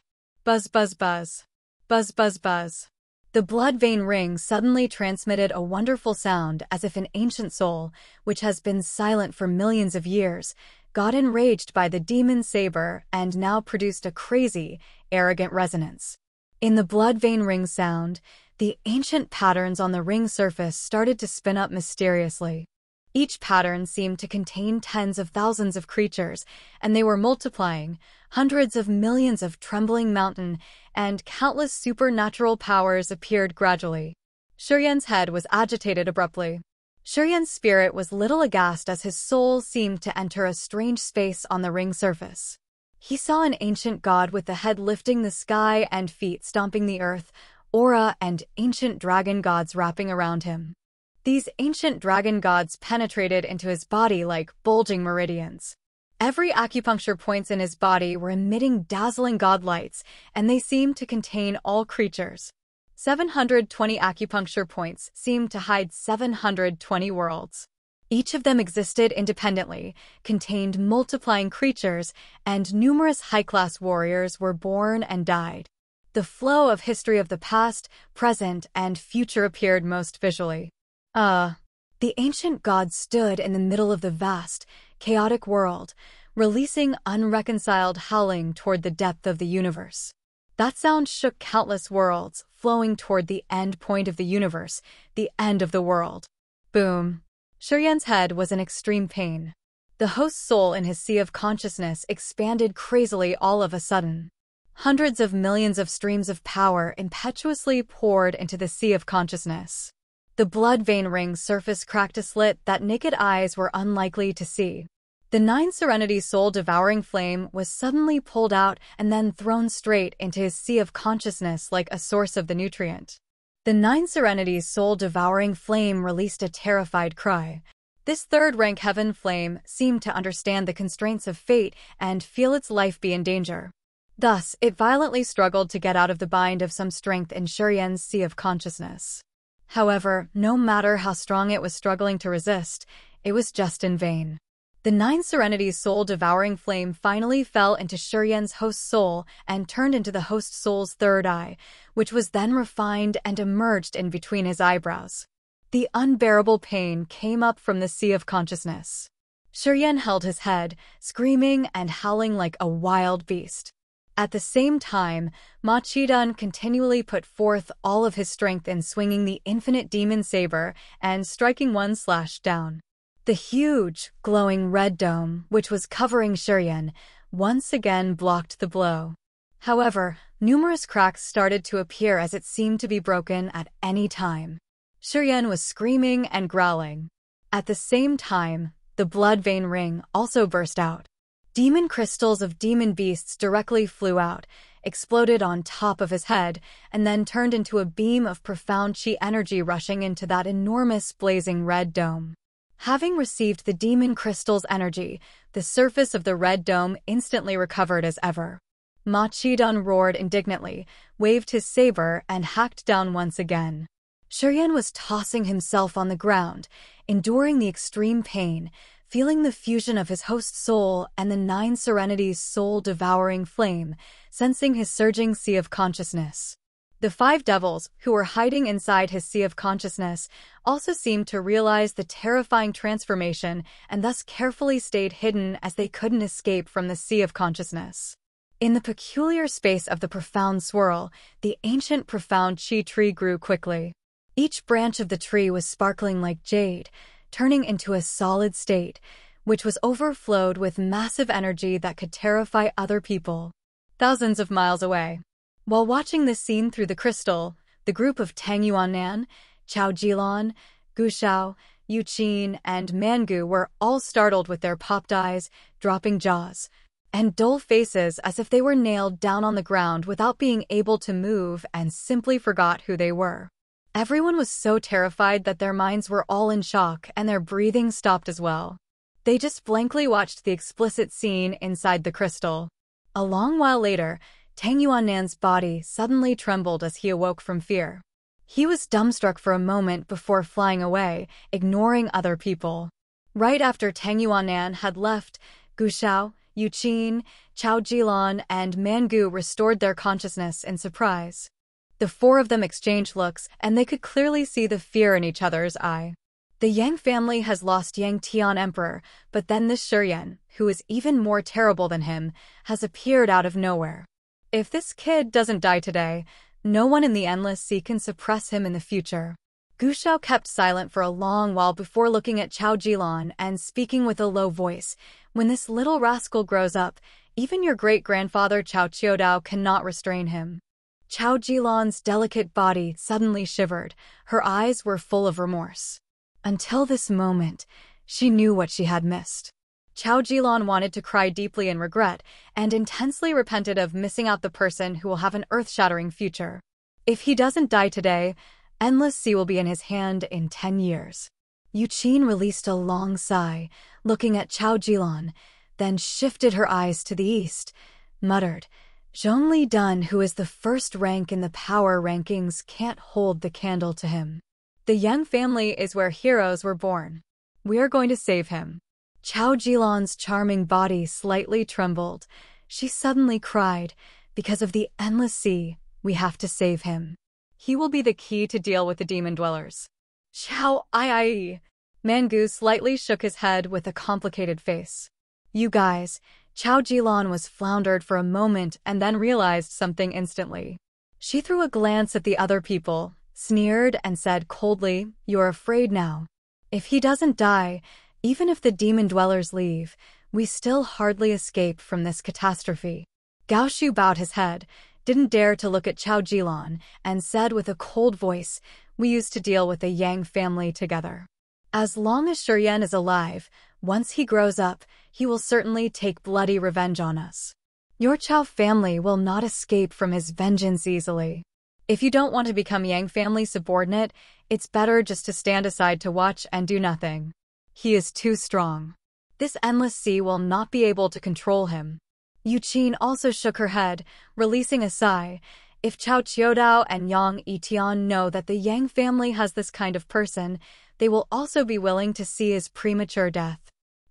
Buzz buzz buzz. Buzz buzz buzz. The blood vein ring suddenly transmitted a wonderful sound as if an ancient soul, which has been silent for millions of years, got enraged by the demon saber and now produced a crazy, arrogant resonance. In the blood vein ring sound, the ancient patterns on the ring surface started to spin up mysteriously. Each pattern seemed to contain tens of thousands of creatures, and they were multiplying, hundreds of millions of trembling mountain, and countless supernatural powers appeared gradually. ChiYan's head was agitated abruptly. ChiYan's spirit was little aghast as his soul seemed to enter a strange space on the ring surface. He saw an ancient god with the head lifting the sky and feet stomping the earth, aura and ancient dragon gods wrapping around him. These ancient dragon gods penetrated into his body like bulging meridians. Every acupuncture points in his body were emitting dazzling god lights, and they seemed to contain all creatures. 720 acupuncture points seemed to hide 720 worlds. Each of them existed independently, contained multiplying creatures, and numerous high-class warriors were born and died. The flow of history of the past, present, and future appeared most visually. The ancient gods stood in the middle of the vast, chaotic world, releasing unreconciled howling toward the depth of the universe. That sound shook countless worlds, flowing toward the end point of the universe, the end of the world. Boom. ChiYan's head was in extreme pain. The host's soul in his sea of consciousness expanded crazily all of a sudden. Hundreds of millions of streams of power impetuously poured into the sea of consciousness. The blood vein ring's surface cracked a slit that naked eyes were unlikely to see. The 9 Serenity soul-devouring flame was suddenly pulled out and then thrown straight into his sea of consciousness like a source of the nutrient. The 9 Serenity's soul-devouring flame released a terrified cry. This 3rd-rank heaven flame seemed to understand the constraints of fate and feel its life be in danger. Thus, it violently struggled to get out of the bind of some strength in ChiYan's sea of consciousness. However, no matter how strong it was struggling to resist, it was just in vain. The 9 Serenity's soul-devouring flame finally fell into ChiYan's host soul and turned into the host soul's 3rd eye, which was then refined and emerged in between his eyebrows. The unbearable pain came up from the sea of consciousness. ChiYan held his head, screaming and howling like a wild beast. At the same time, Ma Qidan continually put forth all of his strength in swinging the infinite demon saber and striking one slash down. The huge, glowing red dome, which was covering ChiYan, once again blocked the blow. However, numerous cracks started to appear as it seemed to be broken at any time. ChiYan was screaming and growling. At the same time, the blood vein ring also burst out. Demon crystals of demon beasts directly flew out, exploded on top of his head, and then turned into a beam of profound chi energy rushing into that enormous blazing red dome. Having received the demon crystal's energy, the surface of the red dome instantly recovered as ever. Ma Qidun roared indignantly, waved his saber, and hacked down once again. ChiYan was tossing himself on the ground, enduring the extreme pain, feeling the fusion of his host's soul and the Nine Serenities' soul-devouring flame, sensing his surging sea of consciousness. The 5 devils, who were hiding inside his sea of consciousness, also seemed to realize the terrifying transformation and thus carefully stayed hidden as they couldn't escape from the sea of consciousness. In the peculiar space of the profound swirl, the ancient profound chi tree grew quickly. Each branch of the tree was sparkling like jade, turning into a solid state, which was overflowed with massive energy that could terrify other people thousands of miles away. While watching this scene through the crystal, the group of Tang Yuannan, Chao Jilan, Gu Shao, Yu Qin, and Mangu were all startled with their popped eyes, dropping jaws, and dull faces as if they were nailed down on the ground without being able to move and simply forgot who they were. Everyone was so terrified that their minds were all in shock and their breathing stopped as well. They just blankly watched the explicit scene inside the crystal. A long while later, Tang Yuannan's body suddenly trembled as he awoke from fear. He was dumbstruck for a moment before flying away, ignoring other people. Right after Tang Yuannan had left, Gu Shao, Yu Qin, Chao Jilan, and Mangu restored their consciousness in surprise. The 4 of them exchanged looks, and they could clearly see the fear in each other's eye. The Yang family has lost Yang Tian Emperor, but then this ChiYan, who is even more terrible than him, has appeared out of nowhere. If this kid doesn't die today, no one in the Endless Sea can suppress him in the future. Gu Shao kept silent for a long while before looking at Chao Jilan and speaking with a low voice. When this little rascal grows up, even your great-grandfather Chao Qiudao cannot restrain him. Chao Jilan's delicate body suddenly shivered. Her eyes were full of remorse. Until this moment, she knew what she had missed. Chao Jilan wanted to cry deeply in regret and intensely repented of missing out the person who will have an earth-shattering future. If he doesn't die today, Endless Sea will be in his hand in 10 years. Yu Qin released a long sigh, looking at Chao Jilan, then shifted her eyes to the east, muttered, "Zhongli Dun, who is the first rank in the power rankings, can't hold the candle to him. The Yang family is where heroes were born. We are going to save him." Chao Jilan's charming body slightly trembled. She suddenly cried, "Because of the Endless Sea, we have to save him. He will be the key to deal with the demon dwellers." Chao Ii. Mangu slightly shook his head with a complicated face. "You guys," Chao Jilan was floundered for a moment and then realized something instantly. She threw a glance at the other people, sneered, and said coldly, "You're afraid now. If he doesn't die, even if the demon dwellers leave, we still hardly escape from this catastrophe." Gao Shu bowed his head, didn't dare to look at Chao Jilan, and said with a cold voice, "We used to deal with the Yang family together. As long as ChiYan is alive, once he grows up, he will certainly take bloody revenge on us. Your Chao family will not escape from his vengeance easily. If you don't want to become Yang family subordinate, it's better just to stand aside to watch and do nothing. He is too strong. This Endless Sea will not be able to control him." Yu Qin also shook her head, releasing a sigh. If Chao Qiudao and Yang Etian know that the Yang family has this kind of person, they will also be willing to see his premature death.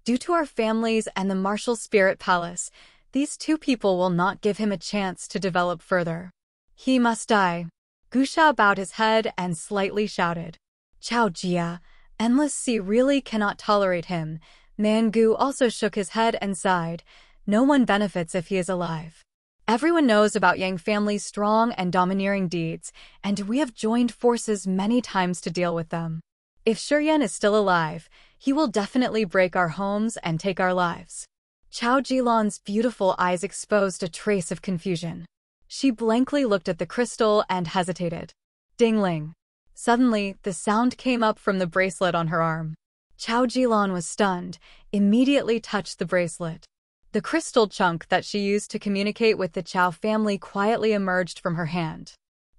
Due to our families and the martial spirit palace, these 2 people will not give him a chance to develop further. He must die. Gu Shao bowed his head and slightly shouted, "Chao Jia, Endless Sea really cannot tolerate him." Mangu also shook his head and sighed. "No one benefits if he is alive. Everyone knows about Yang family's strong and domineering deeds, and we have joined forces many times to deal with them. If ChiYan is still alive, he will definitely break our homes and take our lives." Chao Jilan's beautiful eyes exposed a trace of confusion. She blankly looked at the crystal and hesitated. Ding-ling. Suddenly, the sound came up from the bracelet on her arm. Chao Jilan was stunned, immediately touched the bracelet. The crystal chunk that she used to communicate with the Chow family quietly emerged from her hand.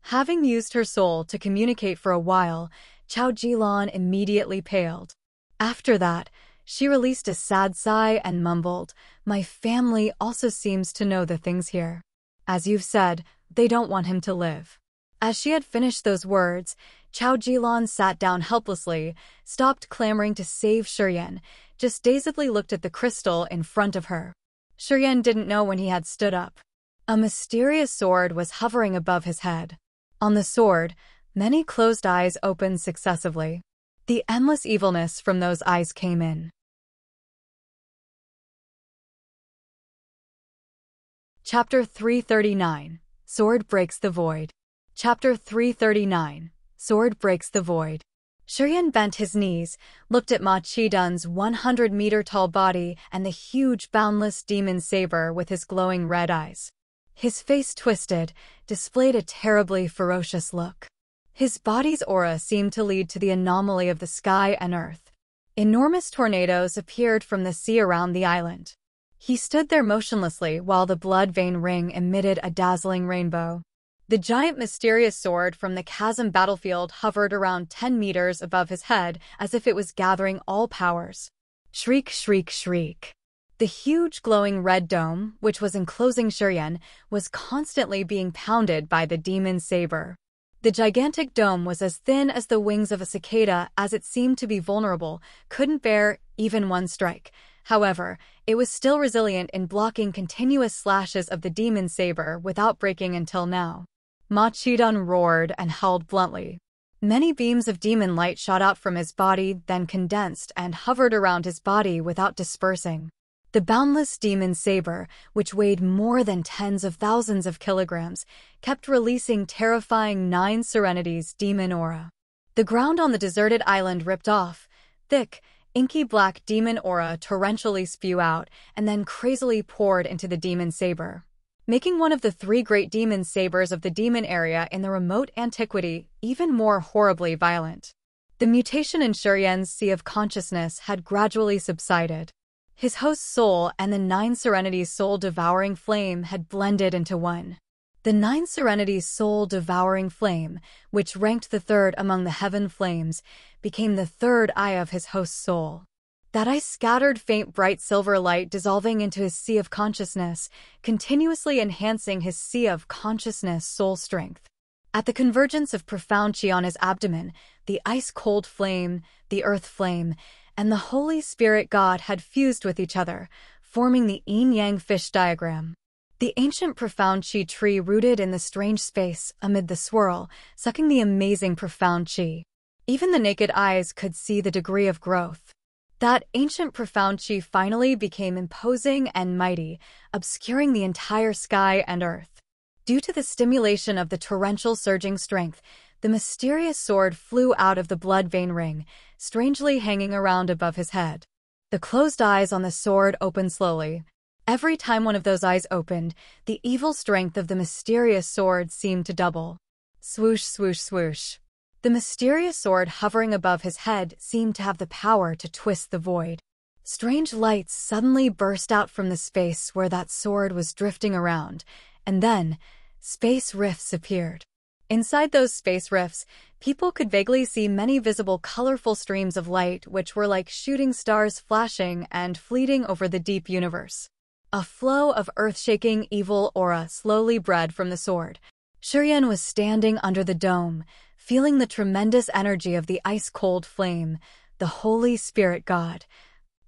Having used her soul to communicate for a while, Chow Jilan immediately paled. After that, she released a sad sigh and mumbled, "My family also seems to know the things here. As you've said, they don't want him to live." As she had finished those words, Chow Jilan sat down helplessly, stopped clamoring to save ChiYan, just dazedly looked at the crystal in front of her. ChiYan didn't know when he had stood up. A mysterious sword was hovering above his head. On the sword, many closed eyes opened successively. The endless evilness from those eyes came in. Chapter 339. Sword Breaks the Void. Chapter 339. Sword Breaks the Void. ChiYan bent his knees, looked at Ma Qidun's 100-meter-tall body and the huge boundless demon saber with his glowing red eyes. His face twisted, displayed a terribly ferocious look. His body's aura seemed to lead to the anomaly of the sky and earth. Enormous tornadoes appeared from the sea around the island. He stood there motionlessly while the blood vein ring emitted a dazzling rainbow. The giant mysterious sword from the chasm battlefield hovered around 10 meters above his head as if it was gathering all powers. Shriek, shriek, shriek. The huge glowing red dome, which was enclosing ChiYan, was constantly being pounded by the demon saber. The gigantic dome was as thin as the wings of a cicada as it seemed to be vulnerable, couldn't bear even one strike. However, it was still resilient in blocking continuous slashes of the demon saber without breaking until now. Ma Qidun roared and howled bluntly. Many beams of demon light shot out from his body, then condensed and hovered around his body without dispersing. The boundless demon saber, which weighed more than tens of thousands of kilograms, kept releasing terrifying 9 Serenity's demon aura. The ground on the deserted island ripped off. Thick, inky black demon aura torrentially spew out and then crazily poured into the demon saber, making one of the 3 great demon sabers of the demon area in the remote antiquity even more horribly violent. The mutation in ChiYan's sea of consciousness had gradually subsided. His host's soul and the 9 Serenity's soul-devouring flame had blended into one. The 9 Serenity's soul-devouring flame, which ranked the 3rd among the heaven flames, became the 3rd eye of his host's soul. That eye scattered faint bright silver light dissolving into his sea of consciousness, continuously enhancing his sea of consciousness soul strength. At the convergence of profound chi on his abdomen, the ice-cold flame, the earth flame, and the Holy Spirit God had fused with each other, forming the yin-yang fish diagram. The ancient profound chi tree rooted in the strange space amid the swirl, sucking the amazing profound chi. Even the naked eyes could see the degree of growth. That ancient profound chi finally became imposing and mighty, obscuring the entire sky and earth. Due to the stimulation of the torrential surging strength, the mysterious sword flew out of the blood vein ring, strangely hanging around above his head. The closed eyes on the sword opened slowly. Every time one of those eyes opened, the evil strength of the mysterious sword seemed to double. Swoosh, swoosh, swoosh. The mysterious sword hovering above his head seemed to have the power to twist the void. Strange lights suddenly burst out from the space where that sword was drifting around, and then, space rifts appeared. Inside those space rifts, people could vaguely see many visible colorful streams of light which were like shooting stars flashing and fleeting over the deep universe. A flow of earth-shaking evil aura slowly bred from the sword. ChiYan was standing under the dome, feeling the tremendous energy of the ice-cold flame, the Holy Spirit God,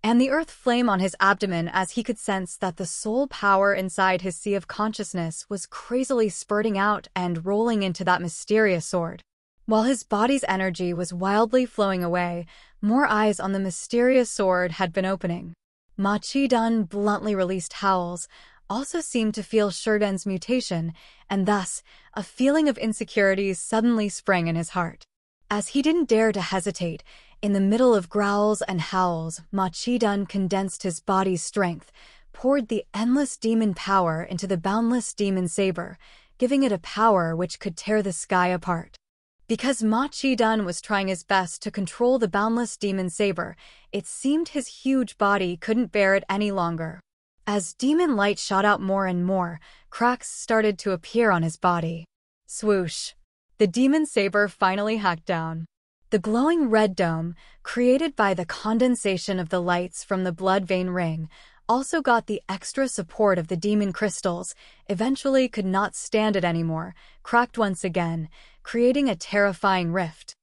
and the earth flame on his abdomen as he could sense that the soul power inside his sea of consciousness was crazily spurting out and rolling into that mysterious sword. While his body's energy was wildly flowing away, more eyes on the mysterious sword had been opening. Ma Qidun bluntly released howls, also seemed to feel ChiYan's mutation, and thus, a feeling of insecurity suddenly sprang in his heart. As he didn't dare to hesitate, in the middle of growls and howls, Ma Qidun condensed his body's strength, poured the endless demon power into the boundless demon saber, giving it a power which could tear the sky apart. Because Ma Qidun was trying his best to control the boundless demon saber, it seemed his huge body couldn't bear it any longer. As demon light shot out more and more, cracks started to appear on his body. Swoosh! The demon saber finally hacked down. The glowing red dome, created by the condensation of the lights from the blood vein ring, also got the extra support of the demon crystals, eventually could not stand it anymore, cracked once again, creating a terrifying rift.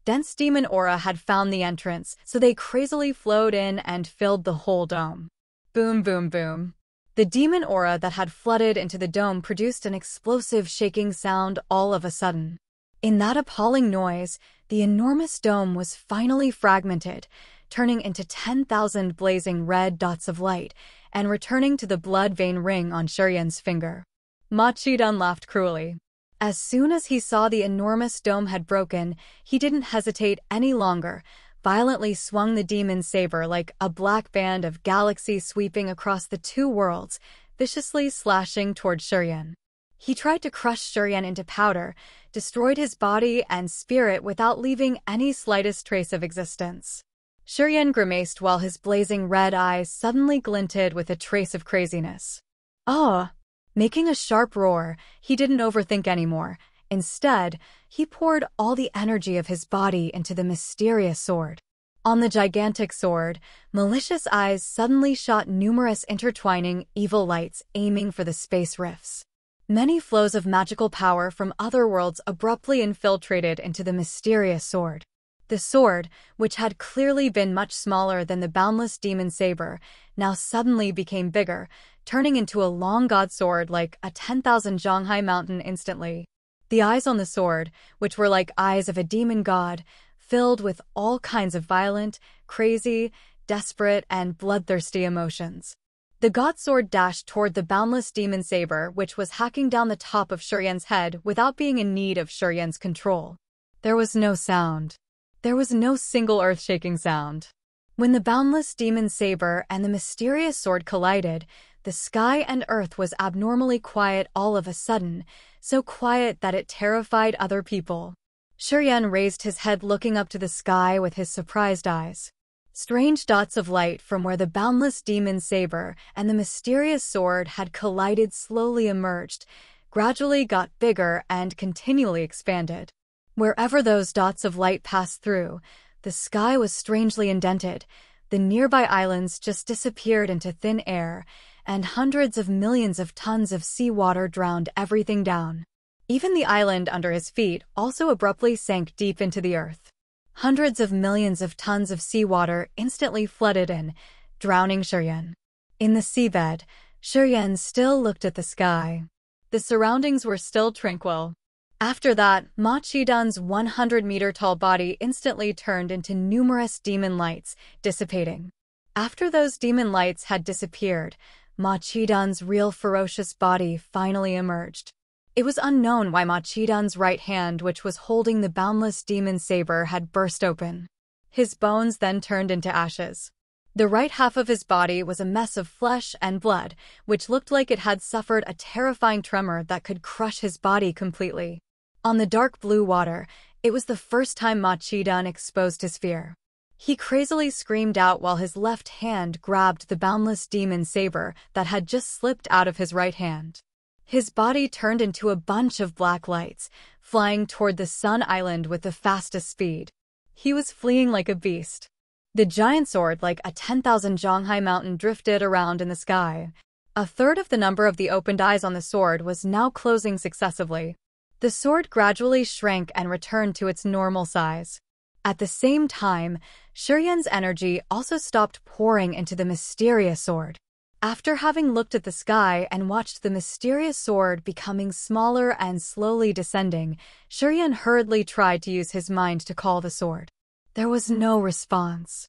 Dense demon aura had found the entrance, so they crazily flowed in and filled the whole dome. Boom, boom, boom. The demon aura that had flooded into the dome produced an explosive shaking sound all of a sudden. In that appalling noise, the enormous dome was finally fragmented, turning into 10,000 blazing red dots of light and returning to the blood vein ring on ChiYan's finger. Ma Qidan laughed cruelly. As soon as he saw the enormous dome had broken, he didn't hesitate any longer, violently swung the demon saber like a black band of galaxy sweeping across the two worlds, viciously slashing toward ChiYan. He tried to crush ChiYan into powder, destroyed his body and spirit without leaving any slightest trace of existence. ChiYan grimaced while his blazing red eyes suddenly glinted with a trace of craziness. Oh! Making a sharp roar, he didn't overthink anymore. Instead, he poured all the energy of his body into the mysterious sword. On the gigantic sword, malicious eyes suddenly shot numerous intertwining evil lights aiming for the space rifts. Many flows of magical power from other worlds abruptly infiltrated into the mysterious sword. The sword, which had clearly been much smaller than the boundless demon saber, now suddenly became bigger, turning into a long god sword like a 10,000 Zhonghai mountain instantly. The eyes on the sword, which were like eyes of a demon god, filled with all kinds of violent, crazy, desperate, and bloodthirsty emotions. The god sword dashed toward the boundless demon saber, which was hacking down the top of ChiYan's head without being in need of ChiYan's control. There was no sound. There was no single earth-shaking sound. When the boundless demon saber and the mysterious sword collided, the sky and earth was abnormally quiet all of a sudden, so quiet that it terrified other people. ChiYan raised his head looking up to the sky with his surprised eyes. Strange dots of light from where the boundless demon saber and the mysterious sword had collided slowly emerged, gradually got bigger and continually expanded. Wherever those dots of light passed through, the sky was strangely indented, the nearby islands just disappeared into thin air, and hundreds of millions of tons of seawater drowned everything down. Even the island under his feet also abruptly sank deep into the earth. Hundreds of millions of tons of seawater instantly flooded in, drowning ChiYan. In the seabed, ChiYan still looked at the sky. The surroundings were still tranquil. After that, Ma Qidan's 100-meter-tall body instantly turned into numerous demon lights, dissipating. After those demon lights had disappeared, Ma Qidan's real ferocious body finally emerged. It was unknown why Ma Qidan's right hand, which was holding the boundless demon saber, had burst open. His bones then turned into ashes. The right half of his body was a mess of flesh and blood, which looked like it had suffered a terrifying tremor that could crush his body completely. On the dark blue water, it was the first time Ma Qidan exposed his fear. He crazily screamed out while his left hand grabbed the boundless demon saber that had just slipped out of his right hand. His body turned into a bunch of black lights, flying toward the Sun Island with the fastest speed. He was fleeing like a beast. The giant sword, like a 10,000 Zhonghai mountain, drifted around in the sky. A third of the number of the opened eyes on the sword was now closing successively. The sword gradually shrank and returned to its normal size. At the same time, ChiYan's energy also stopped pouring into the mysterious sword. After having looked at the sky and watched the mysterious sword becoming smaller and slowly descending, ChiYan hurriedly tried to use his mind to call the sword. There was no response.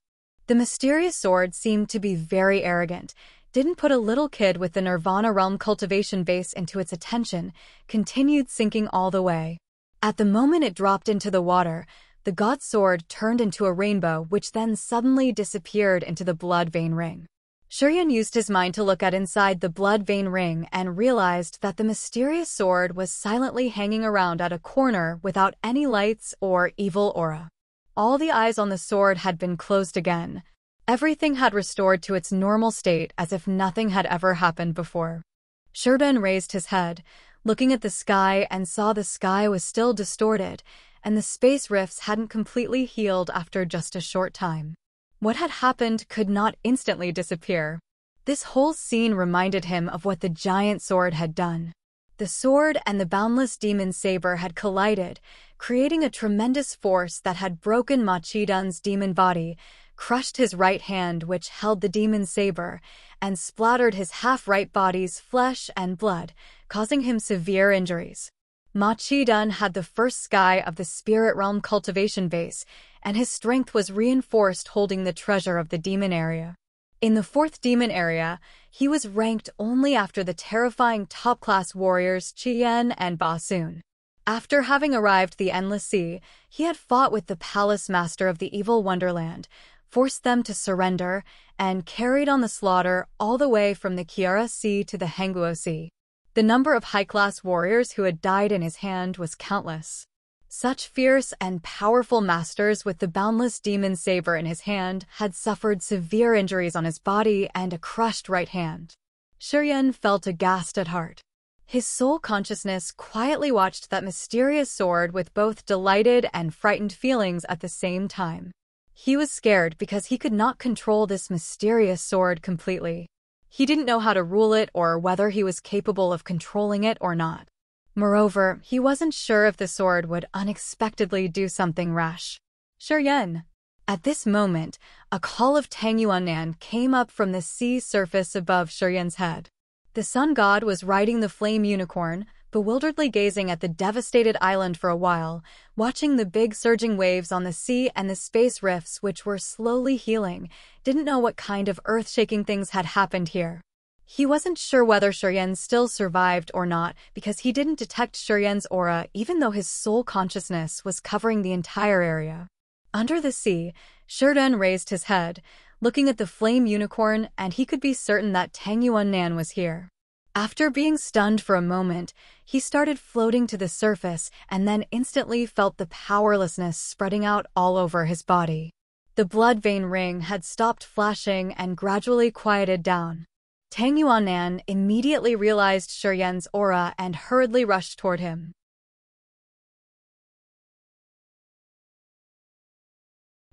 The mysterious sword seemed to be very arrogant, didn't put a little kid with the Nirvana realm cultivation base into its attention, continued sinking all the way. At the moment it dropped into the water, the god sword turned into a rainbow, which then suddenly disappeared into the blood vein ring. ChiYan used his mind to look at inside the blood vein ring and realized that the mysterious sword was silently hanging around at a corner without any lights or evil aura. All the eyes on the sword had been closed again. Everything had restored to its normal state as if nothing had ever happened before. ChiYan raised his head, looking at the sky, and saw the sky was still distorted, and the space rifts hadn't completely healed after just a short time. What had happened could not instantly disappear. This whole scene reminded him of what the giant sword had done. The sword and the boundless demon saber had collided, creating a tremendous force that had broken Ma Qidan's demon body, crushed his right hand which held the demon saber, and splattered his half-right body's flesh and blood, causing him severe injuries. Ma Qidan had the first sky of the spirit realm cultivation base, and his strength was reinforced holding the treasure of the demon area. In the fourth demon area, he was ranked only after the terrifying top-class warriors ChiYan and Ba Sun. After having arrived the Endless Sea, he had fought with the palace master of the evil wonderland, forced them to surrender, and carried on the slaughter all the way from the Kiara Sea to the Henguo Sea. The number of high-class warriors who had died in his hand was countless. Such fierce and powerful masters with the boundless demon saber in his hand had suffered severe injuries on his body and a crushed right hand. ChiYan felt aghast at heart. His soul consciousness quietly watched that mysterious sword with both delighted and frightened feelings at the same time. He was scared because he could not control this mysterious sword completely. He didn't know how to rule it or whether he was capable of controlling it or not. Moreover, he wasn't sure if the sword would unexpectedly do something rash. ChiYan. At this moment, a call of Tangyuanan came up from the sea surface above ChiYan's head. The sun god was riding the flame unicorn, bewilderedly gazing at the devastated island for a while, watching the big surging waves on the sea and the space rifts which were slowly healing, didn't know what kind of earth-shaking things had happened here. He wasn't sure whether ChiYan still survived or not because he didn't detect ChiYan's aura even though his soul consciousness was covering the entire area. Under the sea, ChiYan raised his head, looking at the flame unicorn, and he could be certain that Tangyuanan was here. After being stunned for a moment, he started floating to the surface and then instantly felt the powerlessness spreading out all over his body. The blood vein ring had stopped flashing and gradually quieted down. Tangyuanan immediately realized ChiYan's aura and hurriedly rushed toward him.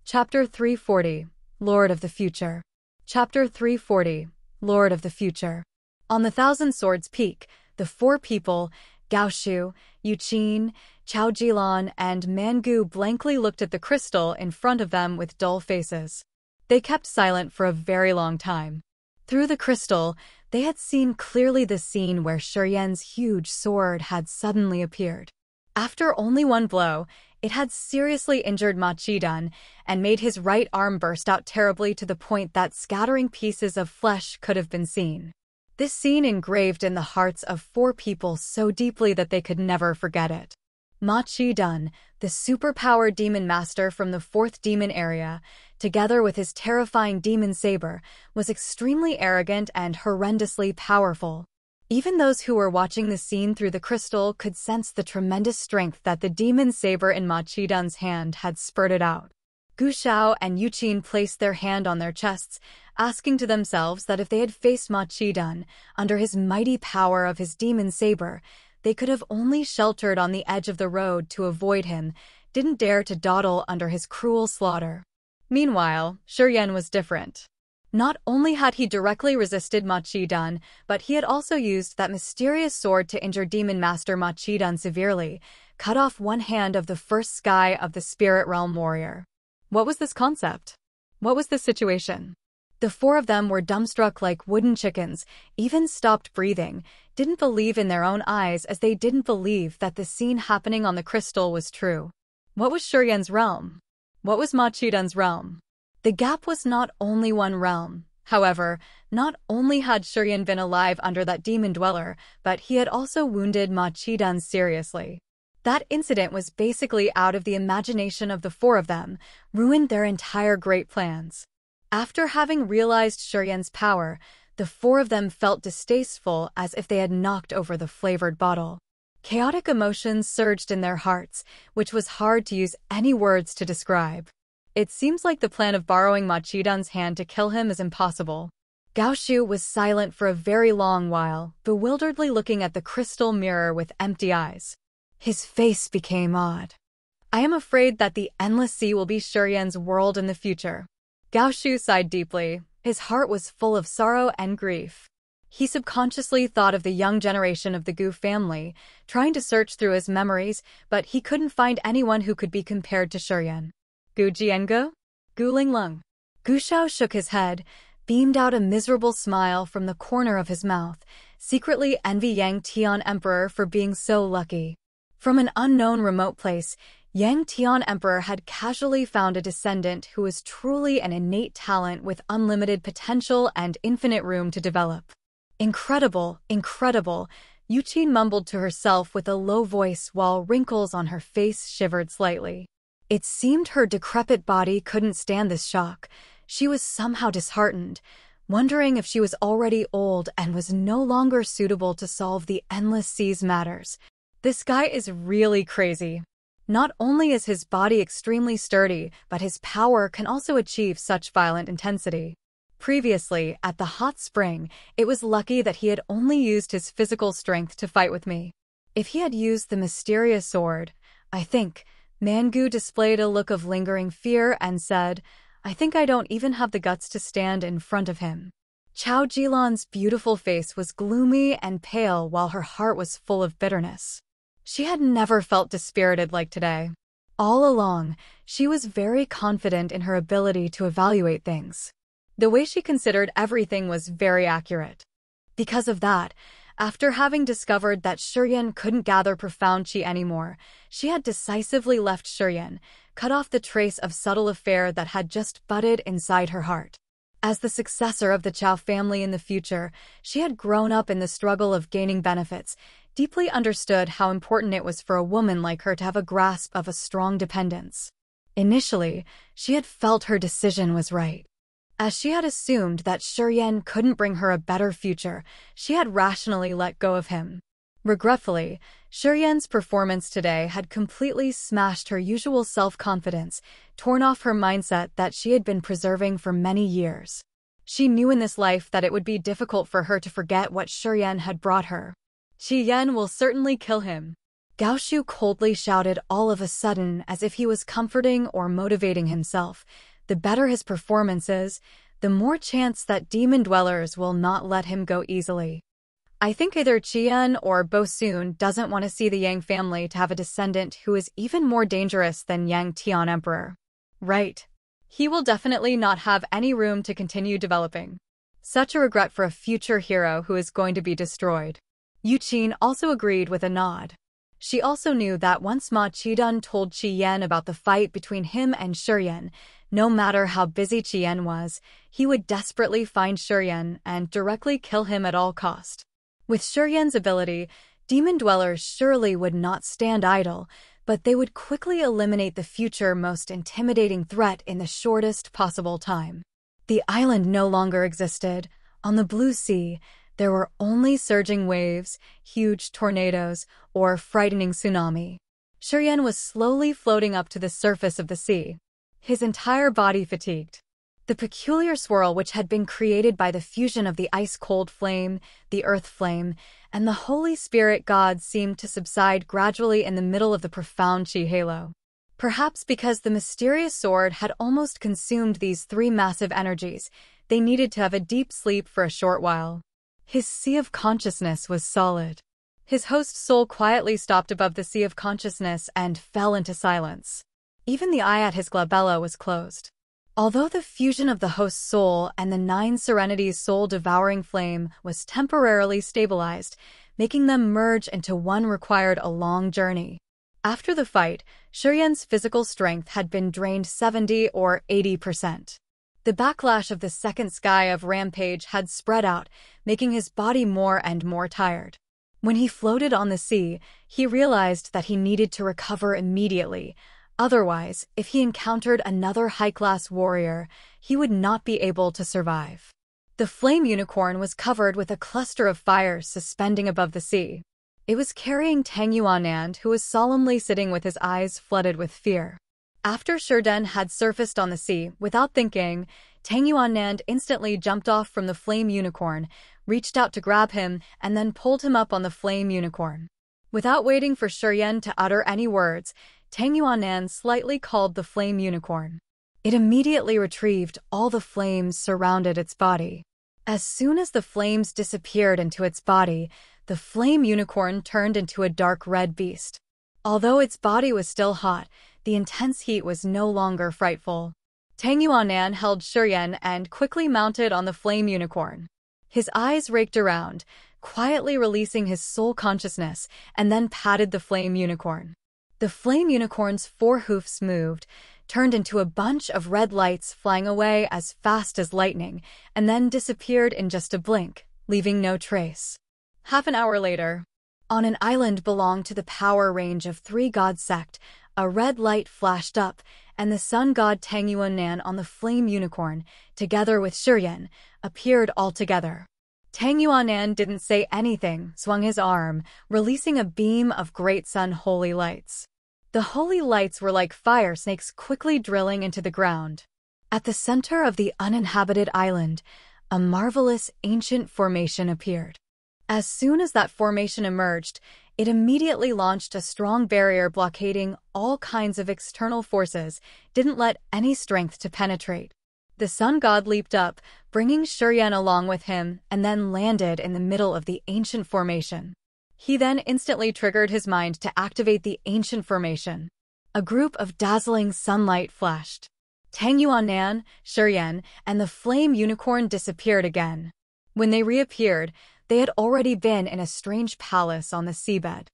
Chapter 340, Lord of the Future. Chapter 340, Lord of the Future. On the Thousand Swords Peak, the four people, Gao Shu, Yuqin, Chao Jilan, and Mangu blankly looked at the crystal in front of them with dull faces. They kept silent for a very long time. Through the crystal, they had seen clearly the scene where ChiYan's huge sword had suddenly appeared. After only one blow, it had seriously injured Ma Qidan and made his right arm burst out terribly to the point that scattering pieces of flesh could have been seen. This scene engraved in the hearts of four people so deeply that they could never forget it. Ma Qidan, the superpowered demon master from the fourth demon area, together with his terrifying demon saber, was extremely arrogant and horrendously powerful. Even those who were watching the scene through the crystal could sense the tremendous strength that the demon saber in Ma Qidan's hand had spurted out. Gu Xiao and Yuqin placed their hand on their chests, asking to themselves that if they had faced Ma Qidan, under his mighty power of his demon saber, they could have only sheltered on the edge of the road to avoid him, didn't dare to dawdle under his cruel slaughter. Meanwhile, ChiYan was different. Not only had he directly resisted Ma Qidan, but he had also used that mysterious sword to injure Demon Master Ma Qidan severely, cut off one hand of the first sky of the Spirit Realm warrior. What was this concept? What was this situation? The four of them were dumbstruck like wooden chickens, even stopped breathing, didn't believe in their own eyes as they didn't believe that the scene happening on the crystal was true. What was ChiYan's realm? What was Ma Qidan's realm? The gap was not only one realm. However, not only had ChiYan been alive under that demon dweller, but he had also wounded Ma Qidan seriously. That incident was basically out of the imagination of the four of them, ruined their entire great plans. After having realized ChiYan's power, the four of them felt distasteful as if they had knocked over the flavored bottle. Chaotic emotions surged in their hearts, which was hard to use any words to describe. It seems like the plan of borrowing Ma Qidan's hand to kill him is impossible. Gao Shu was silent for a very long while, bewilderedly looking at the crystal mirror with empty eyes. His face became odd. I am afraid that the endless sea will be ChiYan's world in the future. Gao Shu sighed deeply. His heart was full of sorrow and grief. He subconsciously thought of the young generation of the Gu family, trying to search through his memories, but he couldn't find anyone who could be compared to ChiYan. Gu Jiange? Gu Linglong? Gu Shao shook his head, beamed out a miserable smile from the corner of his mouth, secretly envy Yang Tian Emperor for being so lucky. From an unknown remote place, Yang Tian Emperor had casually found a descendant who was truly an innate talent with unlimited potential and infinite room to develop. Incredible, incredible, Yuqin mumbled to herself with a low voice while wrinkles on her face shivered slightly. It seemed her decrepit body couldn't stand this shock. She was somehow disheartened, wondering if she was already old and was no longer suitable to solve the endless sea's matters. This guy is really crazy. Not only is his body extremely sturdy, but his power can also achieve such violent intensity. Previously, at the hot spring, it was lucky that he had only used his physical strength to fight with me. If he had used the mysterious sword, I think, Mangu displayed a look of lingering fear and said, I think I don't even have the guts to stand in front of him. Chao Jilan's beautiful face was gloomy and pale while her heart was full of bitterness. She had never felt dispirited like today. All along, she was very confident in her ability to evaluate things. The way she considered everything was very accurate. Because of that, after having discovered that ChiYan couldn't gather profound qi anymore, she had decisively left ChiYan, cut off the trace of subtle affair that had just budded inside her heart. As the successor of the Chao family in the future, she had grown up in the struggle of gaining benefits, deeply understood how important it was for a woman like her to have a grasp of a strong dependence. Initially, she had felt her decision was right. As she had assumed that ChiYan couldn't bring her a better future, she had rationally let go of him. Regretfully, ChiYan's performance today had completely smashed her usual self-confidence, torn off her mindset that she had been preserving for many years. She knew in this life that it would be difficult for her to forget what ChiYan had brought her. ChiYan will certainly kill him. Gao Shu coldly shouted all of a sudden as if he was comforting or motivating himself. The better his performance is, the more chance that demon dwellers will not let him go easily. I think either ChiYan or Bo Soon doesn't want to see the Yang family to have a descendant who is even more dangerous than Yang Tian Emperor. Right. He will definitely not have any room to continue developing. Such a regret for a future hero who is going to be destroyed. Yuqin also agreed with a nod. She also knew that once Ma Qidan told ChiYan about the fight between him and ChiYan, no matter how busy ChiYan was, he would desperately find ChiYan and directly kill him at all cost. With ChiYan's ability, demon dwellers surely would not stand idle, but they would quickly eliminate the future most intimidating threat in the shortest possible time. The island no longer existed. On the blue sea, there were only surging waves, huge tornadoes, or frightening tsunami. ChiYan was slowly floating up to the surface of the sea, his entire body fatigued. The peculiar swirl which had been created by the fusion of the ice-cold flame, the earth flame, and the Holy Spirit god seemed to subside gradually in the middle of the profound qi halo. Perhaps because the mysterious sword had almost consumed these three massive energies, they needed to have a deep sleep for a short while. His sea of consciousness was solid. His host's soul quietly stopped above the sea of consciousness and fell into silence. Even the eye at his glabella was closed. Although the fusion of the host's soul and the Nine Serenities' soul-devouring flame was temporarily stabilized, making them merge into one required a long journey. After the fight, ChiYan's physical strength had been drained 70 or 80%. The backlash of the second sky of rampage had spread out, making his body more and more tired. When he floated on the sea, he realized that he needed to recover immediately. Otherwise, if he encountered another high-class warrior, he would not be able to survive. The flame unicorn was covered with a cluster of fires suspending above the sea. It was carrying Tang Yuanand, who was solemnly sitting with his eyes flooded with fear. After Shiden had surfaced on the sea, without thinking, Tang Yuannan instantly jumped off from the flame unicorn, reached out to grab him, and then pulled him up on the flame unicorn. Without waiting for ChiYan to utter any words, Tang Yuannan slightly called the flame unicorn. It immediately retrieved all the flames surrounded its body. As soon as the flames disappeared into its body, the flame unicorn turned into a dark red beast. Although its body was still hot, the intense heat was no longer frightful. Tang Yuannan held ChiYan and quickly mounted on the flame unicorn. His eyes raked around, quietly releasing his soul consciousness, and then patted the flame unicorn. The flame unicorn's 4 hoofs moved, turned into a bunch of red lights flying away as fast as lightning, and then disappeared in just a blink, leaving no trace. Half an hour later, on an island belonging to the power range of 3 god sect, a red light flashed up, and the sun god Tang Yuannan on the flame unicorn, together with ChiYan, appeared all together. Tang Yuannan didn't say anything, swung his arm, releasing a beam of great sun holy lights. The holy lights were like fire snakes quickly drilling into the ground. At the center of the uninhabited island, a marvelous ancient formation appeared. As soon as that formation emerged, it immediately launched a strong barrier blockading all kinds of external forces, didn't let any strength to penetrate. The sun god leaped up, bringing ChiYan along with him, and then landed in the middle of the ancient formation. He then instantly triggered his mind to activate the ancient formation. A group of dazzling sunlight flashed. Tang Yuannan, ChiYan, and the flame unicorn disappeared again. When they reappeared, they had already been in a strange palace on the seabed.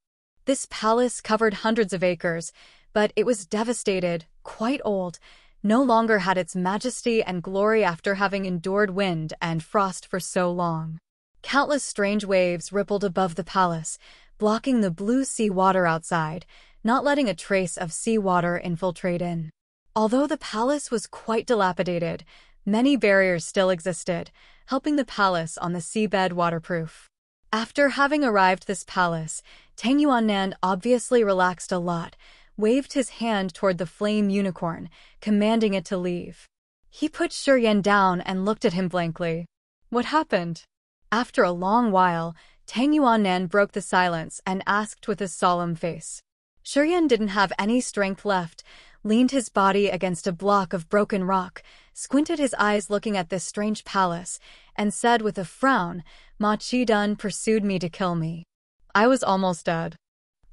This palace covered hundreds of acres, but it was devastated, quite old, no longer had its majesty and glory after having endured wind and frost for so long. Countless strange waves rippled above the palace, blocking the blue sea water outside, not letting a trace of seawater infiltrate in. Although the palace was quite dilapidated, many barriers still existed, helping the palace on the seabed waterproof. After having arrived this palace, Tang Yuannan obviously relaxed a lot, waved his hand toward the flame unicorn, commanding it to leave. He put ChiYan down and looked at him blankly. What happened? After a long while, Tang Yuannan broke the silence and asked with a solemn face. ChiYan didn't have any strength left, leaned his body against a block of broken rock, squinted his eyes looking at this strange palace, and said with a frown, "Ma Qidun pursued me to kill me. I was almost dead.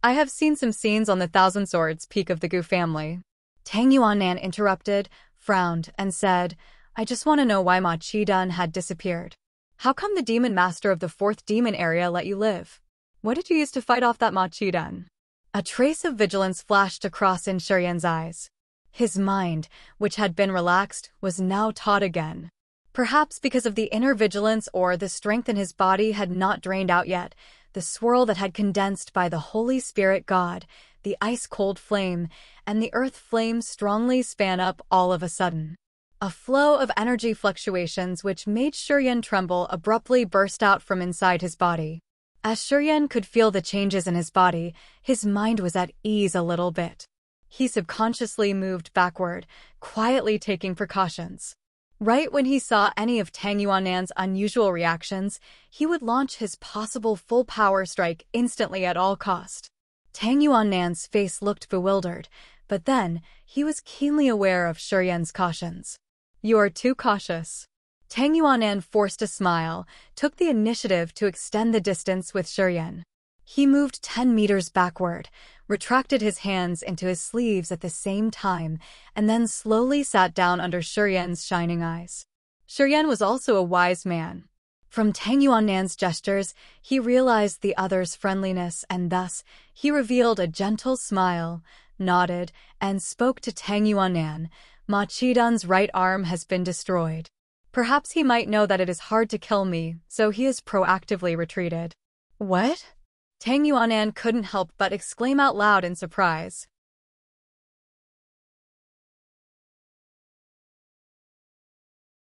I have seen some scenes on the Thousand Swords Peak of the Gu family." Tang Yuannan interrupted, frowned, and said, "I just want to know why Ma Qidun had disappeared. How come the demon master of the 4th demon area let you live? What did you use to fight off that Ma Qidun?" A trace of vigilance flashed across in ChiYan's eyes. His mind, which had been relaxed, was now taut again. Perhaps because of the inner vigilance or the strength in his body had not drained out yet, the swirl that had condensed by the Holy Spirit God, the ice-cold flame, and the earth flame strongly span up all of a sudden. A flow of energy fluctuations which made ChiYan tremble abruptly burst out from inside his body. As ChiYan could feel the changes in his body, his mind was at ease a little bit. He subconsciously moved backward, quietly taking precautions. Right when he saw any of Tang Yuannan's unusual reactions, he would launch his possible full power strike instantly at all cost. Tang Yuannan's face looked bewildered, but then he was keenly aware of ChiYan's cautions. "You are too cautious." Tang Yuannan forced a smile, took the initiative to extend the distance with ChiYan. He moved 10 meters backward, retracted his hands into his sleeves at the same time, and then slowly sat down under ChiYan's shining eyes. ChiYan was also a wise man. From Tang Yuannan's gestures, he realized the other's friendliness, and thus he revealed a gentle smile, nodded, and spoke to Tang Yuannan. "Ma Qidun's right arm has been destroyed. Perhaps he might know that it is hard to kill me, so he has proactively retreated." "What?" Tang Yuannan couldn't help but exclaim out loud in surprise.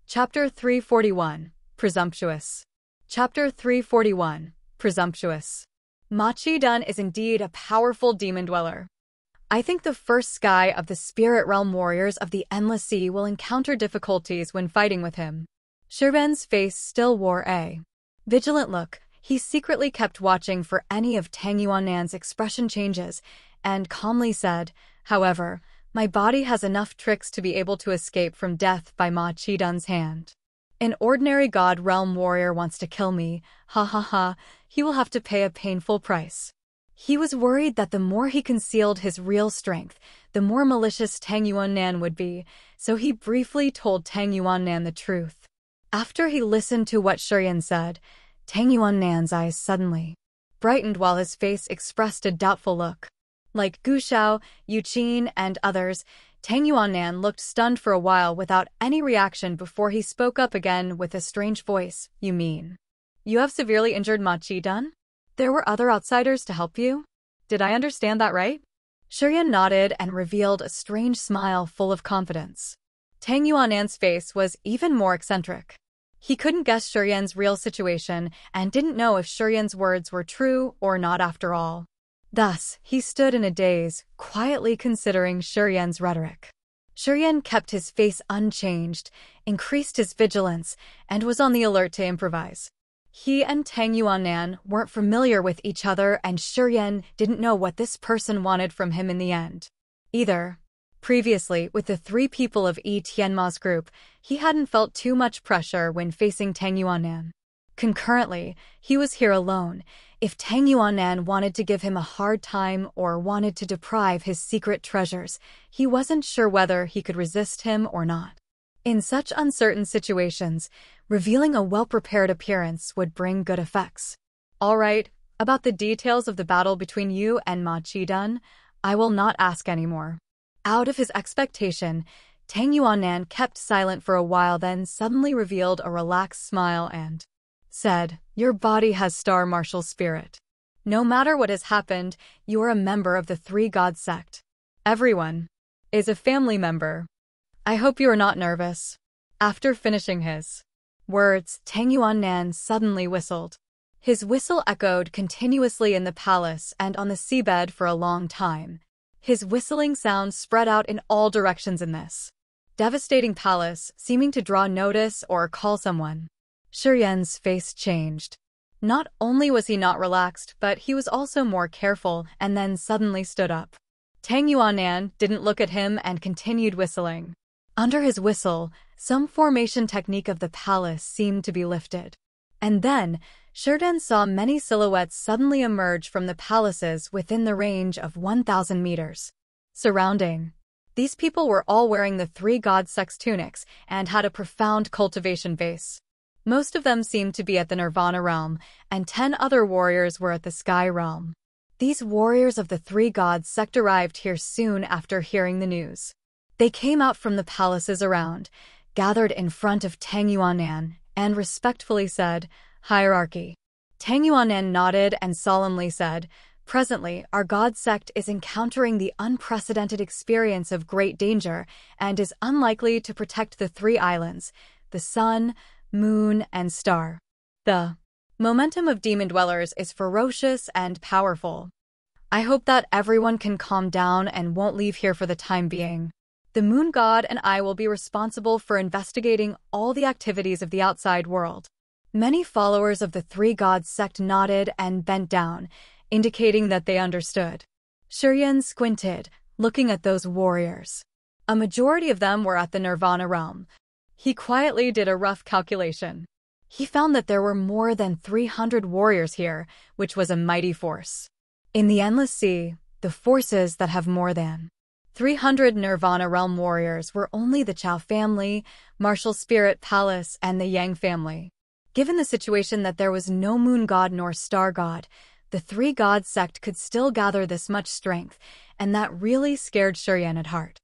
Chapter 341, Presumptuous. Chapter 341, Presumptuous. Ma Qidun is indeed a powerful demon dweller. I think the first sky of the spirit realm warriors of the Endless Sea will encounter difficulties when fighting with him. ChiYan's face still wore a vigilant look. He secretly kept watching for any of Tang Yuannan's expression changes and calmly said, "However, my body has enough tricks to be able to escape from death by Ma Qidun's hand. An ordinary god realm warrior wants to kill me, ha ha ha, he will have to pay a painful price." He was worried that the more he concealed his real strength, the more malicious Tang Yuannan would be, so he briefly told Tang Yuannan the truth. After he listened to what ChiYan said, Tang Yuannan's eyes suddenly brightened while his face expressed a doubtful look. Like Gu Shao, Yu Qin, and others, Tang Yuannan looked stunned for a while without any reaction before he spoke up again with a strange voice. "You mean you have severely injured Ma Qidun? There were other outsiders to help you? Did I understand that right?" ChiYan nodded and revealed a strange smile full of confidence. Tang Yuannan's face was even more eccentric. He couldn't guess ChiYan's real situation and didn't know if ChiYan's words were true or not after all. Thus, he stood in a daze, quietly considering ChiYan's rhetoric. ChiYan kept his face unchanged, increased his vigilance, and was on the alert to improvise. He and Tang Yuannan weren't familiar with each other, and ChiYan didn't know what this person wanted from him in the end either. Previously, with the three people of Tianma's group, he hadn't felt too much pressure when facing Tang Yuannan. Concurrently, he was here alone. If Tang Yuannan wanted to give him a hard time or wanted to deprive his secret treasures, he wasn't sure whether he could resist him or not. In such uncertain situations, revealing a well-prepared appearance would bring good effects. "All right, about the details of the battle between you and Ma Qidun, I will not ask anymore." Out of his expectation, Tang Yuannan kept silent for a while, then suddenly revealed a relaxed smile and said, "Your body has star martial spirit. No matter what has happened, you are a member of the Three God sect. Everyone is a family member. I hope you are not nervous." After finishing his words, Tang Yuannan suddenly whistled. His whistle echoed continuously in the palace and on the seabed for a long time. His whistling sound spread out in all directions in this devastating palace, seeming to draw notice or call someone. ChiYan's face changed. Not only was he not relaxed, but he was also more careful and then suddenly stood up. Tang Yuannan didn't look at him and continued whistling. Under his whistle, some formation technique of the palace seemed to be lifted. And then, ChiYan saw many silhouettes suddenly emerge from the palaces within the range of 1,000 meters. Surrounding these people were all wearing the Three God sect's tunics and had a profound cultivation base. Most of them seemed to be at the Nirvana realm, and 10 other warriors were at the Sky realm. These warriors of the Three God sect arrived here soon after hearing the news. They came out from the palaces around, gathered in front of Tang Yuannan, and respectfully said, "Hierarchy." Tang Yuannan nodded and solemnly said, "Presently, our God sect is encountering the unprecedented experience of great danger and is unlikely to protect the three islands, the sun, moon, and star. The momentum of demon dwellers is ferocious and powerful. I hope that everyone can calm down and won't leave here for the time being. The moon god and I will be responsible for investigating all the activities of the outside world." Many followers of the Three God sect nodded and bent down, indicating that they understood. ChiYan squinted, looking at those warriors. A majority of them were at the Nirvana realm. He quietly did a rough calculation. He found that there were more than 300 warriors here, which was a mighty force. In the Endless Sea, the forces that have more than 300 Nirvana realm warriors were only the Chao family, Martial Spirit Palace, and the Yang family. Given the situation that there was no moon god nor star god, the Three God sect could still gather this much strength, and that really scared ChiYan at heart.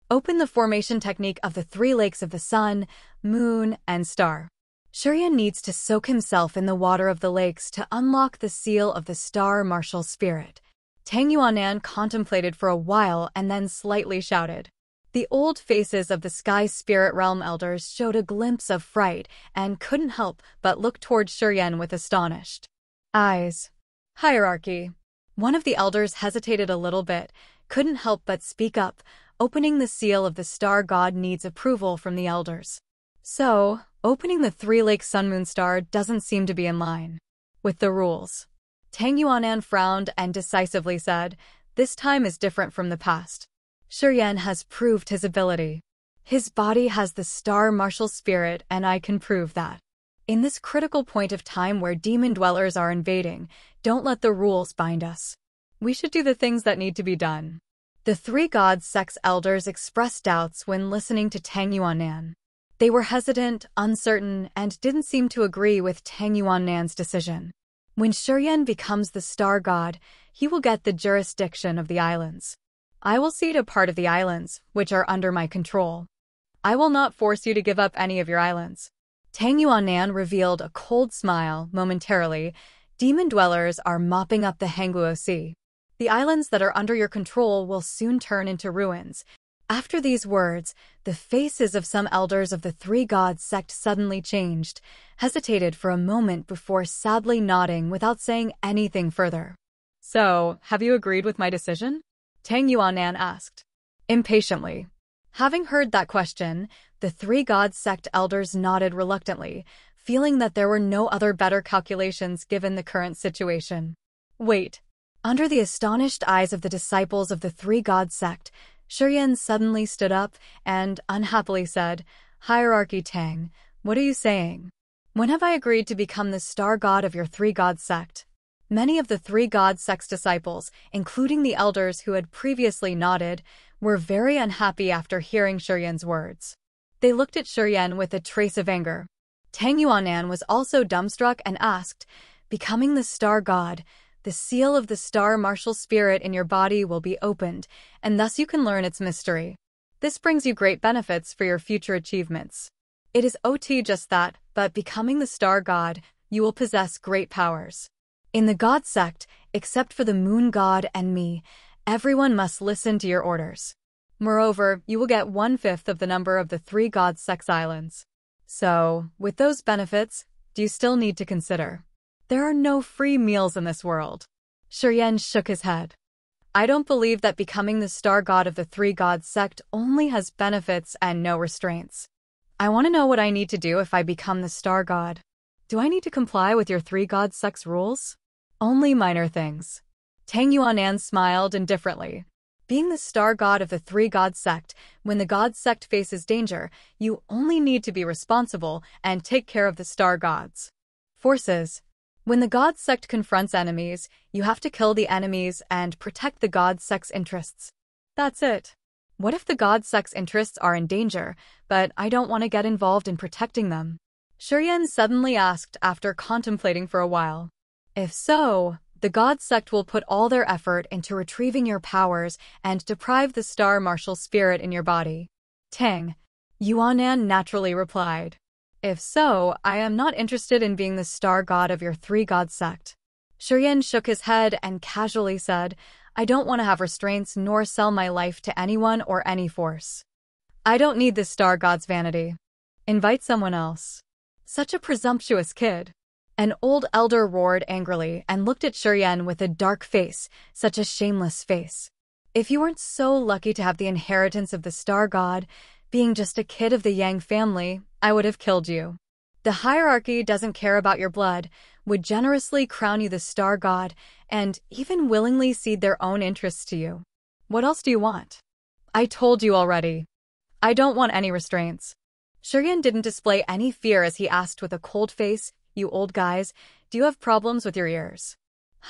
Open the formation technique of the three lakes of the sun, moon, and star. ChiYan needs to soak himself in the water of the lakes to unlock the seal of the star martial spirit. Tang Yuannan contemplated for a while and then slightly shouted. The old faces of the Sky Spirit Realm elders showed a glimpse of fright and couldn't help but look toward ChiYan with astonished eyes. Hierarchy. One of the elders hesitated a little bit, couldn't help but speak up. Opening the seal of the star god needs approval from the elders. So, opening the three-lake sun-moon star doesn't seem to be in line with the rules. Tang Yuanan frowned and decisively said, "This time is different from the past. ChiYan has proved his ability. His body has the star martial spirit, and I can prove that. In this critical point of time where demon dwellers are invading, don't let the rules bind us. We should do the things that need to be done." The three god sect's elders expressed doubts when listening to Tang Yuanan. They were hesitant, uncertain, and didn't seem to agree with Tang Yuanan's decision. When ChiYan becomes the star god, he will get the jurisdiction of the islands. I will cede a part of the islands, which are under my control. I will not force you to give up any of your islands. Tang Yuanan revealed a cold smile momentarily. Demon dwellers are mopping up the Hangluo Sea. The islands that are under your control will soon turn into ruins. After these words, the faces of some elders of the three god sect suddenly changed, hesitated for a moment before sadly nodding without saying anything further. "So, have you agreed with my decision?" Tang Yuanan asked, impatiently. Having heard that question, the three god sect elders nodded reluctantly, feeling that there were no other better calculations given the current situation. Wait. Under the astonished eyes of the disciples of the three god sect, ChiYan suddenly stood up and unhappily said, "Hierarchy Tang, what are you saying? When have I agreed to become the star god of your three god sect?" Many of the three god sect's disciples, including the elders who had previously nodded, were very unhappy after hearing ChiYan's words. They looked at ChiYan with a trace of anger. Tang Yuanan was also dumbstruck and asked, "Becoming the star god, the seal of the star martial spirit in your body will be opened, and thus you can learn its mystery. This brings you great benefits for your future achievements. It is OT just that, but becoming the star god, you will possess great powers. In the god sect, except for the moon god and me, everyone must listen to your orders. Moreover, you will get 1/5 of the number of the three god sect's islands. So, with those benefits, do you still need to consider? There are no free meals in this world." ChiYan shook his head. "I don't believe that becoming the star god of the three god sect only has benefits and no restraints. I want to know what I need to do if I become the star god. Do I need to comply with your three god sect's rules?" "Only minor things." Tang Yuanan smiled indifferently. Being the star god of the three god sect, when the god sect faces danger, you only need to be responsible and take care of the star god's forces. When the god sect confronts enemies, you have to kill the enemies and protect the god sect's interests. That's it. What if the god sect's interests are in danger, but I don't want to get involved in protecting them?" ChiYan suddenly asked after contemplating for a while. "If so, the god sect will put all their effort into retrieving your powers and deprive the star martial spirit in your body." Tang Yuanan naturally replied, "If so, I am not interested in being the star god of your three god sect." ChiYan shook his head and casually said, "I don't want to have restraints nor sell my life to anyone or any force. I don't need the star god's vanity. Invite someone else." Such a presumptuous kid. An old elder roared angrily and looked at ChiYan with a dark face, such a shameless face. "If you weren't so lucky to have the inheritance of the star god, being just a kid of the Yang family, I would have killed you. The hierarchy doesn't care about your blood, would generously crown you the star god, and even willingly cede their own interests to you. What else do you want?" "I told you already. I don't want any restraints." ChiYan didn't display any fear as he asked with a cold face, "You old guys, do you have problems with your ears?"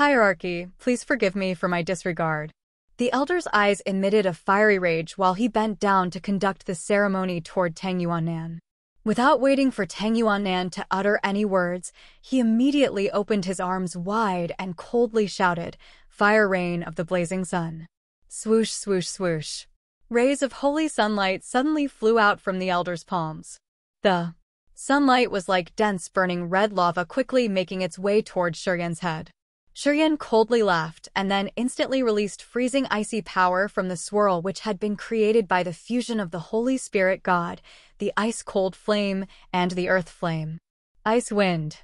"Hierarchy, please forgive me for my disregard." The elder's eyes emitted a fiery rage while he bent down to conduct the ceremony toward Tang Yuanan. Without waiting for Tang Yuanan to utter any words, he immediately opened his arms wide and coldly shouted, "Fire rain of the blazing sun." Swoosh, swoosh, swoosh. Rays of holy sunlight suddenly flew out from the elder's palms. The sunlight was like dense burning red lava quickly making its way toward ChiYan's head. ChiYan coldly laughed and then instantly released freezing icy power from the swirl which had been created by the fusion of the Holy Spirit God, the ice-cold flame, and the earth flame. Ice wind.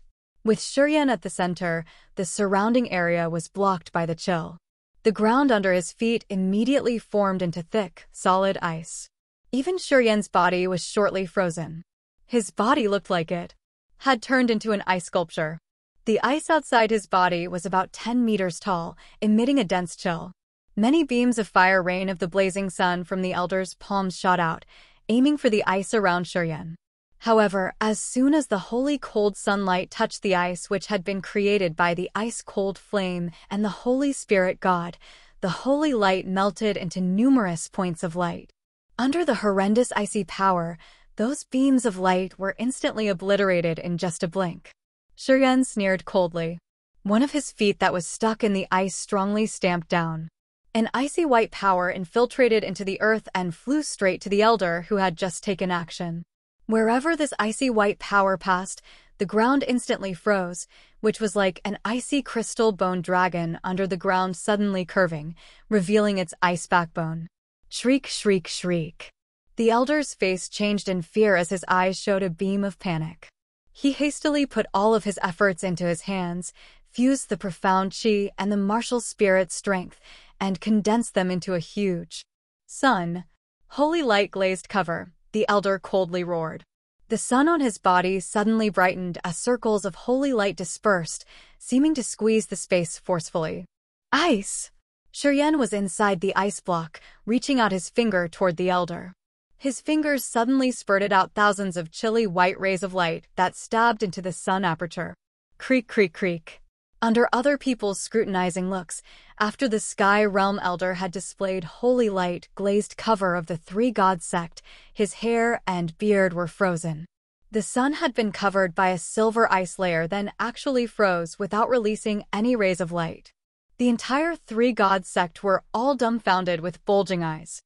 With ChiYan at the center, the surrounding area was blocked by the chill. The ground under his feet immediately formed into thick, solid ice. Even ChiYan's body was shortly frozen. His body looked like it had turned into an ice sculpture. The ice outside his body was about 10 meters tall, emitting a dense chill. Many beams of fire rain of the blazing sun from the elder's palms shot out, aiming for the ice around ChiYan. However, as soon as the holy cold sunlight touched the ice which had been created by the ice-cold flame and the Holy Spirit God, the holy light melted into numerous points of light. Under the horrendous icy power, those beams of light were instantly obliterated in just a blink. ChiYan sneered coldly. One of his feet that was stuck in the ice strongly stamped down. An icy white power infiltrated into the earth and flew straight to the elder who had just taken action. Wherever this icy white power passed, the ground instantly froze, which was like an icy crystal bone dragon under the ground suddenly curving, revealing its ice backbone. Shriek, shriek, shriek. The elder's face changed in fear as his eyes showed a beam of panic. He hastily put all of his efforts into his hands, fused the profound chi and the martial spirit's strength, and condensed them into a huge sun. Holy light glazed cover, the elder coldly roared. The sun on his body suddenly brightened as circles of holy light dispersed, seeming to squeeze the space forcefully. Ice! ChiYan was inside the ice block, reaching out his finger toward the elder. His fingers suddenly spurted out thousands of chilly white rays of light that stabbed into the sun aperture. Creak, creak, creak. Under other people's scrutinizing looks, after the Sky Realm Elder had displayed holy light glazed cover of the three god sect, his hair and beard were frozen. The sun had been covered by a silver ice layer then actually froze without releasing any rays of light. The entire three god sect were all dumbfounded with bulging eyes.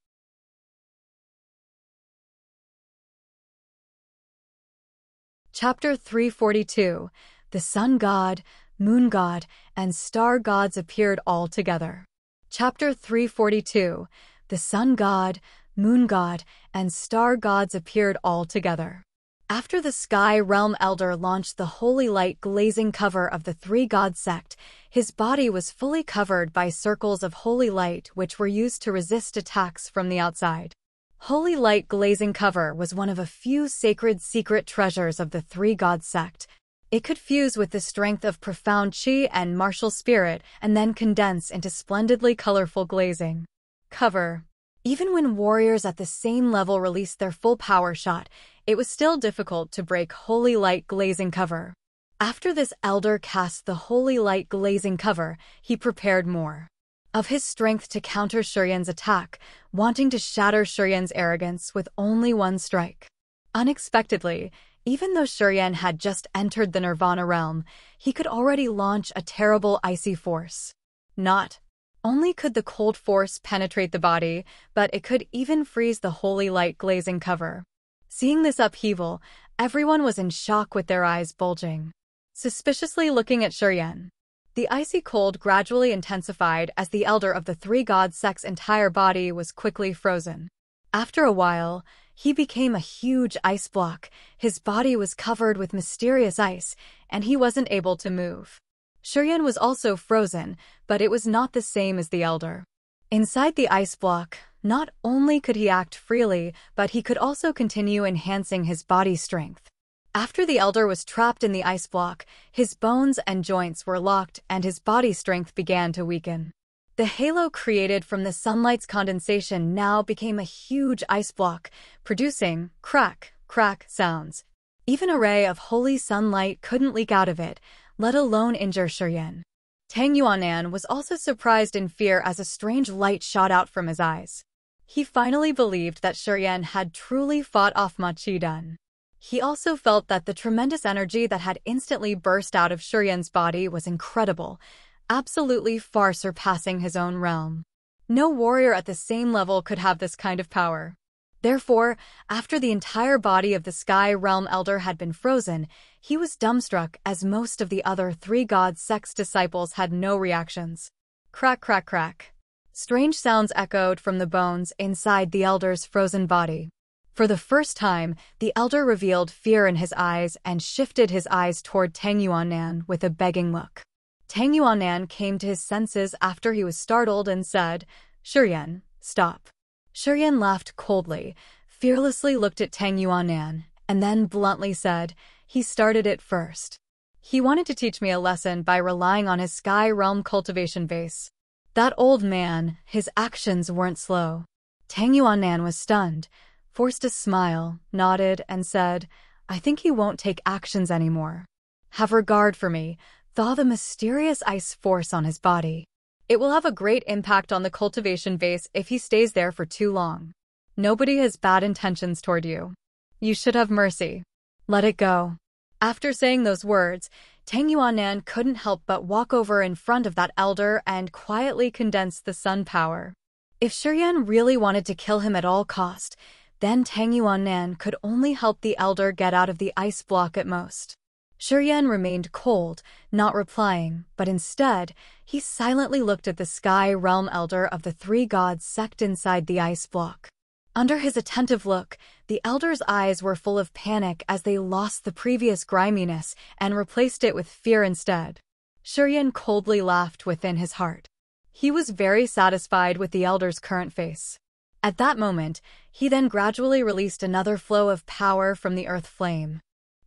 Chapter 342. The Sun God, Moon God, and Star Gods appeared all together. Chapter 342. The Sun God, Moon God, and Star Gods appeared all together. After the Sky Realm Elder launched the holy light glazing cover of the three god sect, his body was fully covered by circles of holy light which were used to resist attacks from the outside. Holy light glazing cover was one of a few sacred secret treasures of the three god sect. It could fuse with the strength of profound chi and martial spirit and then condense into splendidly colorful glazing cover. Even when warriors at the same level released their full power shot, it was still difficult to break holy light glazing cover. After this elder cast the holy light glazing cover, he prepared more of his strength to counter ChiYan's attack, wanting to shatter ChiYan's arrogance with only one strike. Unexpectedly, even though ChiYan had just entered the Nirvana realm, he could already launch a terrible icy force. Not only could the cold force penetrate the body, but it could even freeze the holy light glazing cover. Seeing this upheaval, everyone was in shock with their eyes bulging, suspiciously looking at ChiYan. The icy cold gradually intensified as the elder of the three god sect's entire body was quickly frozen. After a while, he became a huge ice block, his body was covered with mysterious ice, and he wasn't able to move. ChiYan was also frozen, but it was not the same as the elder. Inside the ice block, not only could he act freely, but he could also continue enhancing his body strength. After the elder was trapped in the ice block, his bones and joints were locked and his body strength began to weaken. The halo created from the sunlight's condensation now became a huge ice block, producing crack, crack sounds. Even a ray of holy sunlight couldn't leak out of it, let alone injure ChiYan. Tang Yuanan was also surprised in fear as a strange light shot out from his eyes. He finally believed that ChiYan had truly fought off Ma Qi. He also felt that the tremendous energy that had instantly burst out of ChiYan's body was incredible, absolutely far surpassing his own realm. No warrior at the same level could have this kind of power. Therefore, after the entire body of the Sky Realm Elder had been frozen, he was dumbstruck as most of the other three god sect's disciples had no reactions. Crack, crack, crack. Strange sounds echoed from the bones inside the elder's frozen body. For the first time, the elder revealed fear in his eyes and shifted his eyes toward Tang Yuanan with a begging look. Tang Yuanan came to his senses after he was startled and said, "ChiYan, stop." ChiYan laughed coldly, fearlessly looked at Tang Yuanan, and then bluntly said, "He started it first. He wanted to teach me a lesson by relying on his Sky Realm cultivation base." That old man, his actions weren't slow. Tang Yuanan was stunned, forced a smile, nodded, and said, "I think he won't take actions anymore. Have regard for me. Thaw the mysterious ice force on his body. It will have a great impact on the cultivation base if he stays there for too long. Nobody has bad intentions toward you. You should have mercy. Let it go." After saying those words, Tang Yuanan couldn't help but walk over in front of that elder and quietly condense the sun power. If ChiYan really wanted to kill him at all cost, then Tang Yuanan could only help the elder get out of the ice block at most. ChiYan remained cold, not replying, but instead, he silently looked at the Sky Realm Elder of the Three Gods sect inside the ice block. Under his attentive look, the elder's eyes were full of panic as they lost the previous griminess and replaced it with fear instead. ChiYan coldly laughed within his heart. He was very satisfied with the elder's current face. At that moment, he then gradually released another flow of power from the earth flame.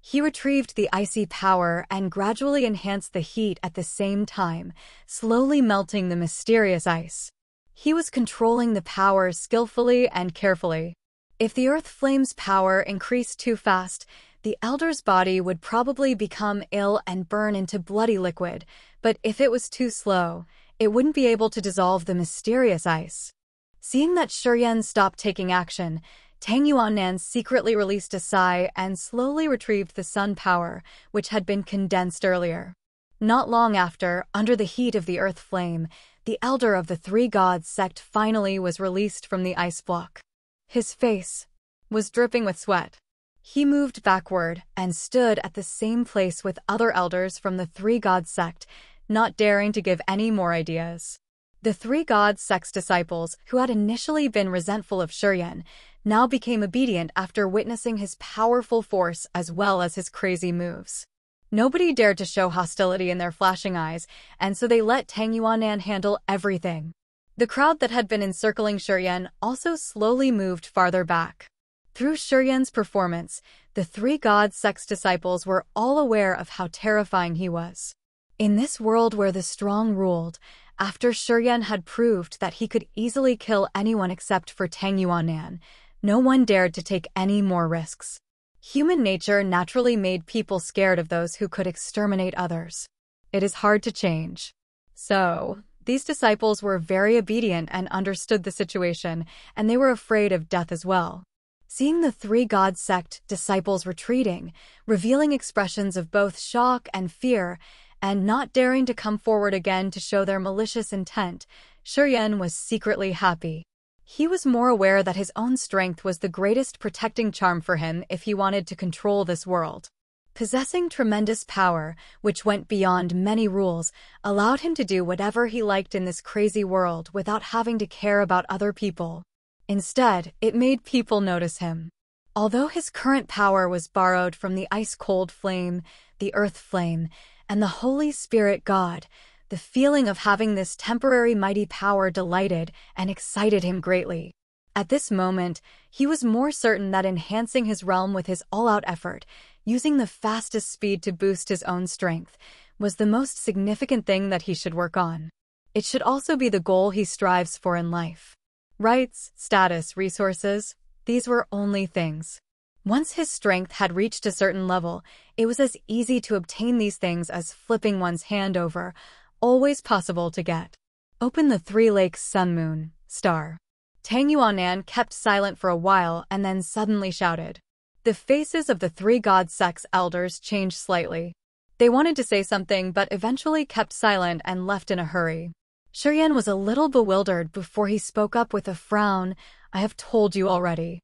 He retrieved the icy power and gradually enhanced the heat at the same time, slowly melting the mysterious ice. He was controlling the power skillfully and carefully. If the earth flame's power increased too fast, the elder's body would probably become ill and burn into bloody liquid, but if it was too slow, it wouldn't be able to dissolve the mysterious ice. Seeing that ChiYan stopped taking action, Tang Yuanan secretly released a sigh and slowly retrieved the sun power, which had been condensed earlier. Not long after, under the heat of the earth flame, the elder of the Three Gods sect finally was released from the ice block. His face was dripping with sweat. He moved backward and stood at the same place with other elders from the Three Gods sect, not daring to give any more ideas. The Three Gods sect's disciples, who had initially been resentful of ChiYan, now became obedient after witnessing his powerful force as well as his crazy moves. Nobody dared to show hostility in their flashing eyes, and so they let Tang Yuanan handle everything. The crowd that had been encircling ChiYan also slowly moved farther back. Through ChiYan's performance, the Three Gods sect's disciples were all aware of how terrifying he was. In this world where the strong ruled, after ChiYan had proved that he could easily kill anyone except for Tang Yuanan, no one dared to take any more risks. Human nature naturally made people scared of those who could exterminate others. It is hard to change. So, these disciples were very obedient and understood the situation, and they were afraid of death as well. Seeing the Three Gods sect disciples retreating, revealing expressions of both shock and fear, and not daring to come forward again to show their malicious intent, ChiYan was secretly happy. He was more aware that his own strength was the greatest protecting charm for him if he wanted to control this world. Possessing tremendous power, which went beyond many rules, allowed him to do whatever he liked in this crazy world without having to care about other people. Instead, it made people notice him. Although his current power was borrowed from the ice-cold flame, the earth flame, and the Holy Spirit God, the feeling of having this temporary mighty power delighted and excited him greatly. At this moment, he was more certain that enhancing his realm with his all-out effort, using the fastest speed to boost his own strength, was the most significant thing that he should work on. It should also be the goal he strives for in life. Rights, status, resources, these were only things. Once his strength had reached a certain level, it was as easy to obtain these things as flipping one's hand over, always possible to get. Open the Three Lakes Sun Moon, Star. Tang Yuanan kept silent for a while and then suddenly shouted. The faces of the Three Gods sect's elders changed slightly. They wanted to say something but eventually kept silent and left in a hurry. ChiYan was a little bewildered before he spoke up with a frown. I have told you already.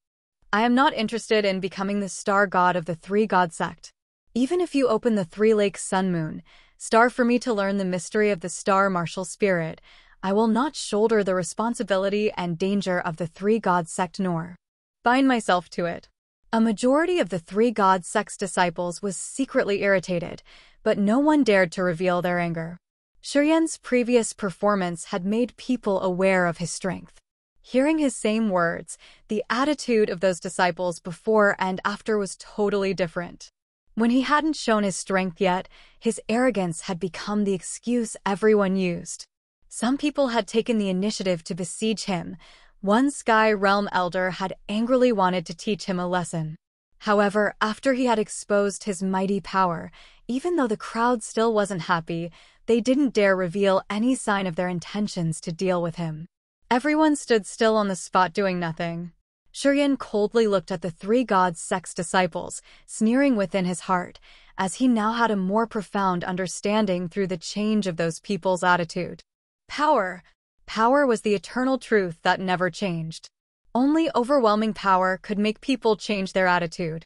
I am not interested in becoming the star god of the Three God sect. Even if you open the Three Lakes Sun Moon, Star for me to learn the mystery of the star martial spirit, I will not shoulder the responsibility and danger of the Three God sect nor bind myself to it. A majority of the Three God sect's disciples was secretly irritated, but no one dared to reveal their anger. ChiYan's previous performance had made people aware of his strength. Hearing his same words, the attitude of those disciples before and after was totally different. When he hadn't shown his strength yet, his arrogance had become the excuse everyone used. Some people had taken the initiative to besiege him. One Sky Realm elder had angrily wanted to teach him a lesson. However, after he had exposed his mighty power, even though the crowd still wasn't happy, they didn't dare reveal any sign of their intentions to deal with him. Everyone stood still on the spot doing nothing. ChiYan coldly looked at the three gods' sect's disciples, sneering within his heart, as he now had a more profound understanding through the change of those people's attitude. Power. Power was the eternal truth that never changed. Only overwhelming power could make people change their attitude.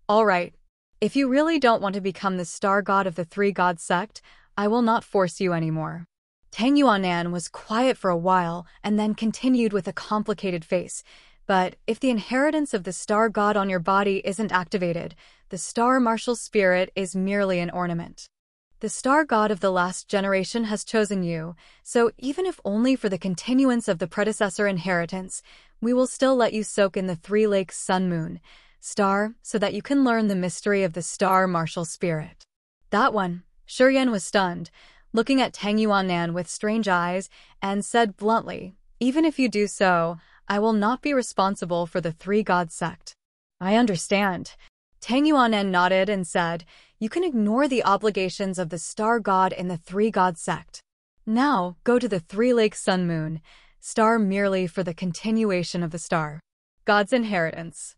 All right, if you really don't want to become the star god of the three gods sect, I will not force you anymore. Tang Yuanan was quiet for a while and then continued with a complicated face. But if the inheritance of the star god on your body isn't activated, the star martial spirit is merely an ornament. The star god of the last generation has chosen you, so even if only for the continuance of the predecessor inheritance, we will still let you soak in the Three Lakes Sun Moon star so that you can learn the mystery of the star martial spirit. That one. ChiYan was stunned, looking at Tang Yuanan with strange eyes, and said bluntly, even if you do so, I will not be responsible for the three god sect. I understand. Tang Yuanan nodded and said, you can ignore the obligations of the star god in the three god sect. Now, go to the Three Lakes Sun Moon star merely for the continuation of the star god's inheritance.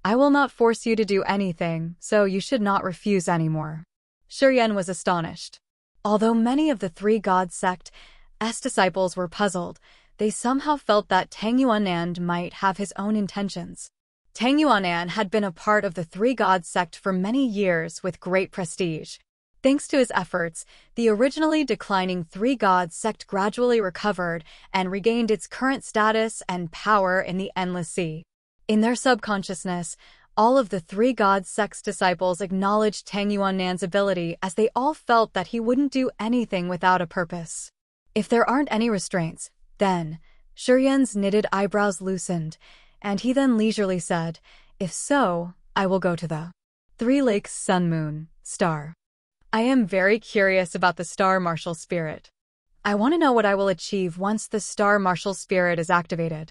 I will not force you to do anything, so you should not refuse anymore. ChiYan was astonished. Although many of the three god sect's disciples were puzzled, they somehow felt that Tang Yuanan might have his own intentions. Tang Yuanan had been a part of the three god sect for many years with great prestige. Thanks to his efforts, the originally declining three god sect gradually recovered and regained its current status and power in the Endless Sea. In their subconsciousness, all of the three god sect's disciples acknowledged Tang Yuanan's ability as they all felt that he wouldn't do anything without a purpose. If there aren't any restraints, then, ChiYan's knitted eyebrows loosened, and he then leisurely said, if so, I will go to the Three Lakes Sun Moon star. I am very curious about the star martial spirit. I want to know what I will achieve once the star martial spirit is activated.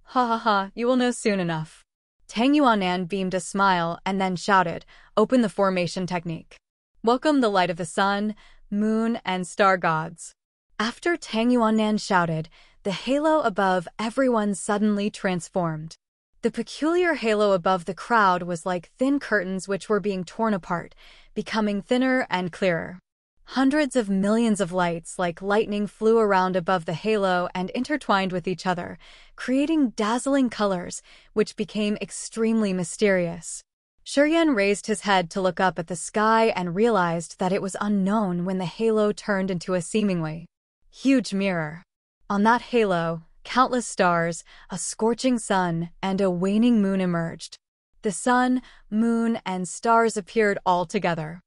Ha ha ha, you will know soon enough. Tang Yuanan beamed a smile and then shouted, open the formation technique. Welcome the light of the sun, moon, and star gods. After Tang Yuanan shouted, the halo above everyone suddenly transformed. The peculiar halo above the crowd was like thin curtains which were being torn apart, becoming thinner and clearer. Hundreds of millions of lights like lightning flew around above the halo and intertwined with each other, creating dazzling colors, which became extremely mysterious. ChiYan raised his head to look up at the sky and realized that it was unknown when the halo turned into a seemingly huge mirror. On that halo, countless stars, a scorching sun, and a waning moon emerged. The sun, moon, and stars appeared all together.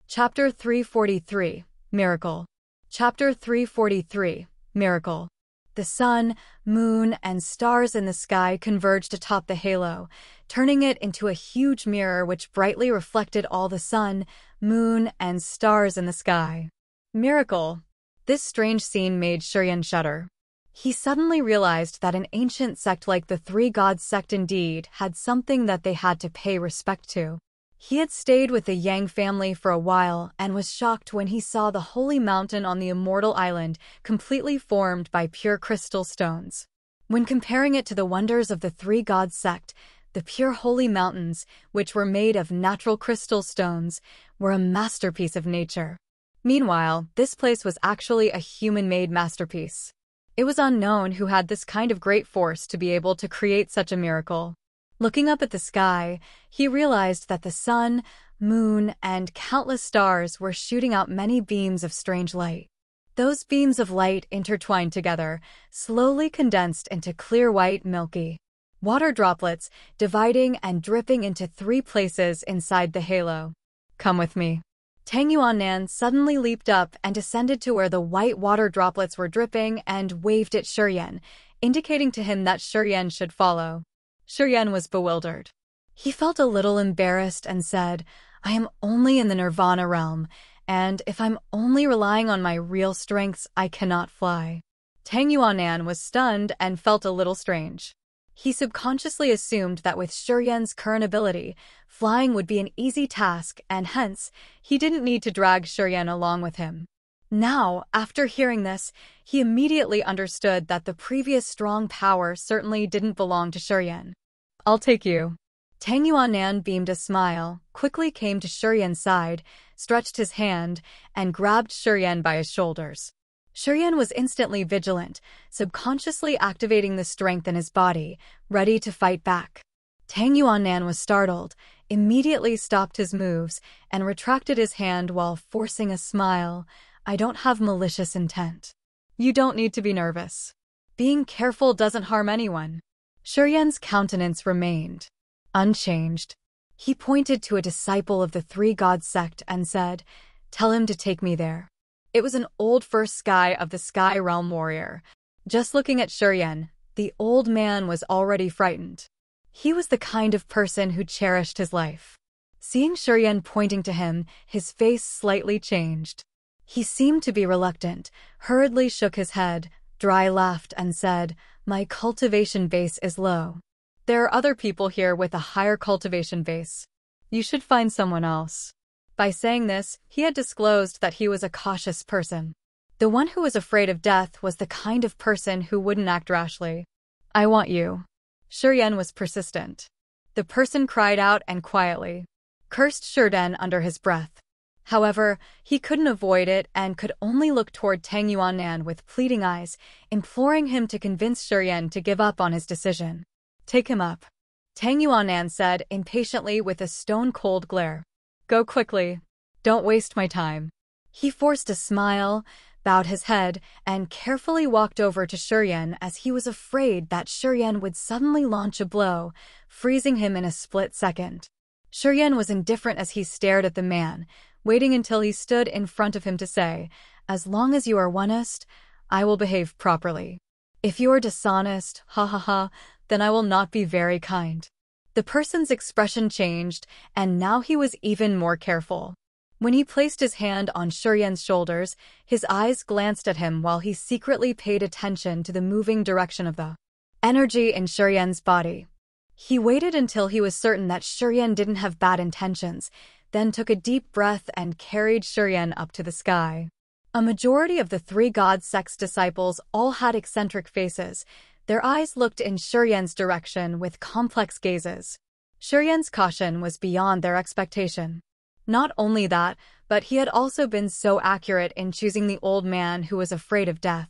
Chapter 343, Miracle. Chapter 343, Miracle. The sun, moon, and stars in the sky converged atop the halo, turning it into a huge mirror which brightly reflected all the sun, moon, and stars in the sky. Miracle. This strange scene made ChiYan shudder. He suddenly realized that an ancient sect like the Three Gods sect indeed had something that they had to pay respect to. He had stayed with the Yang family for a while and was shocked when he saw the holy mountain on the immortal island completely formed by pure crystal stones. When comparing it to the wonders of the Three Gods sect, the pure holy mountains, which were made of natural crystal stones, were a masterpiece of nature. Meanwhile, this place was actually a human-made masterpiece. It was unknown who had this kind of great force to be able to create such a miracle. Looking up at the sky, he realized that the sun, moon, and countless stars were shooting out many beams of strange light. Those beams of light intertwined together, slowly condensed into clear white milky water droplets dividing and dripping into 3 places inside the halo. Come with me. Tang Yuannan suddenly leaped up and descended to where the white water droplets were dripping and waved at ChiYan, indicating to him that ChiYan should follow. ChiYan was bewildered. He felt a little embarrassed and said, I am only in the Nirvana realm, and if I'm only relying on my real strengths, I cannot fly. Tang Yuannan was stunned and felt a little strange. He subconsciously assumed that with ChiYan's current ability, flying would be an easy task and hence, he didn't need to drag ChiYan along with him. Now, after hearing this, he immediately understood that the previous strong power certainly didn't belong to ChiYan. I'll take you. Tang Yuannan beamed a smile, quickly came to ChiYan's side, stretched his hand, and grabbed ChiYan by his shoulders. ChiYan was instantly vigilant, subconsciously activating the strength in his body, ready to fight back. Tang Yuannan was startled, immediately stopped his moves, and retracted his hand while forcing a smile. I don't have malicious intent. You don't need to be nervous. Being careful doesn't harm anyone. ChiYan's countenance remained unchanged. He pointed to a disciple of the 3 God sect and said, Tell him to take me there. It was an old first sky of the Sky Realm warrior. Just looking at ChiYan, the old man was already frightened. He was the kind of person who cherished his life. Seeing ChiYan pointing to him, his face slightly changed. He seemed to be reluctant, hurriedly shook his head, dry laughed and said, My cultivation base is low. There are other people here with a higher cultivation base. You should find someone else. By saying this, he had disclosed that he was a cautious person. The one who was afraid of death was the kind of person who wouldn't act rashly. I want you. ChiYan was persistent. The person cried out and quietly cursed ChiYan under his breath. However, he couldn't avoid it and could only look toward Tang Yuannan with pleading eyes, imploring him to convince ChiYan to give up on his decision. Take him up. Tang Yuannan said impatiently with a stone-cold glare. Go quickly. Don't waste my time. He forced a smile, bowed his head, and carefully walked over to ChiYan as he was afraid that ChiYan would suddenly launch a blow, freezing him in a split second. ChiYan was indifferent as he stared at the man, waiting until he stood in front of him to say, As long as you are honest, I will behave properly. If you are dishonest, then I will not be very kind. The person's expression changed, and now he was even more careful. When he placed his hand on ChiYan's shoulders, his eyes glanced at him while he secretly paid attention to the moving direction of the energy in ChiYan's body. He waited until he was certain that ChiYan didn't have bad intentions, then took a deep breath and carried ChiYan up to the sky. A majority of the 3 God sect's disciples all had eccentric faces. Their eyes looked in ChiYan's direction with complex gazes. ChiYan's caution was beyond their expectation. Not only that, but he had also been so accurate in choosing the old man who was afraid of death.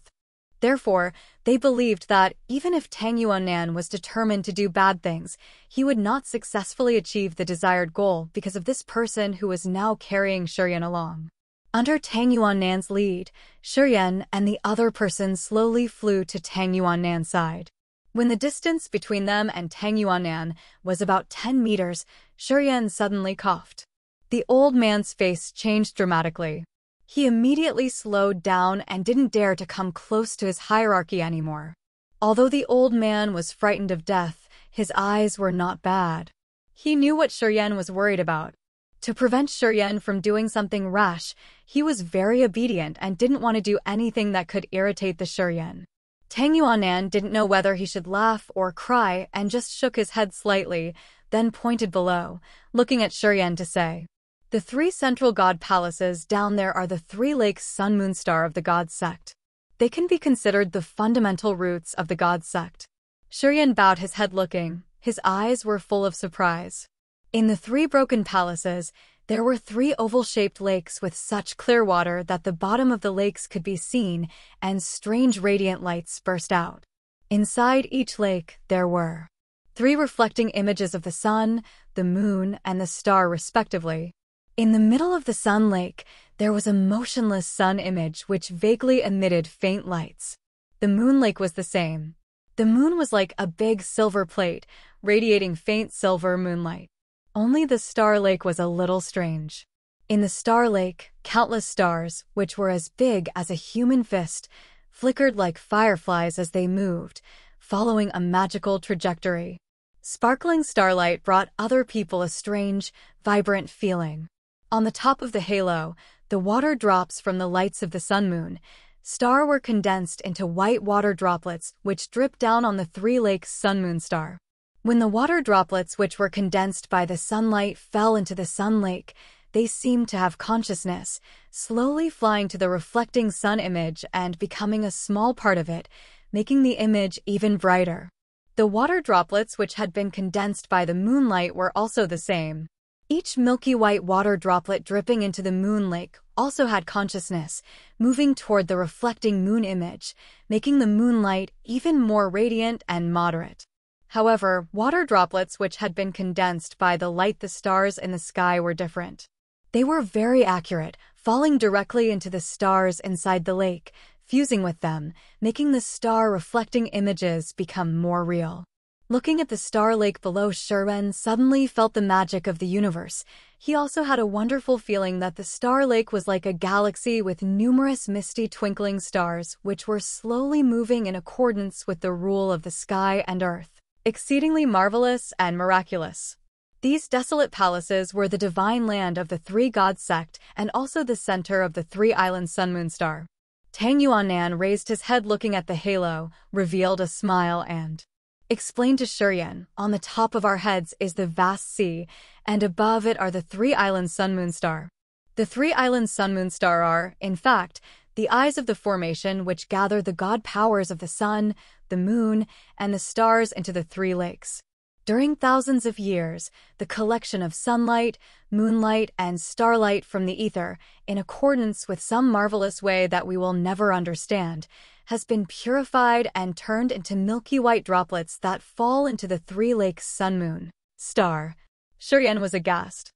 Therefore, they believed that, even if Tang Yuannan was determined to do bad things, he would not successfully achieve the desired goal because of this person who was now carrying ChiYan along. Under Tang Yuannan's lead, ChiYan and the other person slowly flew to Tang Yuannan's side. When the distance between them and Tang Yuannan was about 10 meters, ChiYan suddenly coughed. The old man's face changed dramatically. He immediately slowed down and didn't dare to come close to his hierarchy anymore. Although the old man was frightened of death, his eyes were not bad. He knew what ChiYan was worried about. To prevent ChiYan from doing something rash, he was very obedient and didn't want to do anything that could irritate the ChiYan. Tang Yuannan didn't know whether he should laugh or cry and just shook his head slightly, then pointed below, looking at ChiYan to say, The 3 central god palaces down there are the 3 lakes Sun-Moon Star of the God sect. They can be considered the fundamental roots of the God sect. ChiYan bowed his head looking. His eyes were full of surprise. In the 3 broken palaces, there were 3 oval-shaped lakes with such clear water that the bottom of the lakes could be seen and strange radiant lights burst out. Inside each lake, there were 3 reflecting images of the sun, the moon, and the star respectively. In the middle of the sun lake, there was a motionless sun image which vaguely emitted faint lights. The moon lake was the same. The moon was like a big silver plate, radiating faint silver moonlight. Only the star lake was a little strange. In the star lake, countless stars, which were as big as a human fist, flickered like fireflies as they moved, following a magical trajectory. Sparkling starlight brought other people a strange, vibrant feeling. On the top of the halo, the water drops from the lights of the sun-moon star were condensed into white water droplets which dripped down on the three lakes sun-moon star. When the water droplets which were condensed by the sunlight fell into the sun lake, they seemed to have consciousness, slowly flying to the reflecting sun image and becoming a small part of it, making the image even brighter. The water droplets which had been condensed by the moonlight were also the same. Each milky white water droplet dripping into the moon lake also had consciousness, moving toward the reflecting moon image, making the moonlight even more radiant and moderate. However, water droplets which had been condensed by the light the stars in the sky were different. They were very accurate, falling directly into the stars inside the lake, fusing with them, making the star-reflecting images become more real. Looking at the star lake below, ChiYan suddenly felt the magic of the universe. He also had a wonderful feeling that the star lake was like a galaxy with numerous misty twinkling stars which were slowly moving in accordance with the rule of the sky and earth. Exceedingly marvelous and miraculous. These desolate palaces were the divine land of the three gods sect and also the center of the three-island sun-moon star. Tang Yuanan raised his head looking at the halo, revealed a smile and explained to ChiYan, on the top of our heads is the vast sea, and above it are the three-island sun-moon star. The three-island sun-moon star are, in fact, the eyes of the formation which gather the god powers of the sun, the moon, and the stars into the three lakes. During thousands of years, the collection of sunlight, moonlight, and starlight from the ether, in accordance with some marvelous way that we will never understand, has been purified and turned into milky white droplets that fall into the three lakes sun-moon star. ChiYan was aghast.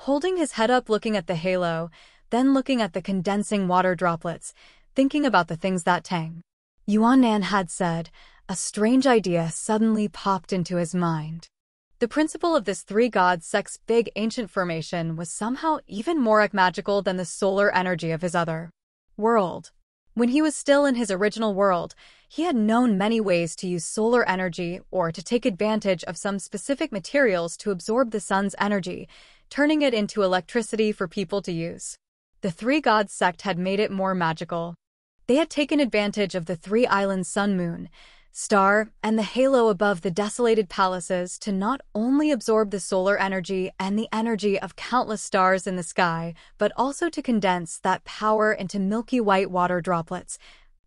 Holding his head up looking at the halo, then looking at the condensing water droplets, thinking about the things that Tang Yuanan had said, a strange idea suddenly popped into his mind. The principle of this three gods sect's big ancient formation was somehow even more magical than the solar energy of his other world. When he was still in his original world, he had known many ways to use solar energy or to take advantage of some specific materials to absorb the sun's energy, turning it into electricity for people to use. The three gods sect had made it more magical. They had taken advantage of the three-island sun-moon star and the halo above the desolated palaces to not only absorb the solar energy and the energy of countless stars in the sky, but also to condense that power into milky white water droplets,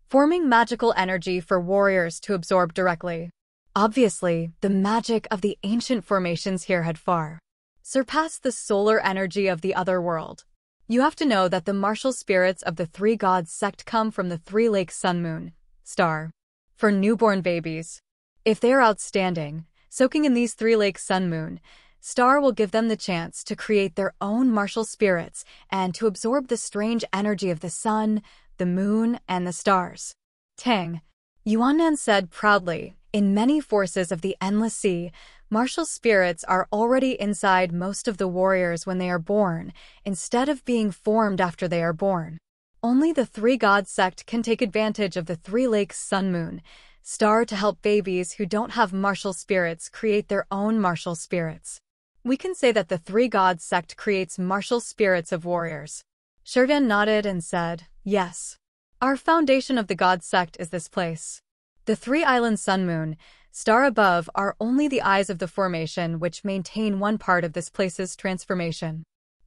forming magical energy for warriors to absorb directly. Obviously, the magic of the ancient formations here had far surpassed the solar energy of the other world. You have to know that the martial spirits of the three gods sect come from the three lakes sun-moon star. For newborn babies, if they are outstanding, soaking in these three lakes sun-moon star will give them the chance to create their own martial spirits and to absorb the strange energy of the sun, the moon, and the stars. Tang Yuanan said proudly, in many forces of the endless sea, martial spirits are already inside most of the warriors when they are born, instead of being formed after they are born. Only the three gods sect can take advantage of the three lakes sun-moon star to help babies who don't have martial spirits create their own martial spirits. We can say that the three gods sect creates martial spirits of warriors. ChiYan nodded and said, yes. Our foundation of the god sect is this place. The three-island sun-moon star above are only the eyes of the formation which maintain one part of this place's transformation.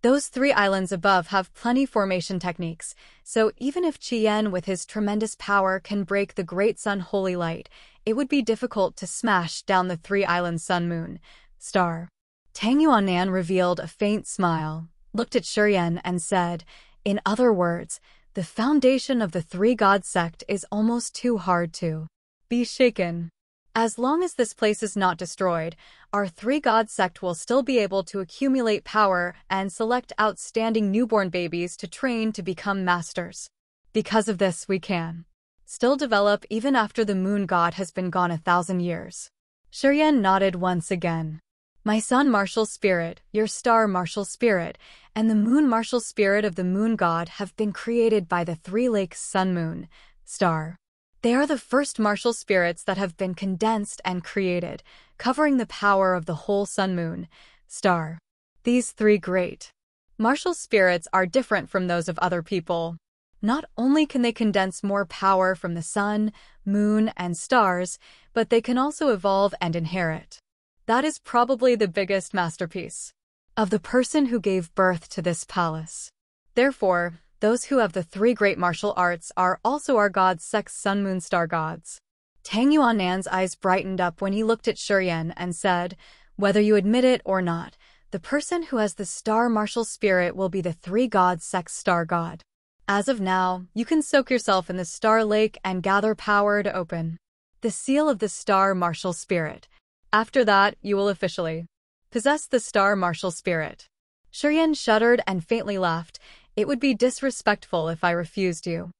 Those three islands above have plenty formation techniques, so even if ChiYan with his tremendous power can break the great sun holy light, it would be difficult to smash down the three-island sun-moon star. Tang Yuanan revealed a faint smile, looked at ChiYan and said, in other words, the foundation of the three gods sect is almost too hard to be shaken. As long as this place is not destroyed, our three gods sect will still be able to accumulate power and select outstanding newborn babies to train to become masters. Because of this we can still develop even after the moon god has been gone 1,000 years. ChiYan nodded once again. My sun martial spirit, your star martial spirit, and the moon martial spirit of the moon god have been created by the three lakes sun moon, star. They are the first martial spirits that have been condensed and created, covering the power of the whole sun moon, star. These three great martial spirits are different from those of other people. Not only can they condense more power from the sun, moon, and stars, but they can also evolve and inherit. That is probably the biggest masterpiece of the person who gave birth to this palace. Therefore, those who have the three great martial arts are also our gods, sex, sun, moon, star gods. Tang Yuannan's eyes brightened up when he looked at ChiYan and said, whether you admit it or not, the person who has the star martial spirit will be the three gods, sex, star god. As of now, you can soak yourself in the star lake and gather power to open the seal of the star martial spirit. After that, you will officially possess the star martial spirit. ChiYan shuddered and faintly laughed. It would be disrespectful if I refused you.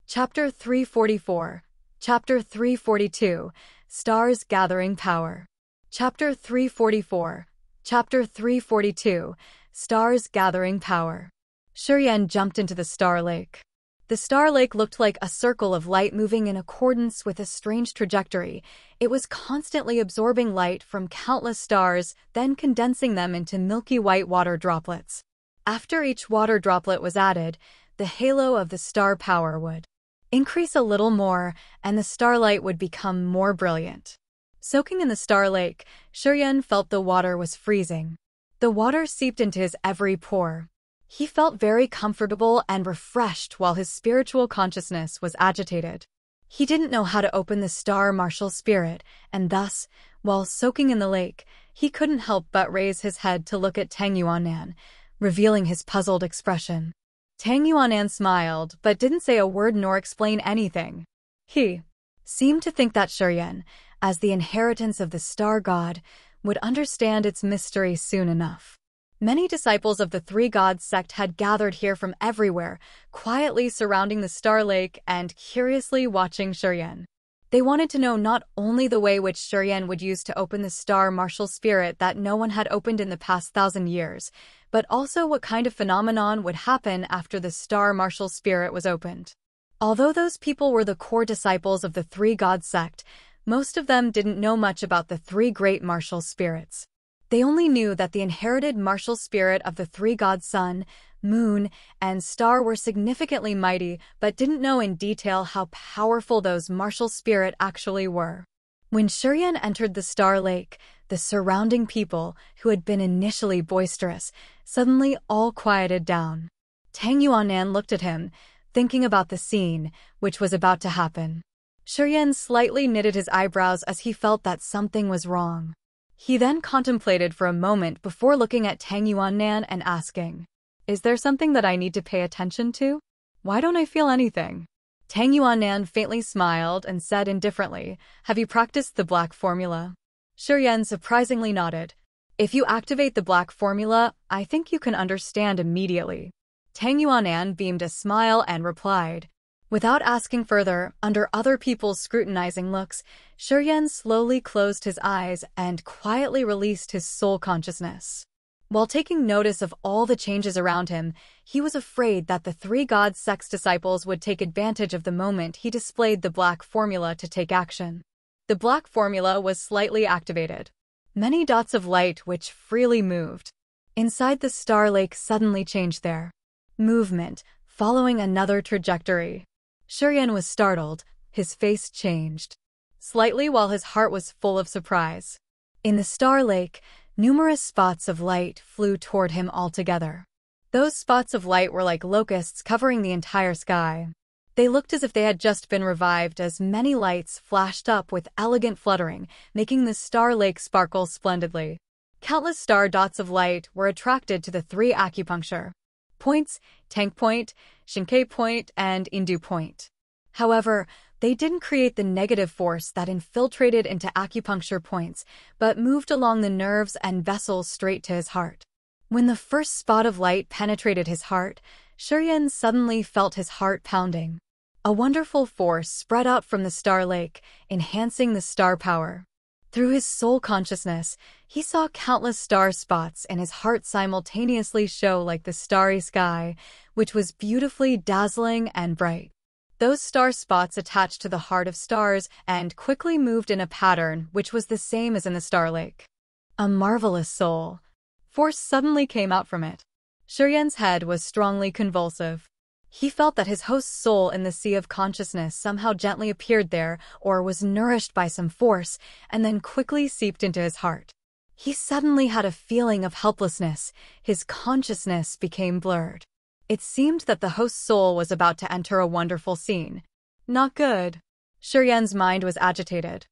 Chapter 344. Chapter 342. Stars Gathering Power. Chapter 344. Chapter 342. Stars Gathering Power. ChiYan jumped into the star lake. The star lake looked like a circle of light moving in accordance with a strange trajectory. It was constantly absorbing light from countless stars, then condensing them into milky white water droplets. After each water droplet was added, the halo of the star power would increase a little more, and the starlight would become more brilliant. Soaking in the star lake, ChiYan felt the water was freezing. The water seeped into his every pore. He felt very comfortable and refreshed while his spiritual consciousness was agitated. He didn't know how to open the star martial spirit, and thus, while soaking in the lake, he couldn't help but raise his head to look at Tang Yuannan, revealing his puzzled expression. Tang Yuannan smiled, but didn't say a word nor explain anything. He seemed to think that ChiYan, as the inheritance of the star god, would understand its mystery soon enough. Many disciples of the Three Gods sect had gathered here from everywhere, quietly surrounding the star lake and curiously watching ChiYan. They wanted to know not only the way which ChiYan would use to open the star martial spirit that no one had opened in the past 1,000 years, but also what kind of phenomenon would happen after the star martial spirit was opened. Although those people were the core disciples of the Three Gods sect, most of them didn't know much about the three great martial spirits. They only knew that the inherited martial spirit of the three gods sun, moon, and star were significantly mighty, but didn't know in detail how powerful those martial spirit actually were. When ChiYan entered the star lake, the surrounding people, who had been initially boisterous, suddenly all quieted down. Tang Yuannan looked at him, thinking about the scene, which was about to happen. ChiYan slightly knitted his eyebrows as he felt that something was wrong. He then contemplated for a moment before looking at Tang Yuannan and asking, "Is there something that I need to pay attention to? Why don't I feel anything?" Tang Yuannan faintly smiled and said indifferently, "Have you practiced the black formula?" ChiYan surprisingly nodded. "If you activate the black formula, I think you can understand immediately." Tang Yuannan beamed a smile and replied. Without asking further, under other people's scrutinizing looks, ChiYan slowly closed his eyes and quietly released his soul consciousness. While taking notice of all the changes around him, he was afraid that the Three Gods sect's disciples would take advantage of the moment he displayed the black formula to take action. The black formula was slightly activated. Many dots of light which freely moved inside the star lake suddenly changed their movement, following another trajectory. ChiYan was startled, his face changed slightly while his heart was full of surprise. In the star lake, numerous spots of light flew toward him altogether. Those spots of light were like locusts covering the entire sky. They looked as if they had just been revived as many lights flashed up with elegant fluttering, making the star lake sparkle splendidly. Countless star dots of light were attracted to the three acupuncture points, Tank Point, Shinkei Point, and Indu Point. However, they didn't create the negative force that infiltrated into acupuncture points, but moved along the nerves and vessels straight to his heart. When the first spot of light penetrated his heart, ChiYan suddenly felt his heart pounding. A wonderful force spread out from the star lake, enhancing the star power. Through his soul consciousness, he saw countless star spots in his heart simultaneously show like the starry sky, which was beautifully dazzling and bright. Those star spots attached to the heart of stars and quickly moved in a pattern which was the same as in the star lake. A marvelous soul force suddenly came out from it. ChiYan's head was strongly convulsive. He felt that his host's soul in the sea of consciousness somehow gently appeared there or was nourished by some force and then quickly seeped into his heart. He suddenly had a feeling of helplessness. His consciousness became blurred. It seemed that the host's soul was about to enter a wonderful scene. Not good. ChiYan's mind was agitated.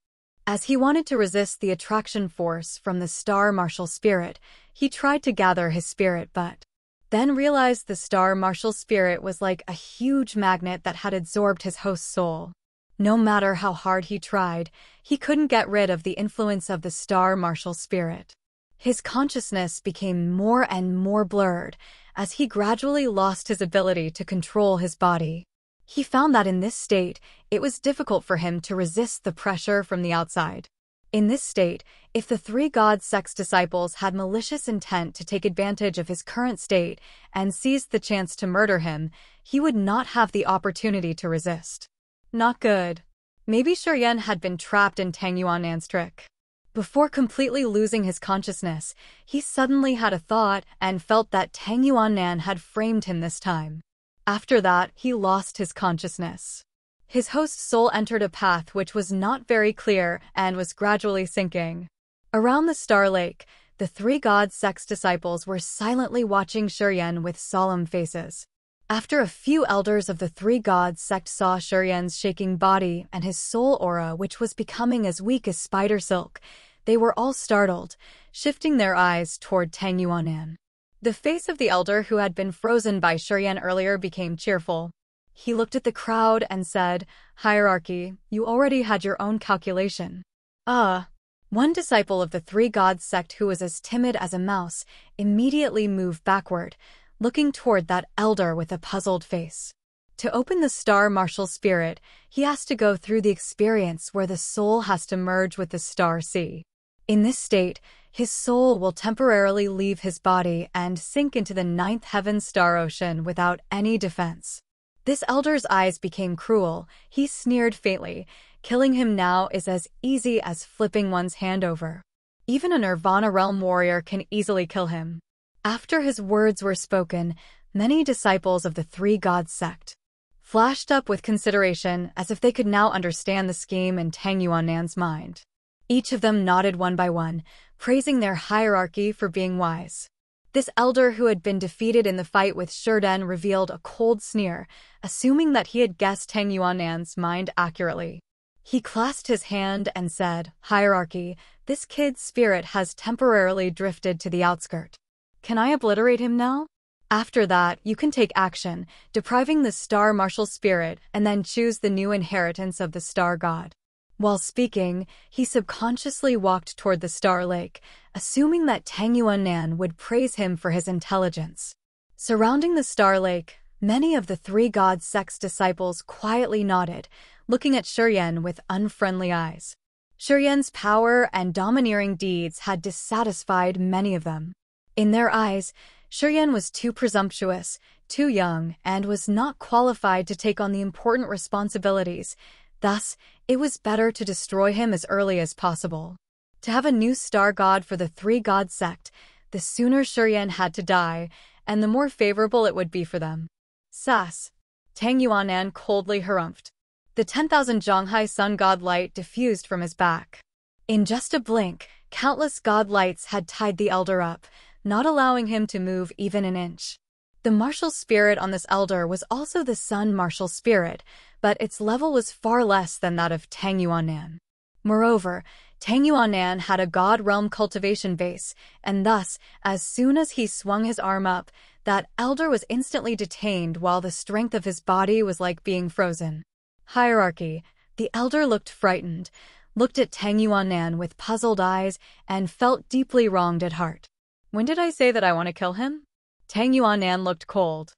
As he wanted to resist the attraction force from the star martial spirit, he tried to gather his spirit but then realized the star martial spirit was like a huge magnet that had absorbed his host's soul. No matter how hard he tried, he couldn't get rid of the influence of the star martial spirit. His consciousness became more and more blurred as he gradually lost his ability to control his body. He found that in this state, it was difficult for him to resist the pressure from the outside. In this state, if the three god sect's disciples had malicious intent to take advantage of his current state and seized the chance to murder him, he would not have the opportunity to resist. Not good. Maybe ChiYan had been trapped in Tang Yuannan's trick. Before completely losing his consciousness, he suddenly had a thought and felt that Tang Yuannan had framed him this time. After that, he lost his consciousness. His host's soul entered a path which was not very clear and was gradually sinking. Around the star lake, the three god sect's disciples were silently watching ChiYan with solemn faces. After a few elders of the three god sect saw ChiYan's shaking body and his soul aura which was becoming as weak as spider silk, they were all startled, shifting their eyes toward Tang Yuannan. The face of the elder who had been frozen by ChiYan earlier became cheerful. He looked at the crowd and said, "Hierarchy, you already had your own calculation." One disciple of the three god sect who was as timid as a mouse immediately moved backward, looking toward that elder with a puzzled face. To open the star martial spirit, he has to go through the experience where the soul has to merge with the star sea. In this state, his soul will temporarily leave his body and sink into the ninth heaven star ocean without any defense. This elder's eyes became cruel. He sneered faintly. Killing him now is as easy as flipping one's hand over. Even a Nirvana realm warrior can easily kill him. After his words were spoken, many disciples of the three god sect flashed up with consideration as if they could now understand the scheme in Tang Yuannan's mind. Each of them nodded one by one, praising their hierarchy for being wise. This elder who had been defeated in the fight with ChiYan revealed a cold sneer, assuming that he had guessed Tang Yuannan's mind accurately. He clasped his hand and said, "Hierarchy, this kid's spirit has temporarily drifted to the outskirt. Can I obliterate him now? After that, you can take action, depriving the star martial spirit and then choose the new inheritance of the star god." While speaking, he subconsciously walked toward the star lake, assuming that Tang Yuannan would praise him for his intelligence. Surrounding the star lake, many of the three god sect's disciples quietly nodded, looking at ChiYan with unfriendly eyes. ChiYan's power and domineering deeds had dissatisfied many of them. In their eyes, ChiYan was too presumptuous, too young, and was not qualified to take on the important responsibilities. Thus, it was better to destroy him as early as possible. To have a new star god for the three god sect, the sooner ChiYan had to die, and the more favorable it would be for them. Sass. Tang Yuannan coldly harumphed. The 10,000 Zhonghai sun god light diffused from his back. In just a blink, countless god lights had tied the elder up, not allowing him to move even an inch. The martial spirit on this elder was also the sun martial spirit, but its level was far less than that of Tang Yuannan. Moreover, Tang Yuannan had a god realm cultivation base, and thus, as soon as he swung his arm up, that elder was instantly detained while the strength of his body was like being frozen. Hierarchy. The elder looked frightened, looked at Tang Yuannan with puzzled eyes, and felt deeply wronged at heart. When did I say that I want to kill him? Tang Yuanan looked cold.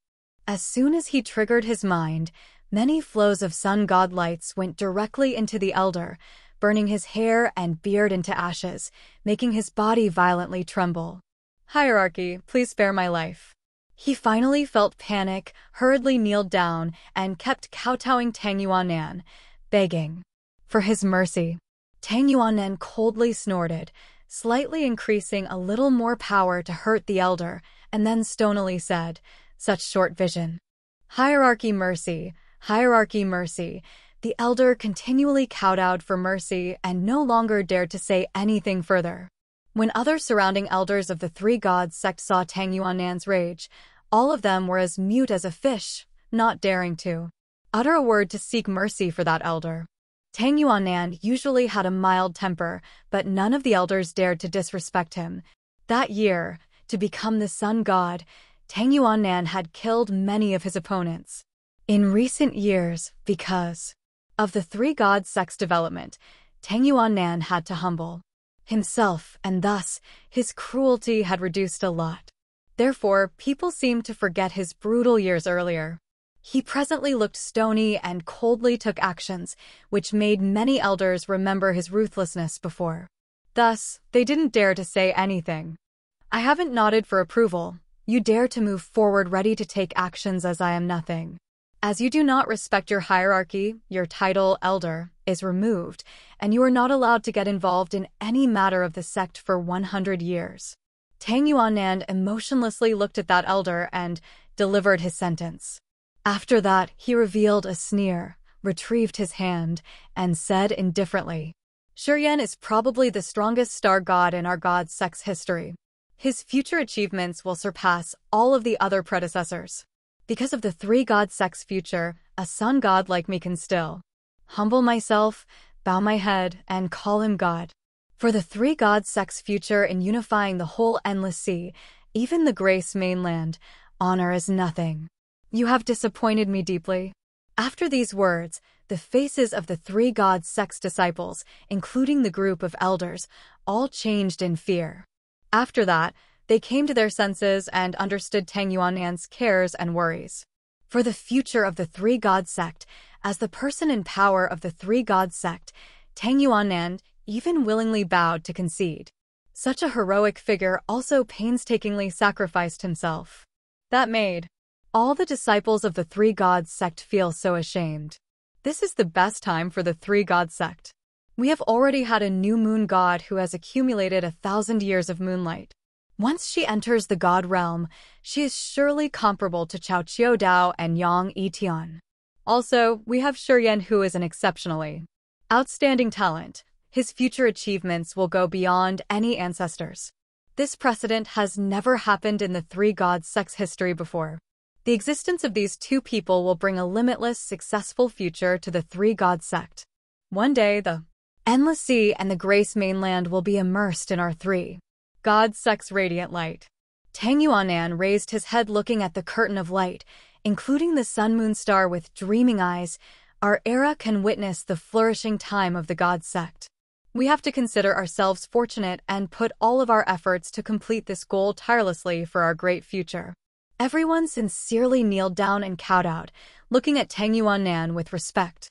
As soon as he triggered his mind, many flows of sun god lights went directly into the elder, burning his hair and beard into ashes, making his body violently tremble. Hierarchy, please spare my life. He finally felt panic, hurriedly kneeled down, and kept kowtowing Tang Yuanan, begging for his mercy. Tang Yuanan coldly snorted, slightly increasing a little more power to hurt the elder, and then stonily said, "Such short vision. Hierarchy mercy, hierarchy mercy." The elder continually kowtowed for mercy and no longer dared to say anything further. When other surrounding elders of the three gods sect saw Tang Yuanan's rage, all of them were as mute as a fish, not daring to utter a word to seek mercy for that elder. Tang Yuanan usually had a mild temper, but none of the elders dared to disrespect him. That year, to become the sun god, Tang Yuanan had killed many of his opponents. In recent years, because of the three gods' sex development, Tang Yuanan had to humble himself, and thus, his cruelty had reduced a lot. Therefore, people seemed to forget his brutal years earlier. He presently looked stony and coldly took actions, which made many elders remember his ruthlessness before. Thus, they didn't dare to say anything. I haven't nodded for approval. You dare to move forward ready to take actions as I am nothing. As you do not respect your hierarchy, your title, elder, is removed, and you are not allowed to get involved in any matter of the sect for 100 years. Tang Yuanan emotionlessly looked at that elder and delivered his sentence. After that, he revealed a sneer, retrieved his hand, and said indifferently, ChiYan is probably the strongest star god in our god's sex history. His future achievements will surpass all of the other predecessors. Because of the three god sex future, a sun god like me can still humble myself, bow my head, and call him God. For the three god sex future in unifying the whole endless sea, even the Grace mainland, honor is nothing. You have disappointed me deeply. After these words, the faces of the three gods' sex disciples, including the group of elders, all changed in fear. After that, they came to their senses and understood Tang Yuanan's cares and worries. For the future of the three god sect, as the person in power of the three god sect, Tang Yuanan even willingly bowed to concede. Such a heroic figure also painstakingly sacrificed himself. That made all the disciples of the three gods sect feel so ashamed. This is the best time for the three god sect. We have already had a new moon god who has accumulated 1,000 years of moonlight. Once she enters the god realm, she is surely comparable to Chao Qiudao and Yang Yitian. Also, we have ChiYan, who is an exceptionally outstanding talent. His future achievements will go beyond any ancestors. This precedent has never happened in the three gods' sex history before. The existence of these two people will bring a limitless, successful future to the three god sect. One day, the endless sea and the Grace mainland will be immersed in our three god sect's radiant light. Tang Yuanan raised his head, looking at the curtain of light, including the sun-moon star with dreaming eyes. Our era can witness the flourishing time of the god sect. We have to consider ourselves fortunate and put all of our efforts to complete this goal tirelessly for our great future. Everyone sincerely kneeled down and kowtowed, looking at Tang Yuanan with respect.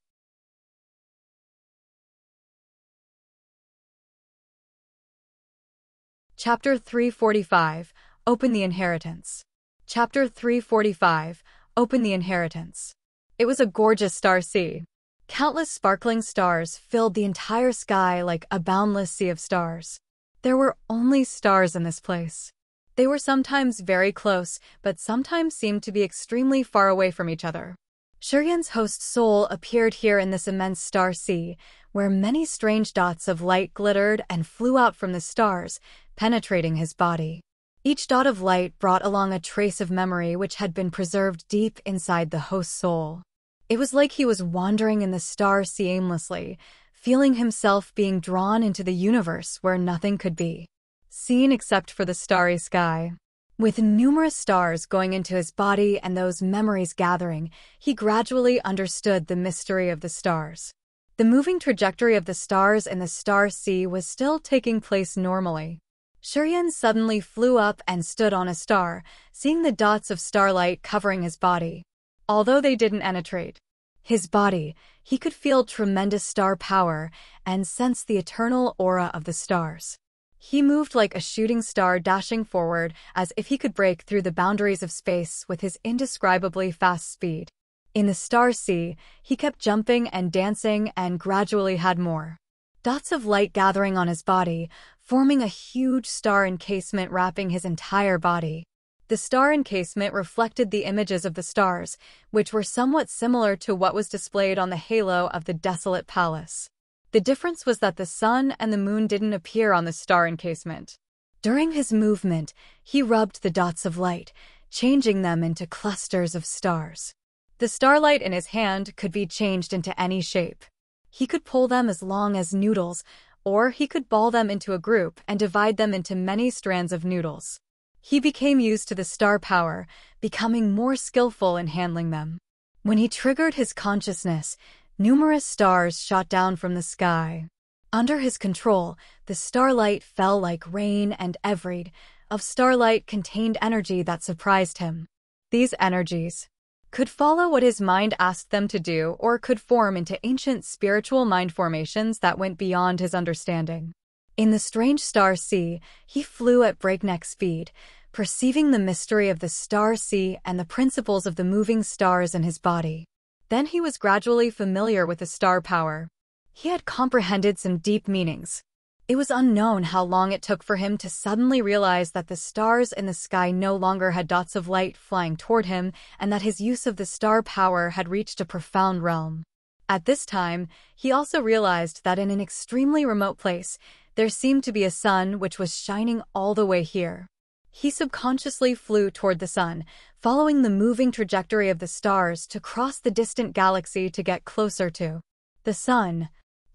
Chapter 345, Open the Inheritance. Chapter 345, Open the Inheritance. It was a gorgeous star sea. Countless sparkling stars filled the entire sky like a boundless sea of stars. There were only stars in this place. They were sometimes very close, but sometimes seemed to be extremely far away from each other. ChiYan's host soul appeared here in this immense star sea, where many strange dots of light glittered and flew out from the stars, penetrating his body. Each dot of light brought along a trace of memory which had been preserved deep inside the host's soul. It was like he was wandering in the star sea aimlessly, feeling himself being drawn into the universe where nothing could be seen except for the starry sky. With numerous stars going into his body and those memories gathering, he gradually understood the mystery of the stars. The moving trajectory of the stars in the star sea was still taking place normally. ChiYan suddenly flew up and stood on a star, seeing the dots of starlight covering his body. Although they didn't penetrate his body, he could feel tremendous star power and sense the eternal aura of the stars. He moved like a shooting star, dashing forward as if he could break through the boundaries of space with his indescribably fast speed. In the star sea, he kept jumping and dancing and gradually had more dots of light gathering on his body, forming a huge star encasement wrapping his entire body. The star encasement reflected the images of the stars, which were somewhat similar to what was displayed on the halo of the desolate palace. The difference was that the sun and the moon didn't appear on the star encasement. During his movement, he rubbed the dots of light, changing them into clusters of stars. The starlight in his hand could be changed into any shape. He could pull them as long as noodles, or he could ball them into a group and divide them into many strands of noodles. He became used to the star power, becoming more skillful in handling them. When he triggered his consciousness, numerous stars shot down from the sky. Under his control, the starlight fell like rain, and every bead of starlight contained energy that surprised him. These energies could follow what his mind asked them to do, or could form into ancient spiritual mind formations that went beyond his understanding. In the strange star sea, he flew at breakneck speed, perceiving the mystery of the star sea and the principles of the moving stars in his body. Then he was gradually familiar with the star power. He had comprehended some deep meanings. It was unknown how long it took for him to suddenly realize that the stars in the sky no longer had dots of light flying toward him, and that his use of the star power had reached a profound realm. At this time, he also realized that in an extremely remote place, there seemed to be a sun which was shining all the way here. He subconsciously flew toward the sun, following the moving trajectory of the stars to cross the distant galaxy to get closer to the sun.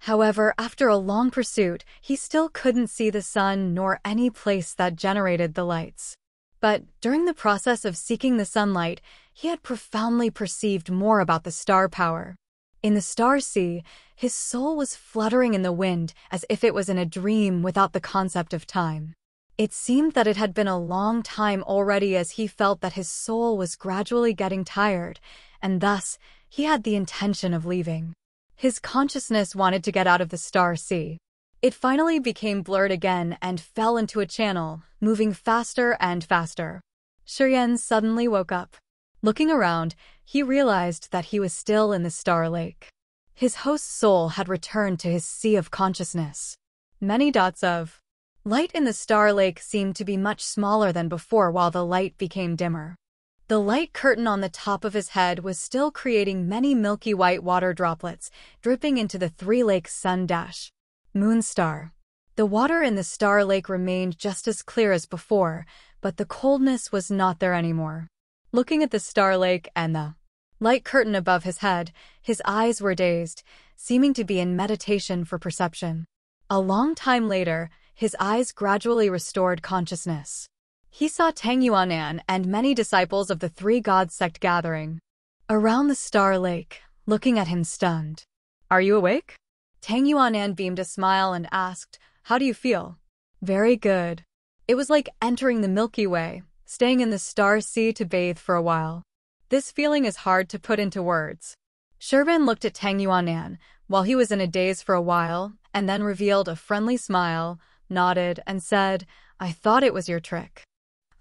However, after a long pursuit, he still couldn't see the sun nor any place that generated the lights. But during the process of seeking the sunlight, he had profoundly perceived more about the star power. In the star sea, his soul was fluttering in the wind as if it was in a dream without the concept of time. It seemed that it had been a long time already, as he felt that his soul was gradually getting tired, and thus he had the intention of leaving. His consciousness wanted to get out of the star sea. It finally became blurred again and fell into a channel, moving faster and faster. ChiYan suddenly woke up. Looking around, he realized that he was still in the star lake. His host's soul had returned to his sea of consciousness. Many dots of light in the star lake seemed to be much smaller than before, while the light became dimmer. The light curtain on the top of his head was still creating many milky white water droplets, dripping into the three-lake sun-moon star. The water in the star lake remained just as clear as before, but the coldness was not there anymore. Looking at the star lake and the light curtain above his head, his eyes were dazed, seeming to be in meditation for perception. A long time later, his eyes gradually restored consciousness. He saw Tang Yuanan and many disciples of the Three Gods sect gathering around the star lake, looking at him stunned. "Are you awake?" Tang Yuanan beamed a smile and asked, "How do you feel?" "Very good." It was like entering the Milky Way, staying in the star sea to bathe for a while. This feeling is hard to put into words. ChiYan looked at Tang Yuanan while he was in a daze for a while, and then revealed a friendly smile, nodded, and said, "I thought it was your trick.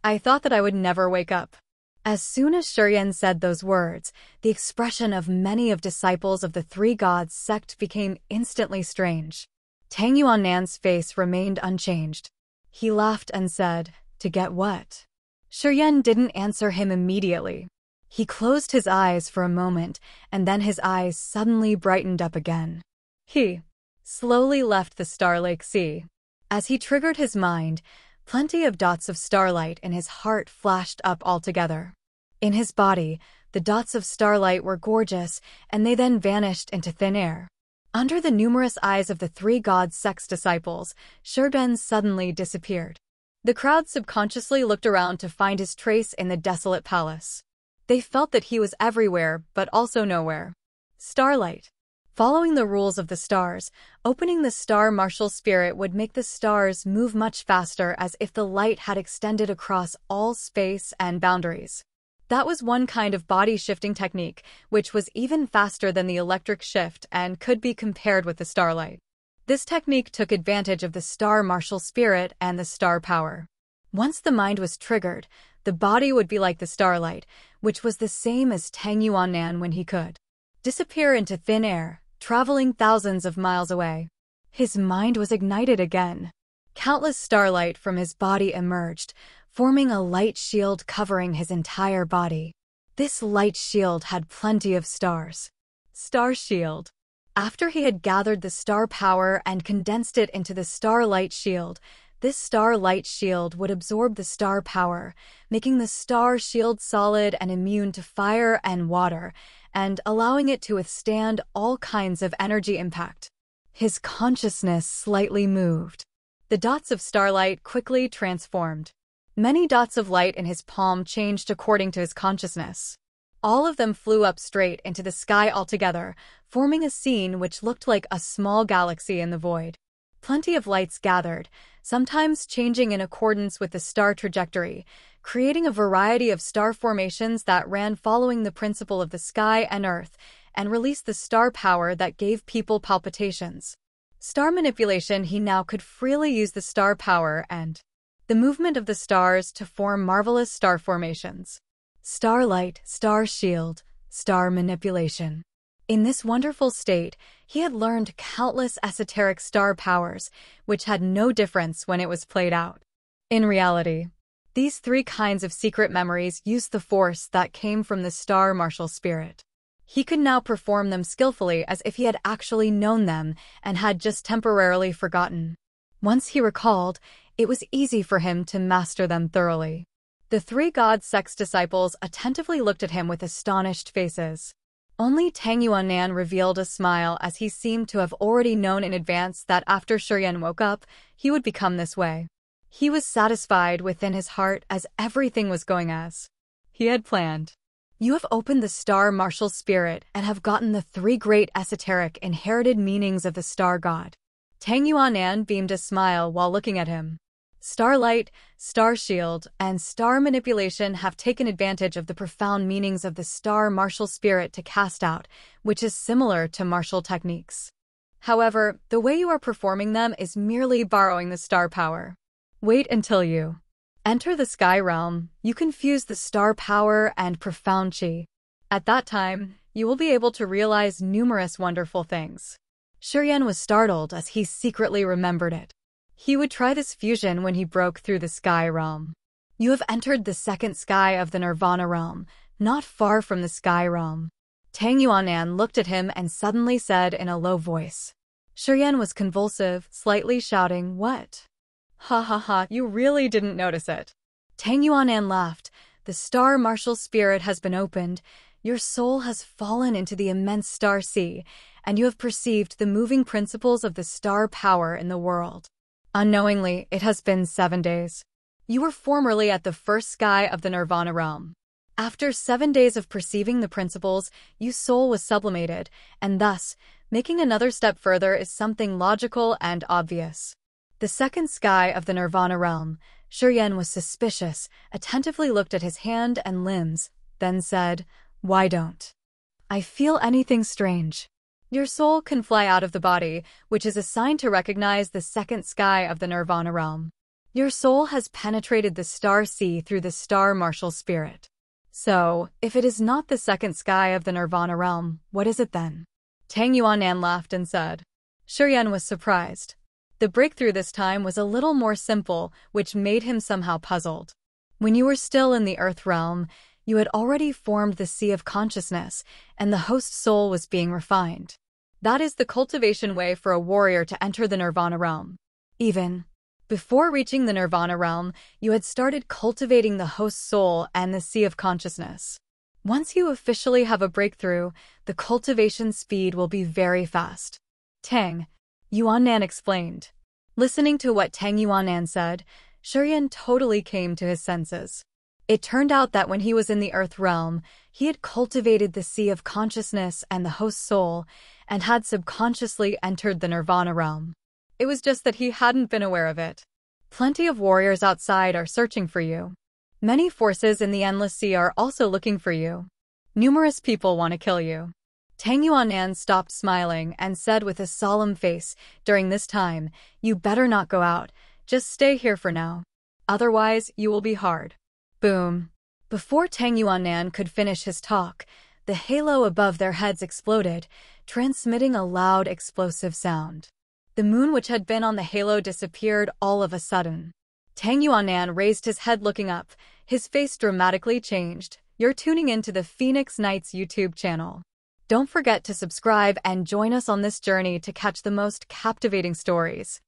I thought that I would never wake up." As soon as ChiYan said those words, the expression of many of disciples of the Three Gods sect became instantly strange. Tang Yuanan's face remained unchanged. He laughed and said, "To get what?" ChiYan didn't answer him immediately. He closed his eyes for a moment, and then his eyes suddenly brightened up again. He slowly left the Star Lake Sea. As he triggered his mind, plenty of dots of starlight in his heart flashed up altogether. In his body, the dots of starlight were gorgeous, and they then vanished into thin air. Under the numerous eyes of the Three Gods sect's disciples, ChiYan suddenly disappeared. The crowd subconsciously looked around to find his trace in the desolate palace. They felt that he was everywhere, but also nowhere. Starlight Following the rules of the stars, opening the star martial spirit would make the stars move much faster, as if the light had extended across all space and boundaries. That was one kind of body-shifting technique, which was even faster than the electric shift and could be compared with the starlight. This technique took advantage of the star martial spirit and the star power. Once the mind was triggered, the body would be like the starlight, which was the same as Tang Yuannan when he could disappear into thin air, traveling thousands of miles away. His mind was ignited again. Countless starlight from his body emerged, forming a light shield covering his entire body. This light shield had plenty of stars. Star shield. After he had gathered the star power and condensed it into the starlight shield, this starlight shield would absorb the star power, making the star shield solid and immune to fire and water, and allowing it to withstand all kinds of energy impact. His consciousness slightly moved. The dots of starlight quickly transformed. Many dots of light in his palm changed according to his consciousness. All of them flew up straight into the sky altogether, forming a scene which looked like a small galaxy in the void. Plenty of lights gathered, sometimes changing in accordance with the star trajectory, creating a variety of star formations that ran following the principle of the sky and earth, and released the star power that gave people palpitations. Star manipulation. He now could freely use the star power and the movement of the stars to form marvelous star formations. Starlight, star shield, star manipulation. In this wonderful state, he had learned countless esoteric star powers, which had no difference when it was played out. In reality, these three kinds of secret memories used the force that came from the star martial spirit. He could now perform them skillfully, as if he had actually known them and had just temporarily forgotten. Once he recalled, it was easy for him to master them thoroughly. The three god sect's disciples attentively looked at him with astonished faces. Only Tang Yuannan revealed a smile, as he seemed to have already known in advance that after ChiYan woke up, he would become this way. He was satisfied within his heart, as everything was going as he had planned. You have opened the star martial spirit and have gotten the three great esoteric inherited meanings of the star god. Tang Yuannan beamed a smile while looking at him. Starlight, star shield, and star manipulation have taken advantage of the profound meanings of the star martial spirit to cast out, which is similar to martial techniques. However, the way you are performing them is merely borrowing the star power. Wait until you enter the sky realm. You can fuse the star power and profound chi. At that time, you will be able to realize numerous wonderful things. ChiYan was startled as he secretly remembered it. He would try this fusion when he broke through the sky realm. You have entered the second sky of the Nirvana realm, not far from the sky realm. Tang Yuannan looked at him and suddenly said in a low voice. ChiYan was convulsive, slightly shouting, "What? Ha ha ha, you really didn't notice it." Tang Yuannan laughed. The star martial spirit has been opened. Your soul has fallen into the immense star sea, and you have perceived the moving principles of the star power in the world. Unknowingly, it has been 7 days. You were formerly at the first sky of the Nirvana realm. After 7 days of perceiving the principles, your soul was sublimated, and thus, making another step further is something logical and obvious. The second sky of the Nirvana realm. ChiYan was suspicious, attentively looked at his hand and limbs, then said, "Why don't I feel anything strange?" Your soul can fly out of the body, which is a sign to recognize the second sky of the Nirvana realm. Your soul has penetrated the star sea through the star martial spirit. So, if it is not the second sky of the Nirvana realm, what is it then? Tang Yuannan laughed and said. ChiYan was surprised. The breakthrough this time was a little more simple, which made him somehow puzzled. When you were still in the earth realm, you had already formed the sea of consciousness, and the host soul was being refined. That is the cultivation way for a warrior to enter the Nirvana realm. Even before reaching the Nirvana realm, you had started cultivating the host soul and the sea of consciousness. Once you officially have a breakthrough, the cultivation speed will be very fast. Tang Yuannan explained. Listening to what Tang Yuannan said, ChiYan totally came to his senses. It turned out that when he was in the earth realm, he had cultivated the sea of consciousness and the host soul, and had subconsciously entered the Nirvana realm. It was just that he hadn't been aware of it. Plenty of warriors outside are searching for you. Many forces in the Endless Sea are also looking for you. Numerous people want to kill you. Tang Yuanan stopped smiling and said with a solemn face, "During this time, you better not go out. Just stay here for now. Otherwise, you will be hard." Boom. Before Tang Yuanan could finish his talk, the halo above their heads exploded, transmitting a loud explosive sound. The moon which had been on the halo disappeared all of a sudden. Tang Yuanan raised his head looking up, his face dramatically changed. You're tuning into the Phoenix Knights YouTube channel. Don't forget to subscribe and join us on this journey to catch the most captivating stories.